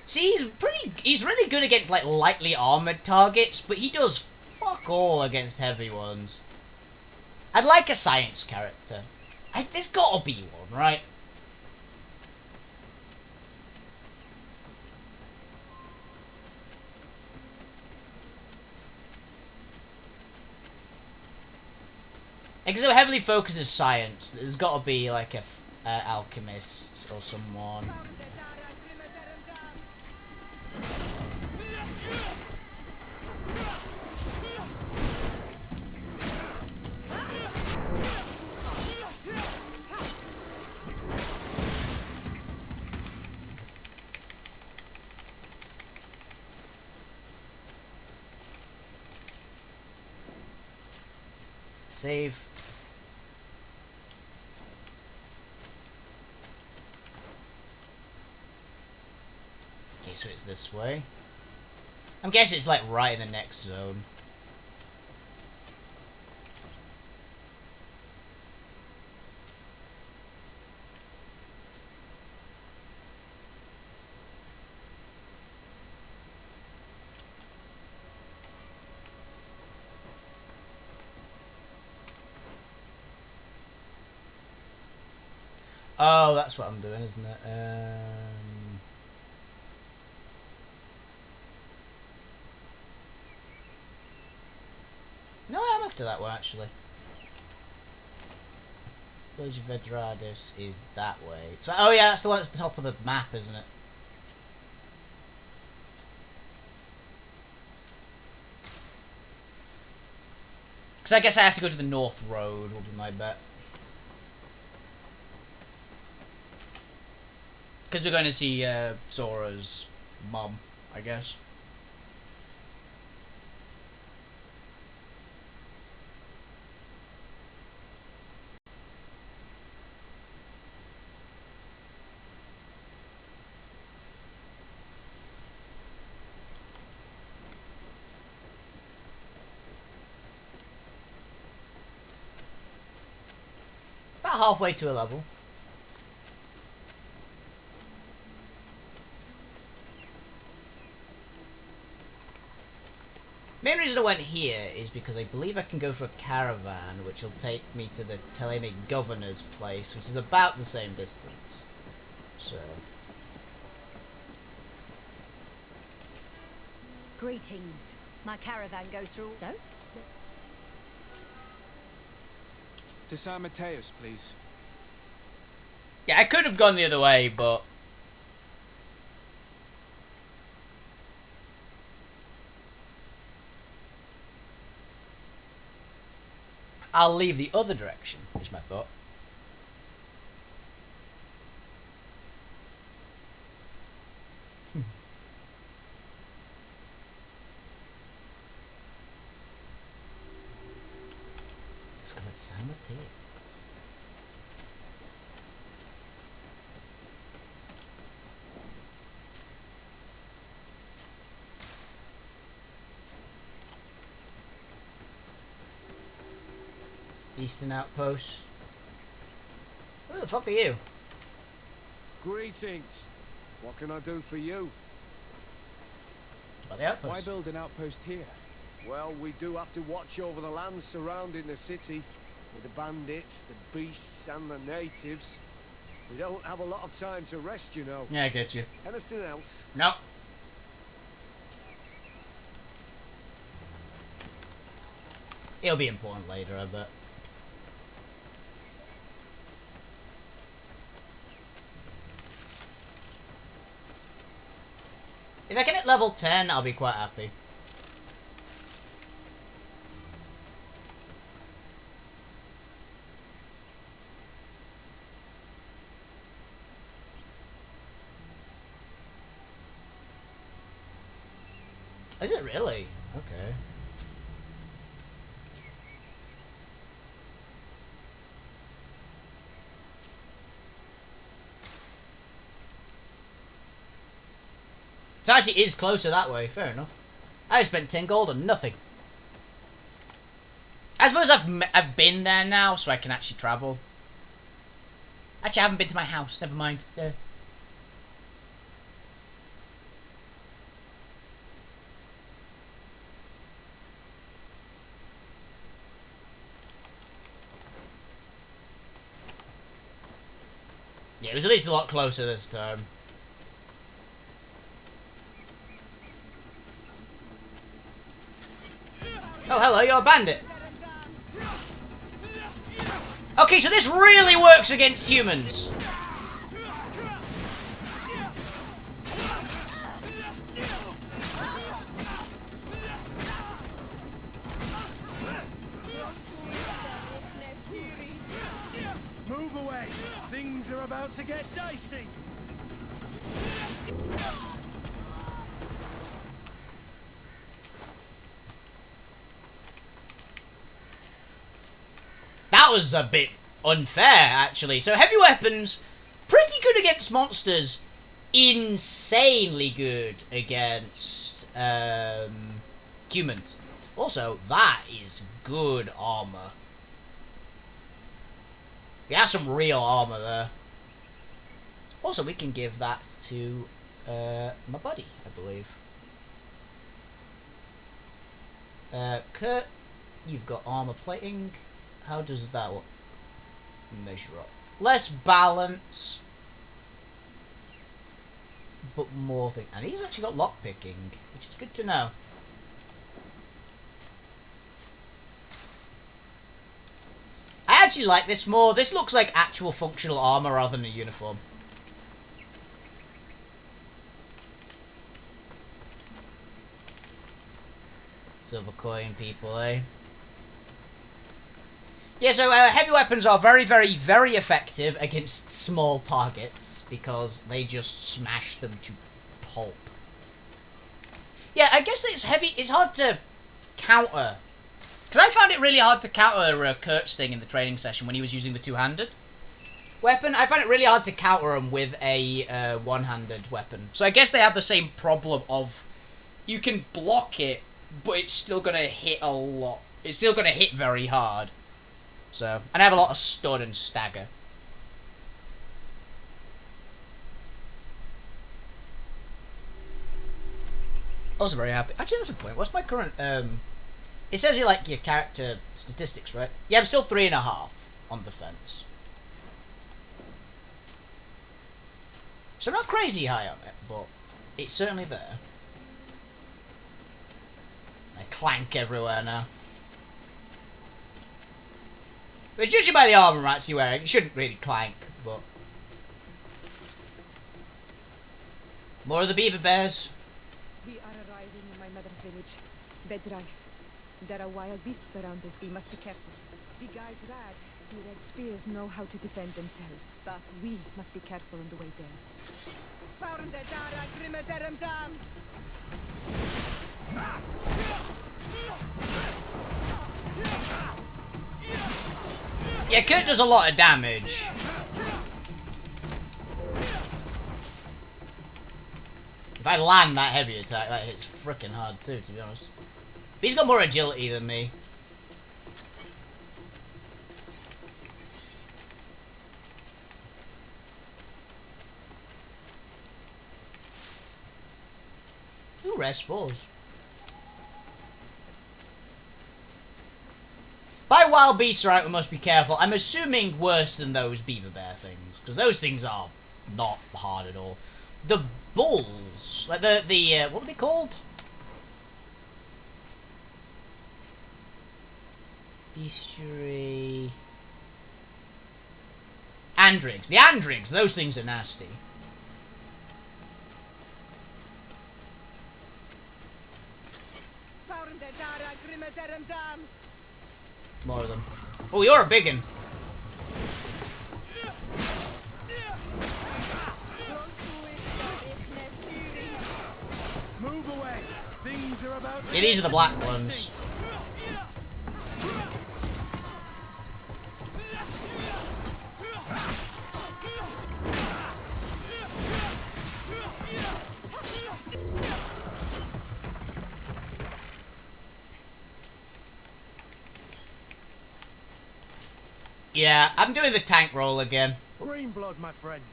See, he's really good against like lightly armored targets, but he does fuck all against heavy ones. I'd like a science character. There's gotta be one, right? Because it heavily focuses science, there's gotta be like a alchemist or someone. Save. Okay, so it's this way. I'm guessing it's like right in the next zone. Oh, that's what I'm doing, isn't it? No, I'm after that one, actually. Village of Vedradis is that way. So, oh yeah, that's the one at the top of the map, isn't it? Because I guess I have to go to the North Road, will be my bet. Because we're going to see Sora's mum, I guess. About halfway to a level. Main reason I went here is because I believe I can go for a caravan, which will take me to the Telemic Governor's place, which is about the same distance. So. Greetings. My caravan goes through. So? To San Mateus, please. Yeah, I could have gone the other way, but I'll leave the other direction, is my thought. Discovered San Mateus. Eastern Outpost. Who the fuck are you? Greetings. What can I do for you? About the outpost. Why build an outpost here? Well, we do have to watch over the lands surrounding the city, with the bandits, the beasts, and the natives. We don't have a lot of time to rest, you know. Yeah, I get you. Anything else? Nope. It'll be important later, I bet. If I can hit level 10, I'll be quite happy. Is it really? Okay. So actually it is closer that way, fair enough. I spent 10 gold on nothing. I suppose I've been there now, so I can actually travel. Actually, I haven't been to my house, never mind. Yeah, it was at least a lot closer this time. Oh, hello, you're a bandit. Okay, so this really works against humans. Move away. Things are about to get dicey. That was a bit unfair, actually. So heavy weapons, pretty good against monsters, insanely good against humans. Also, that is good armor. We have some real armor there. Also, we can give that to my buddy, I believe. Kurt, you've got armor plating. How does that measure up? Less balance. But more thing. And he's actually got lockpicking, which is good to know. I actually like this more. This looks like actual functional armor rather than a uniform. Silver coin people, eh? Yeah, so heavy weapons are very, very, very effective against small targets because they just smash them to pulp. Yeah, I guess it's heavy. It's hard to counter. Because I found it really hard to counter Kurt's thing in the training session when he was using the two-handed weapon. I found it really hard to counter him with a one-handed weapon. So I guess they have the same problem of you can block it, but it's still going to hit a lot. It's still going to hit very hard. So, and I have a lot of stun and stagger. Also very happy. Actually, that's a point. What's my current, it says here, like, your character statistics, right? Yeah, I'm still 3.5 on defense. So not crazy high on it, but it's certainly there. I clank everywhere now. But judging by the armor I'm actually wearing, it shouldn't really clank, but... More of the beaver bears. We are arriving in my mother's village. Bed rice. There are wild beasts around it. We must be careful. The guys rad. The red spears know how to defend themselves. But we must be careful on the way there. Found the Dara Grimadaram Dam! Yeah, Kurt does a lot of damage. If I land that heavy attack, that hits frickin' hard too, to be honest. But he's got more agility than me. Ooh, rare spores. By wild beasts, right, we must be careful. I'm assuming worse than those beaver bear things, because those things are not hard at all. The bulls, like the what are they called? Bestiary. Andrigs. The andrigs, those things are nasty. More of them. Oh, you're a big one. Move away. Things are about to Yeah, these are the black ones. Yeah, I'm doing the tank roll again. Green blood, my friend.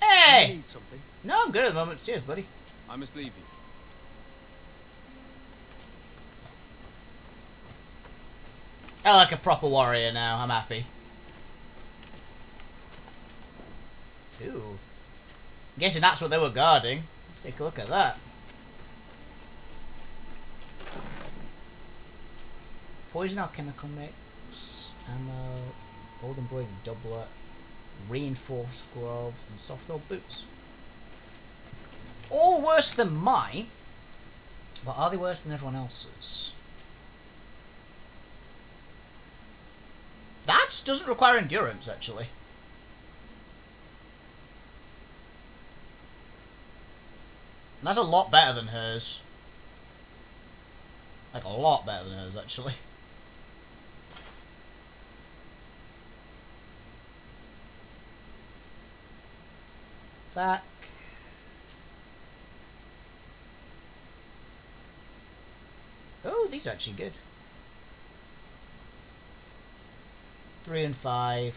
Hey! You need something? No, I'm good at the moment. Cheers, buddy. I must leave you. I like a proper warrior now. I'm happy. Ooh. I'm guessing that's what they were guarding. Let's take a look at that. Poison alchemical mix, ammo, gold embroidered doublet, reinforced gloves, and soft old boots. All worse than mine, but are they worse than everyone else's? That doesn't require endurance, actually. And that's a lot better than hers. Like, a lot better than hers, actually. Back. Oh, these are actually good. 3 and 5.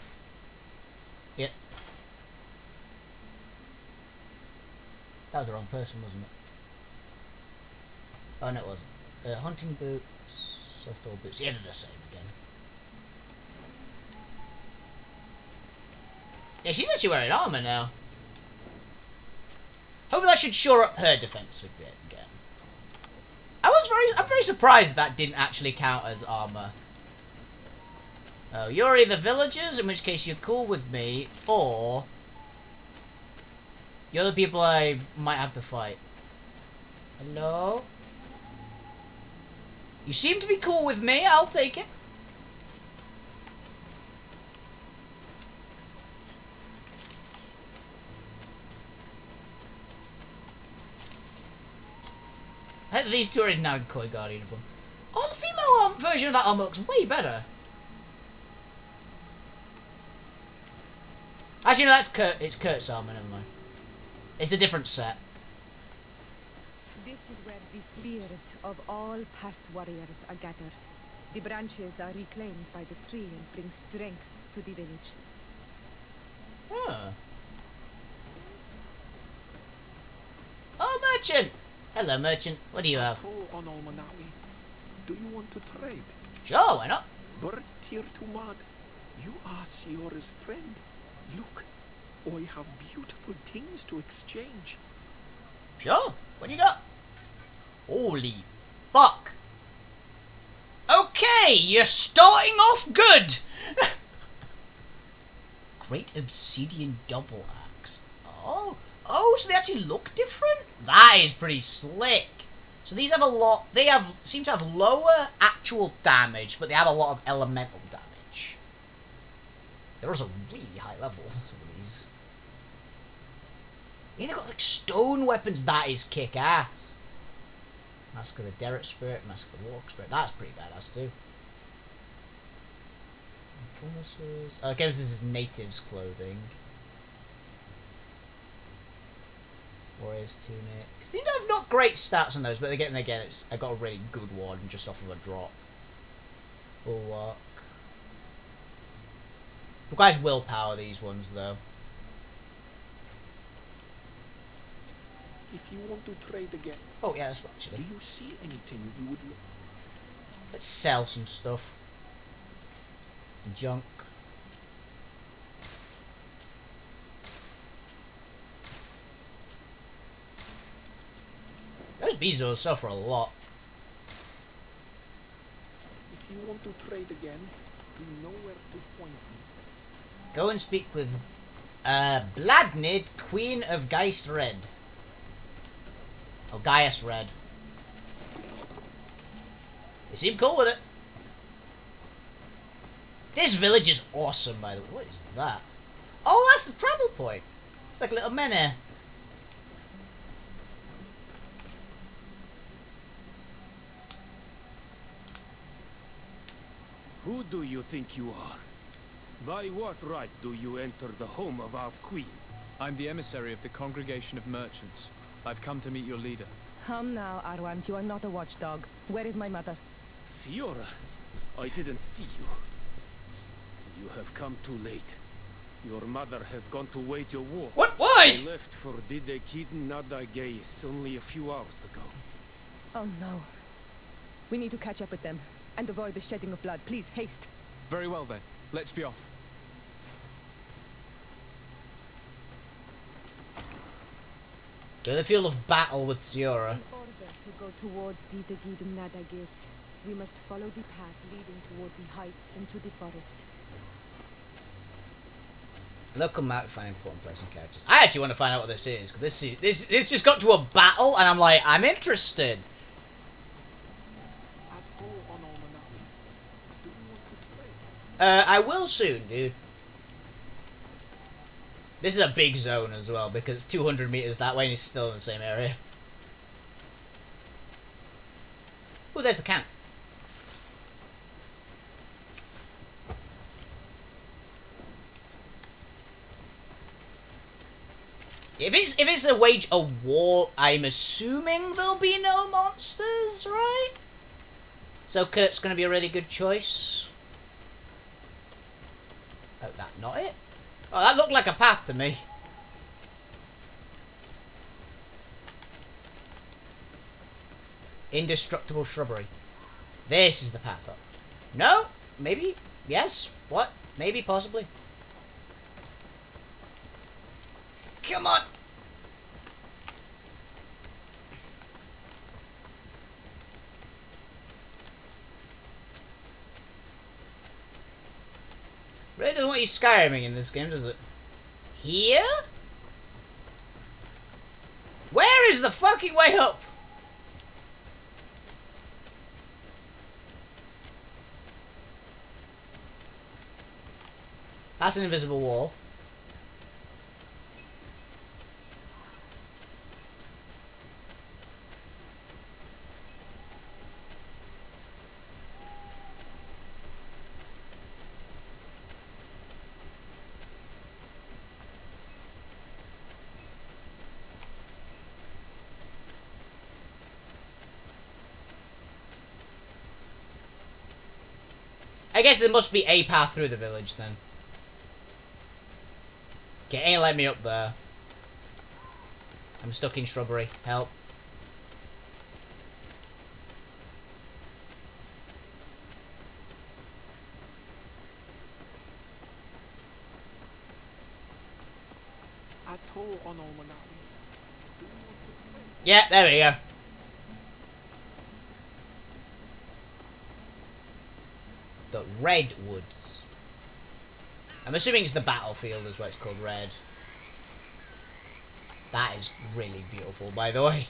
Yep. That was the wrong person, wasn't it? Oh no, it wasn't. Hunting boots, soft old boots. Yeah, they're the same again. Yeah, she's actually wearing armor now. Hopefully that should shore up her defense a bit again. I'm very surprised that didn't actually count as armor. Oh, you're either villagers, in which case you're cool with me, or you're the people I might have to fight. Hello? You seem to be cool with me, I'll take it. I think these two are in now Koi Guardian of them. Oh, the female version of that armor looks way better. Actually, no, that's Kurt. It's Kurt's armor, never mind. It's a different set. This is where the spears of all past warriors are gathered. The branches are reclaimed by the tree and bring strength to the village. Huh. Oh, merchant! Hello, merchant. What do you have? Do you want to trade? Sure, why not? Bird tier to mud. You are Siora's friend. Look, I have beautiful things to exchange. Sure. What do you got? Holy fuck. Okay, you're starting off good. Great obsidian double axe. Oh, so they actually look different? That is pretty slick. So these have a lot, seem to have lower actual damage, but they have a lot of elemental damage. They're also really high level, some of these. Yeah, they've got like stone weapons, that is kick-ass. Mask of the Derek Spirit, Mask of the Walk Spirit, that's pretty badass too. Promises. Oh, I guess this is natives clothing. Warrior's tunic. Seem to have not great stats on those, but again, I got a really good one just off of a drop. Bulwark. Requires willpower, these ones though. If you want to trade again. Oh yeah, that's actually. Do you see anything you would look? Let's sell some stuff. Junk. Those Bezos suffer a lot. If you want to trade again, you know where to find me. Go and speak with Bladnid, Queen of Geist Red. Oh, Gaius Red. They seem cool with it. This village is awesome, by the way. What is that? Oh, that's the travel point. It's like a little menu. Who do you think you are? By what right do you enter the home of our queen? I'm the emissary of the Congregation of Merchants. I've come to meet your leader. Come now, Arwant, you are not a watchdog. Where is my mother? Siora, I didn't see you. You have come too late. Your mother has gone to wage a war. What? Why? I left for Didekid Nadagais only a few hours ago. Oh no. We need to catch up with them and avoid the shedding of blood. Please, haste. Very well then. Let's be off. To the field of battle with Siora. In order to go towards Didekid Nadagais, we must follow the path leading toward the heights into the forest. Local map, find important players and characters. I actually want to find out what this is, because this just got to a battle, and I'm like, I'm interested. I will soon, dude. This is a big zone as well, because it's 200 meters that way and it's still in the same area. Oh, there's the camp. If it's a wage a war, I'm assuming there'll be no monsters, right? So Kurt's gonna be a really good choice. Oh, that's not it? Oh, that looked like a path to me. Indestructible shrubbery. This is the path up. No? Maybe? Yes? What? Maybe, possibly. Come on. Really doesn't want you Skyriming in this game, does it? Here? Where is the fucking way up? That's an invisible wall. I guess there must be a path through the village then. Okay, ain't let me up there. I'm stuck in shrubbery. Help. Yeah, there we go. The Redwoods. I'm assuming it's the battlefield is why it's called Red. That is really beautiful, by the way.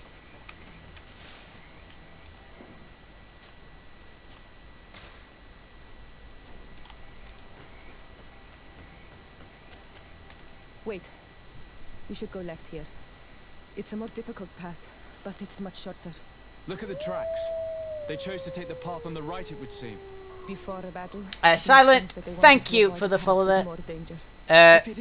Wait. We should go left here. It's a more difficult path, but it's much shorter. Look at the tracks. They chose to take the path on the right, it would seem. Before a battle, Silent, thank you for the follow there.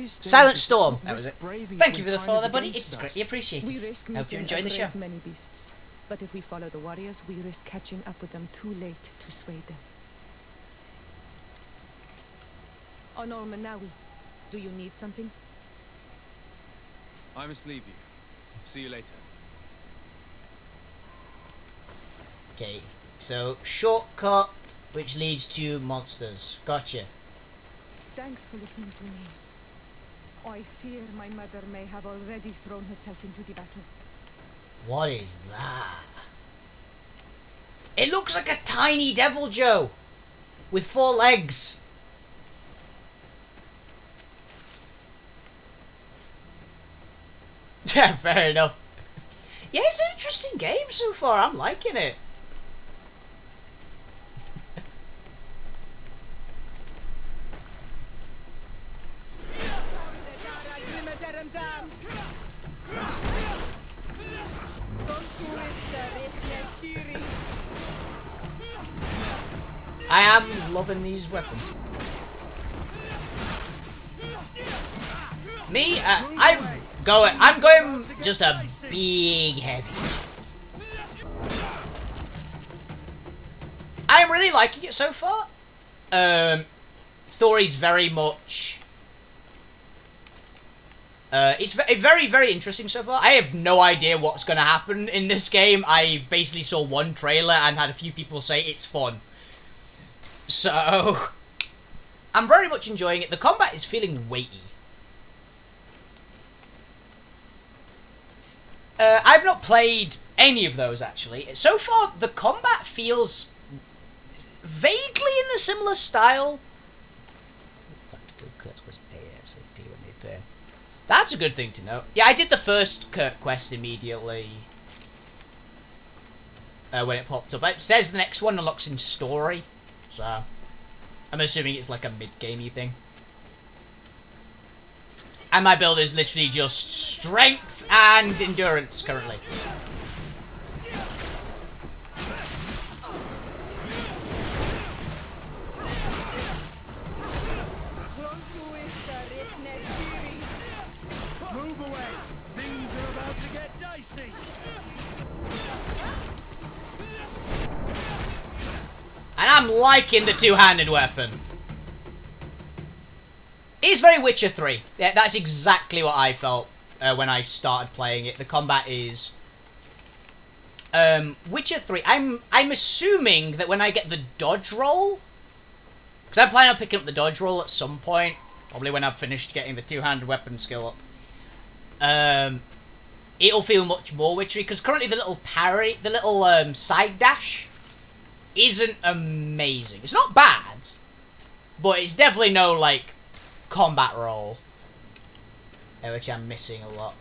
Silent Storm, that was it. Thank you for the follow there, buddy. It's greatly appreciated. Hope you're enjoying the show. Many beasts, but if we follow the warriors, we risk catching up with them too late to sway them. On Manawi, do you need something? I must leave you. See you later. Okay, so shortcut which leads to monsters. Gotcha. Thanks for listening to me. I fear my mother may have already thrown herself into the battle. What is that? It looks like a tiny Devil Joe with 4 legs. Yeah, fair enough. Yeah, it's an interesting game so far. I'm liking it. I am loving these weapons. Me, I'm going just a big heavy. I'm really liking it so far. Story's very much. It's very, very interesting so far. I have no idea what's going to happen in this game. I basically saw one trailer and had a few people say it's fun. So, I'm very much enjoying it. The combat is feeling weighty. I've not played any of those, actually. So far, the combat feels vaguely in a similar style. That's a good thing to know. Yeah, I did the first Kirk quest immediately when it popped up. It says the next one unlocks in story, so I'm assuming it's like a mid-gamey thing. And my build is literally just strength and endurance currently. Move away. Things are about to get dicey. And I'm liking the two-handed weapon. It's very Witcher 3. Yeah, that's exactly what I felt when I started playing it. The combat is Witcher 3. I'm assuming that when I get the dodge roll, because I'm planning on picking up the dodge roll at some point, probably when I've finished getting the two-handed weapon skill up. it'll feel much more witchery, because currently the little parry, the little side dash isn't amazing. It's not bad, but it's definitely no like combat roll, which I'm missing a lot.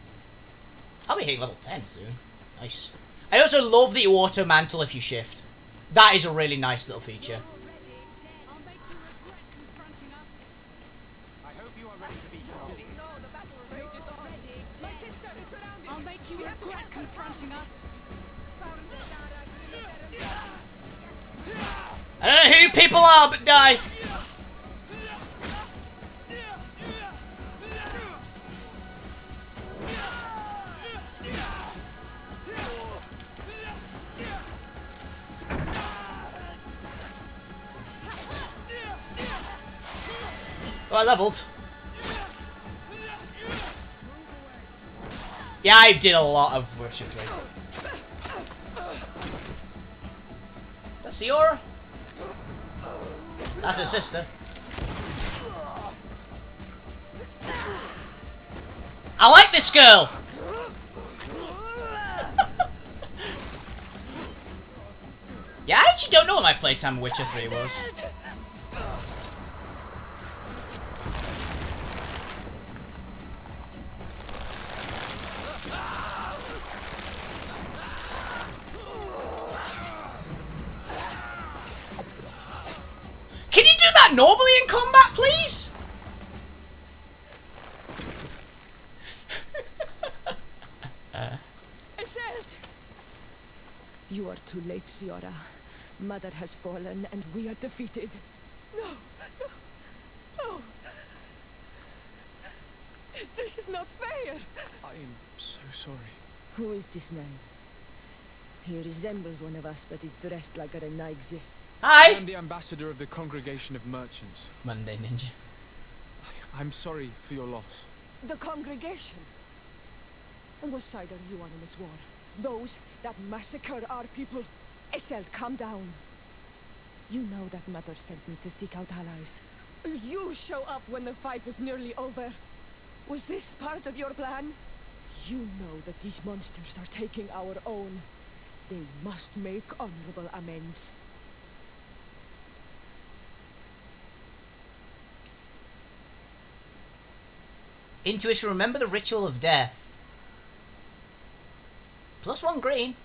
I'll be hitting level 10 soon. Nice. I also love that you auto mantle if you shift. That is a really nice little feature. I don't know who people are, but die. Oh, I leveled. Yeah, I did a lot of Witcher 3. That's Siora? That's her sister. I like this girl! Yeah, I actually don't know what my playtime of Witcher 3 was. Can you do that normally in combat, please? You are too late, Siora. Mother has fallen, and we are defeated. No, no, no. This is not fair. I am so sorry. Who is this man? He resembles one of us, but is dressed like a Renaigze. I am the ambassador of the Congregation of Merchants. Monday Ninja. I'm sorry for your loss. The congregation? And what side are you on in this war? Those that massacre our people? Iselt, calm down. You know that Mother sent me to seek out allies. You show up when the fight was nearly over. Was this part of your plan? You know that these monsters are taking our own. They must make honorable amends. Intuition, remember the ritual of death. +1 green.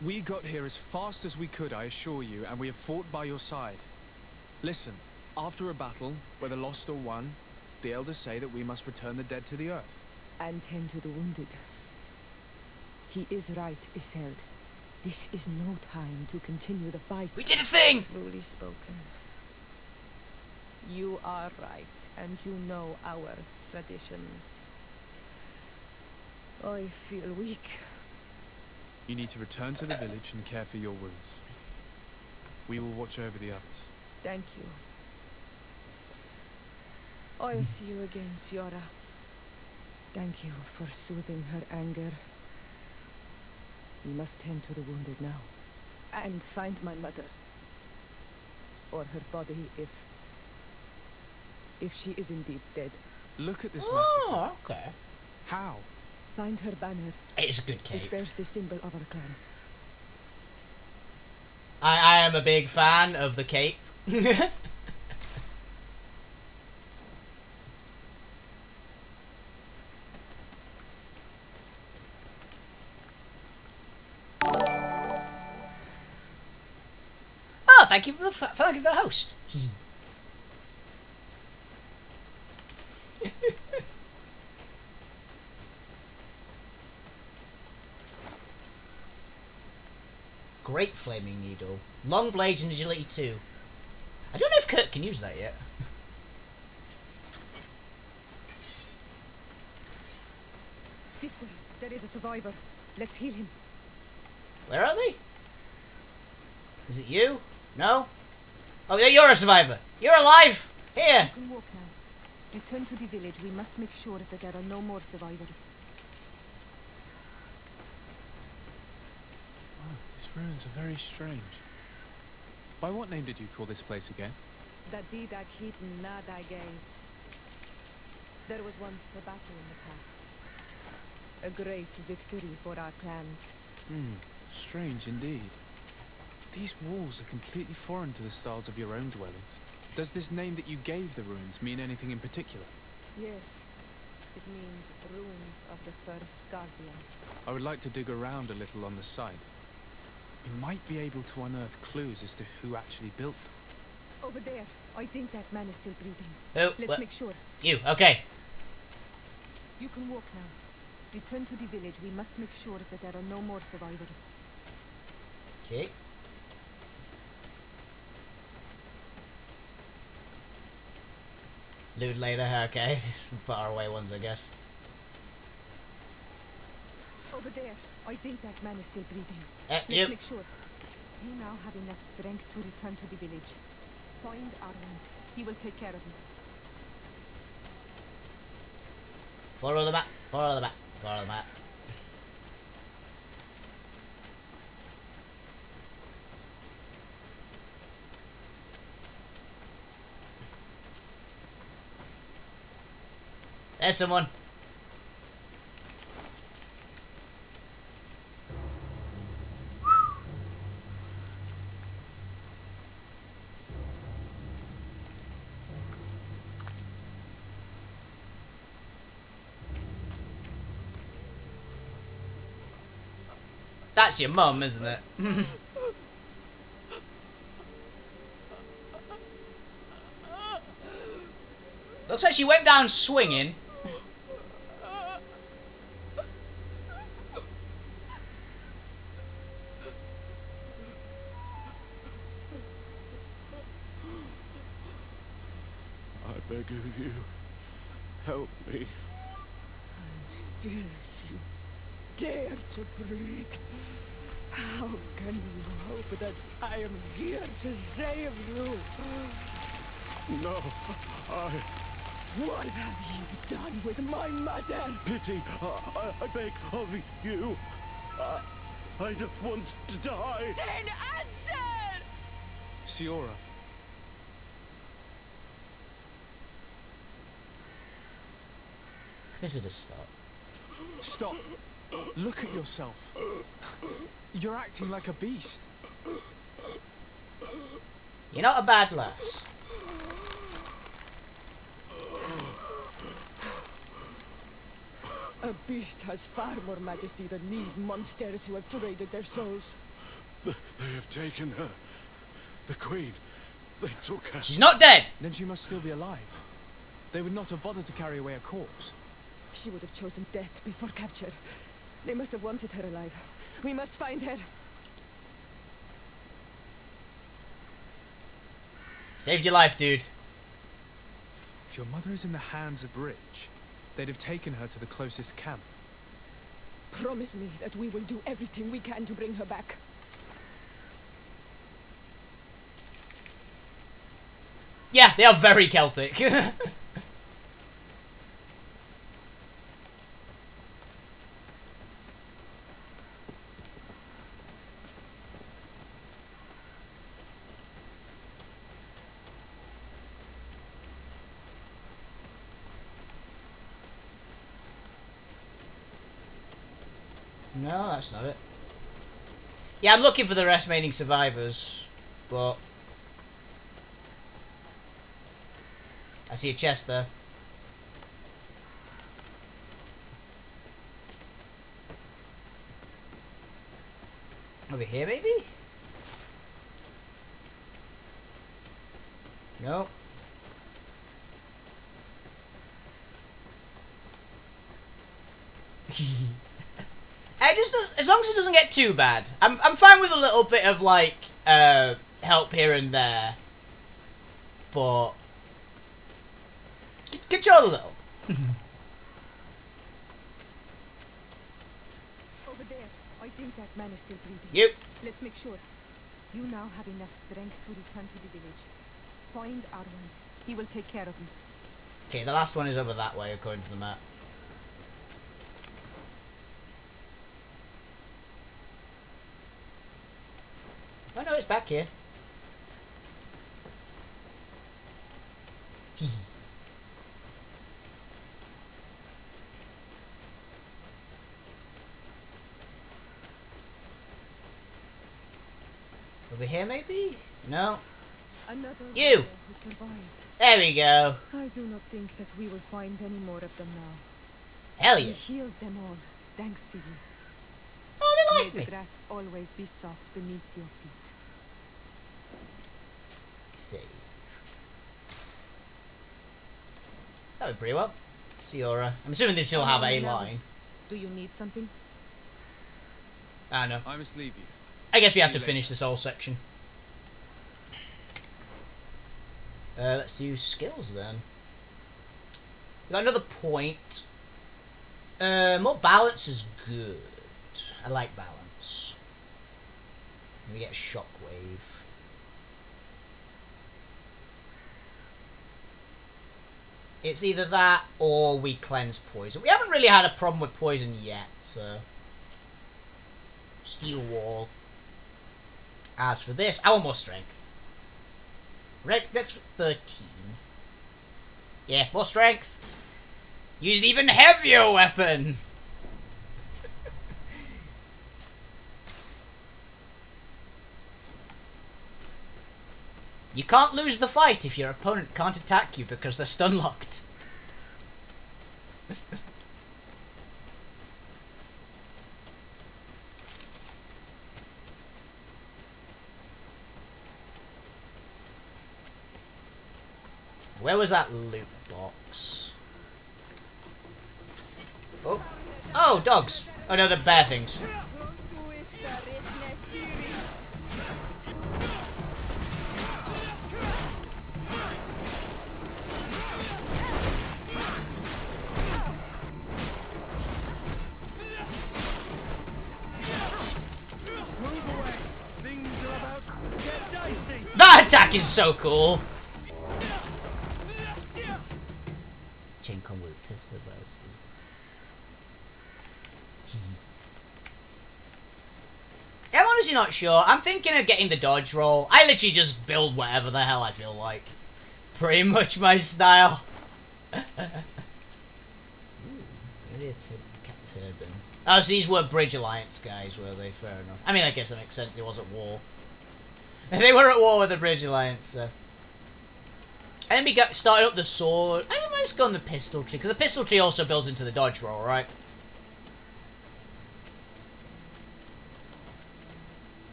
We got here as fast as we could, I assure you, and we have fought by your side. Listen, after a battle, whether lost or won, the elders say that we must return the dead to the earth. And tend to the wounded. He is right, Iselt. This is no time to continue the fight. We did a thing! Truly spoken. You are right, and you know our traditions. I feel weak. You need to return to the village and care for your wounds. We will watch over the others. Thank you. I'll see you again, Siora. Thank you for soothing her anger. We must tend to the wounded now. And find my mother. Or her body if she is indeed dead. Look at this massacre. Oh, okay. How? Find her banner. It's a good cape. It bears the symbol of our clan. I am a big fan of the cape. Oh, thank you for the host. Great flaming needle. Long blades and agility 2. I don't know if Kurt can use that yet. This way. There is a survivor. Let's heal him. Where are they? Is it you? No? Oh, yeah, you're a survivor. You're alive. Here. You can walk now. Return to the village. We must make sure that there are no more survivors. These ruins are very strange. By what name did you call this place again? Dadida Keaton Nada Gaze. There was once a battle in the past. A great victory for our clans. Strange indeed. These walls are completely foreign to the styles of your own dwellings. Does this name that you gave the ruins mean anything in particular? Yes. It means ruins of the first guardian. I would like to dig around a little on the site. We might be able to unearth clues as to who actually built them. Over there. I think that man is still breathing. Oh, let's make sure. You, okay. You can walk now. Return to the village. We must make sure that there are no more survivors. Okay. Loot later, okay. Far away ones, I guess. Over there. I think that man is still breathing. Let's make sure. You now have enough strength to return to the village. Find Armand. He will take care of you. Follow the map. Follow the map. Follow the map. There's someone. That's your mum, isn't it? Looks like she went down swinging. I beg of you, help me. And still you dare to breathe. How can you hope that I am here to save you? No, What have you done with my mother? Pity, I beg of you. I don't want to die. Then answer! Siora. Visitor stop. Stop. Look at yourself. You're acting like a beast. You're not a bad lass. A beast has far more majesty than these monsters who have traded their souls. They have taken her. The Queen. They took her. She's not dead! Then she must still be alive. They would not have bothered to carry away a corpse. She would have chosen death before capture. They must have wanted her alive. We must find her. Saved your life, dude. If your mother is in the hands of Rich, they'd have taken her to the closest camp. Promise me that we will do everything we can to bring her back. Yeah, they are very Celtic. No, that's not it. Yeah, I'm looking for the remaining survivors, but I see a chest there. Over here, maybe? No. As long as it doesn't get too bad. I'm fine with a little bit of like help here and there, but control a little. Over there. I think that man is still breathing. Yep. Let's make sure. You now have enough strength to return to the village. Find Armand. He will take care of you. Okay, the last one is over that way according to the map. Oh no, it's back here. Over here, maybe? No. Another You! warrior who survived. There we go. I do not think that we will find any more of them now. Hell We yeah. healed them all, thanks to you. Oh, they like May me. the grass always be soft beneath your feet. Save. That would pretty well. Siora. I'm assuming they still have a line. Do you need something? I know. I must leave you. I guess we have See to you finish later. this whole section. Let's use skills then. We got another point. More balance is good. I like balance. We get shockwave. It's either that or we cleanse poison. We haven't really had a problem with poison yet, so. Steel wall. As for this, I want more strength. That's 13. Yeah, more strength. Use an even heavier weapon. You can't lose the fight if your opponent can't attack you because they're stun locked. Where was that loot box? Oh. Oh, dogs. Oh no, they're bear things. Move away. Things are about to get dicey. That attack is so cool. I'm honestly not sure. I'm thinking of getting the dodge roll. I literally just build whatever the hell I feel like. Pretty much my style. Oh, so these were Bridge Alliance guys, were they? Fair enough. I mean, I guess that makes sense. It was at war. They were at war with the Bridge Alliance, so. And then we started up the sword. I might just go on the pistol tree, because the pistol tree also builds into the dodge roll, right?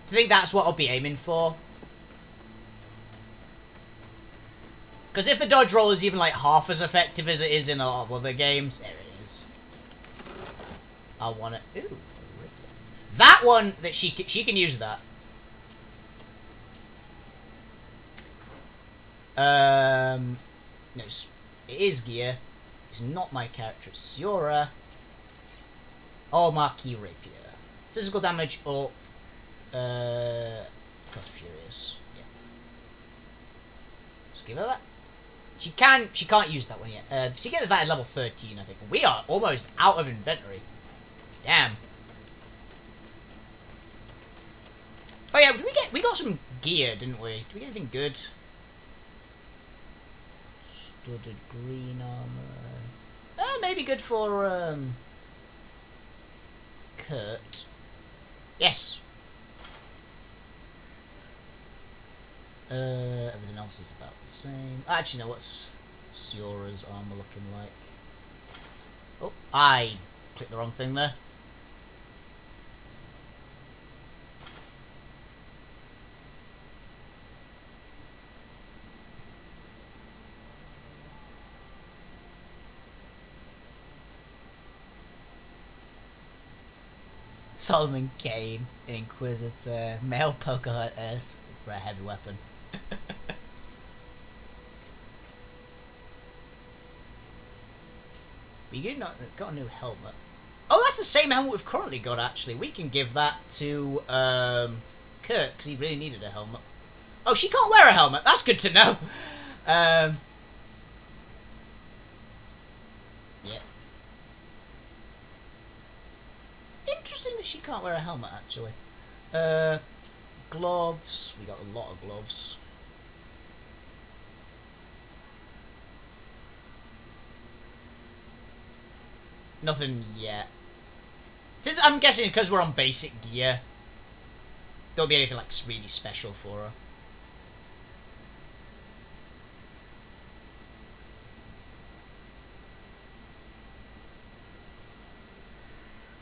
I think that's what I'll be aiming for. Because if the dodge roll is even like half as effective as it is in a lot of other games, there it is. I want it. Ooh, that one that she can use that. No, it is gear. It's not my character. It's Siora. Oh, Marquis Rapier. Physical damage up. Cost Furious. Yeah. Just give her that. She can't use that one yet. She gets that at level 13, I think. We are almost out of inventory. Damn. Oh yeah, we got some gear, didn't we? Did we get anything good? Studded green armor. Maybe good for Kurt. Yes. Everything else is about the same. Actually, no, what's Siora's armor looking like? Oh, I clicked the wrong thing there. Solomon Kane, Inquisitor, male Pocahontas for a heavy weapon. We not got a new helmet. Oh, that's the same helmet we've currently got, actually. We can give that to Kurt, because he really needed a helmet. Oh, she can't wear a helmet. That's good to know. Yeah. Interesting that she can't wear a helmet, actually. Gloves. We got a lot of gloves. Nothing yet. I'm guessing because we're on basic gear. Don't be anything like really special for her.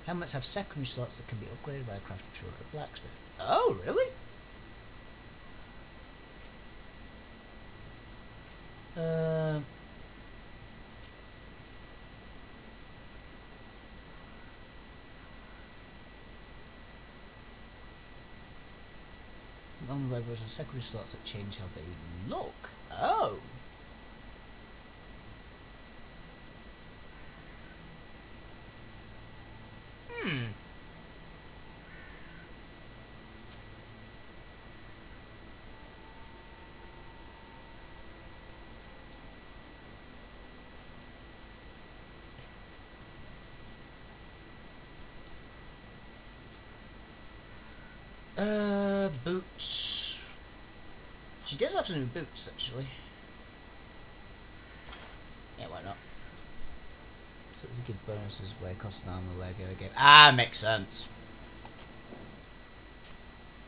Helmets have secondary slots that can be upgraded by a crafted short at blacksmith. Oh, really? Non-red versions have secondary slots that change how they look. Oh. Hmm. Boots. She does have some new boots, actually. Yeah, why not? So it's a good bonuses where it costs an armor leg game. Ah, makes sense.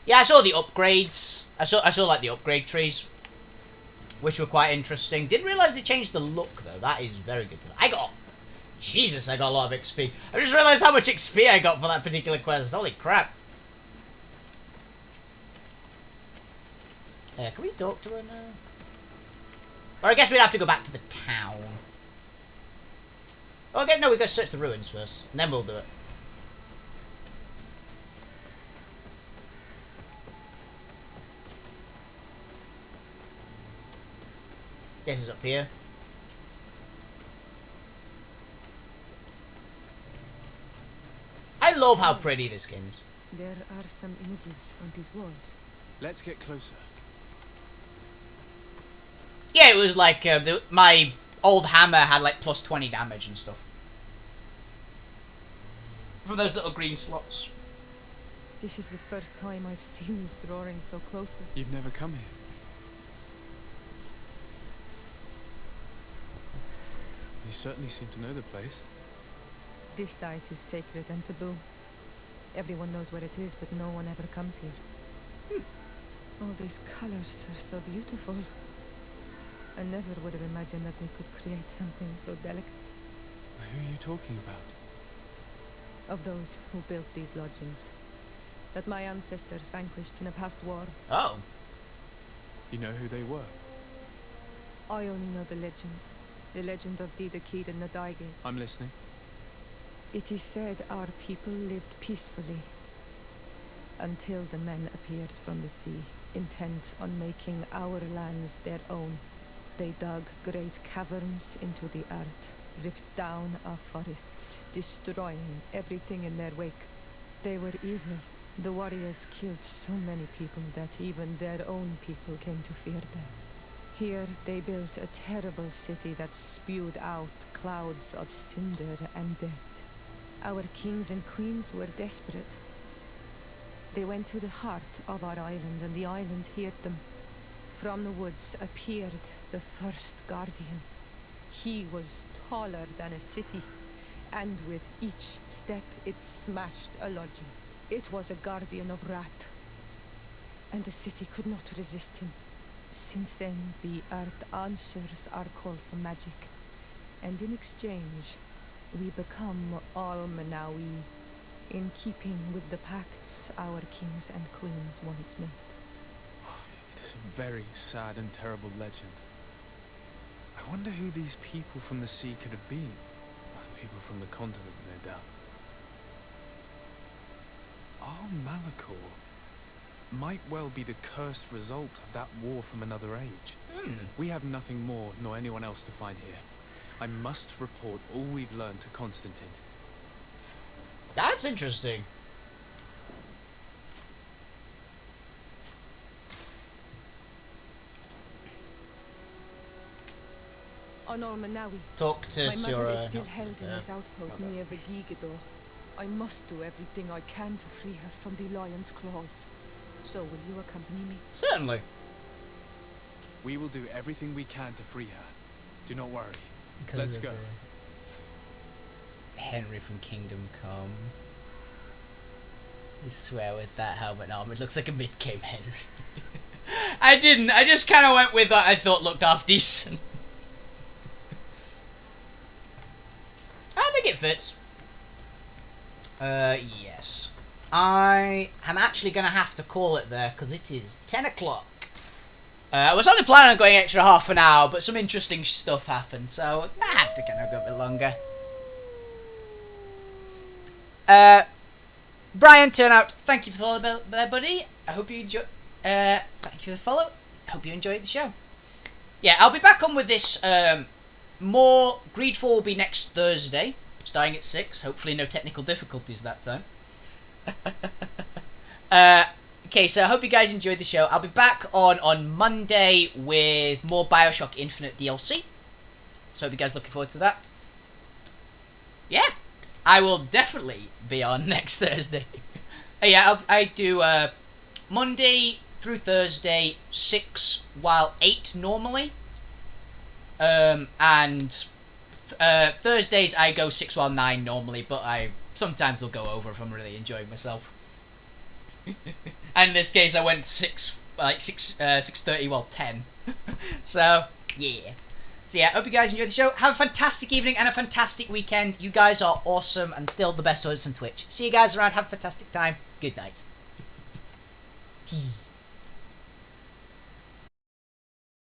Yeah, I saw the upgrades. I saw like the upgrade trees, which were quite interesting. Didn't realise they changed the look though. That is very good. I got a lot of XP. I just realised how much XP I got for that particular quest. Holy crap. Can we talk to her now? Or I guess we'd have to go back to the town. Oh, okay, no, we've got to search the ruins first, and then we'll do it. This is up here. I love how pretty this game is. There are some images on these walls. Let's get closer. Yeah, it was like my old hammer had like plus 20 damage and stuff. From those little green slots. This is the first time I've seen these drawings so closely. You've never come here. You certainly seem to know the place. This site is sacred and taboo. Everyone knows where it is, but no one ever comes here. All these colors are so beautiful. I never would have imagined that they could create something so delicate. Who are you talking about? Of those who built these lodgings. That my ancestors vanquished in a past war. Oh. You know who they were? I only know the legend. The legend of the Kid and the Daigate. I'm listening. It is said our people lived peacefully. Until the men appeared from the sea, intent on making our lands their own. They dug great caverns into the earth, ripped down our forests, destroying everything in their wake. They were evil. The warriors killed so many people that even their own people came to fear them. Here they built a terrible city that spewed out clouds of cinder and death. Our kings and queens were desperate. They went to the heart of our island, and the island heard them. From the woods appeared the first guardian. He was taller than a city, and with each step it smashed a lodging. It was a guardian of Rat, and the city could not resist him. Since then, the earth answers our call for magic, and in exchange, we become all Manawi, in keeping with the pacts our kings and queens once made. It is a very sad and terrible legend. I wonder who these people from the sea could have been. People from the continent, no doubt. Our Malachor might well be the cursed result of that war from another age. We have nothing more nor anyone else to find here. I must report all we've learned to Constantine. That's interesting. On all Manawi. Talk to my mother Sura. is still held in this outpost near the Gigador. I must do everything I can to free her from the lion's claws. So will you accompany me? Certainly. We will do everything we can to free her. Do not worry. Let's go. Henry from Kingdom Come. I swear with that helmet and armor, it looks like a mid-game Henry. I didn't. I just kind of went with what I thought looked half decent. I think it fits. Yes. I am actually going to have to call it there, because it is 10 o'clock. I was only planning on going extra half an hour, but some interesting stuff happened, so I had to kind of go a bit longer. Brian Turnout, thank you for the follow there, buddy. I hope you enjoy. Thank you for the follow. I hope you enjoyed the show. Yeah, I'll be back on with this. More GreedFall will be next Thursday, starting at 6. Hopefully, no technical difficulties that time. Okay, so I hope you guys enjoyed the show. I'll be back on Monday with more Bioshock Infinite DLC. So, hope you guys looking forward to that. Yeah. I will definitely be on next Thursday. Yeah, I do Monday through Thursday 6 while 8 normally. And Thursdays I go 6 while 9 normally, but I sometimes will go over if I'm really enjoying myself. And in this case I went 6:30 while 10. So yeah. So yeah, hope you guys enjoyed the show. Have a fantastic evening and a fantastic weekend. You guys are awesome and still the best hosts on Twitch. See you guys around. Have a fantastic time. Good night.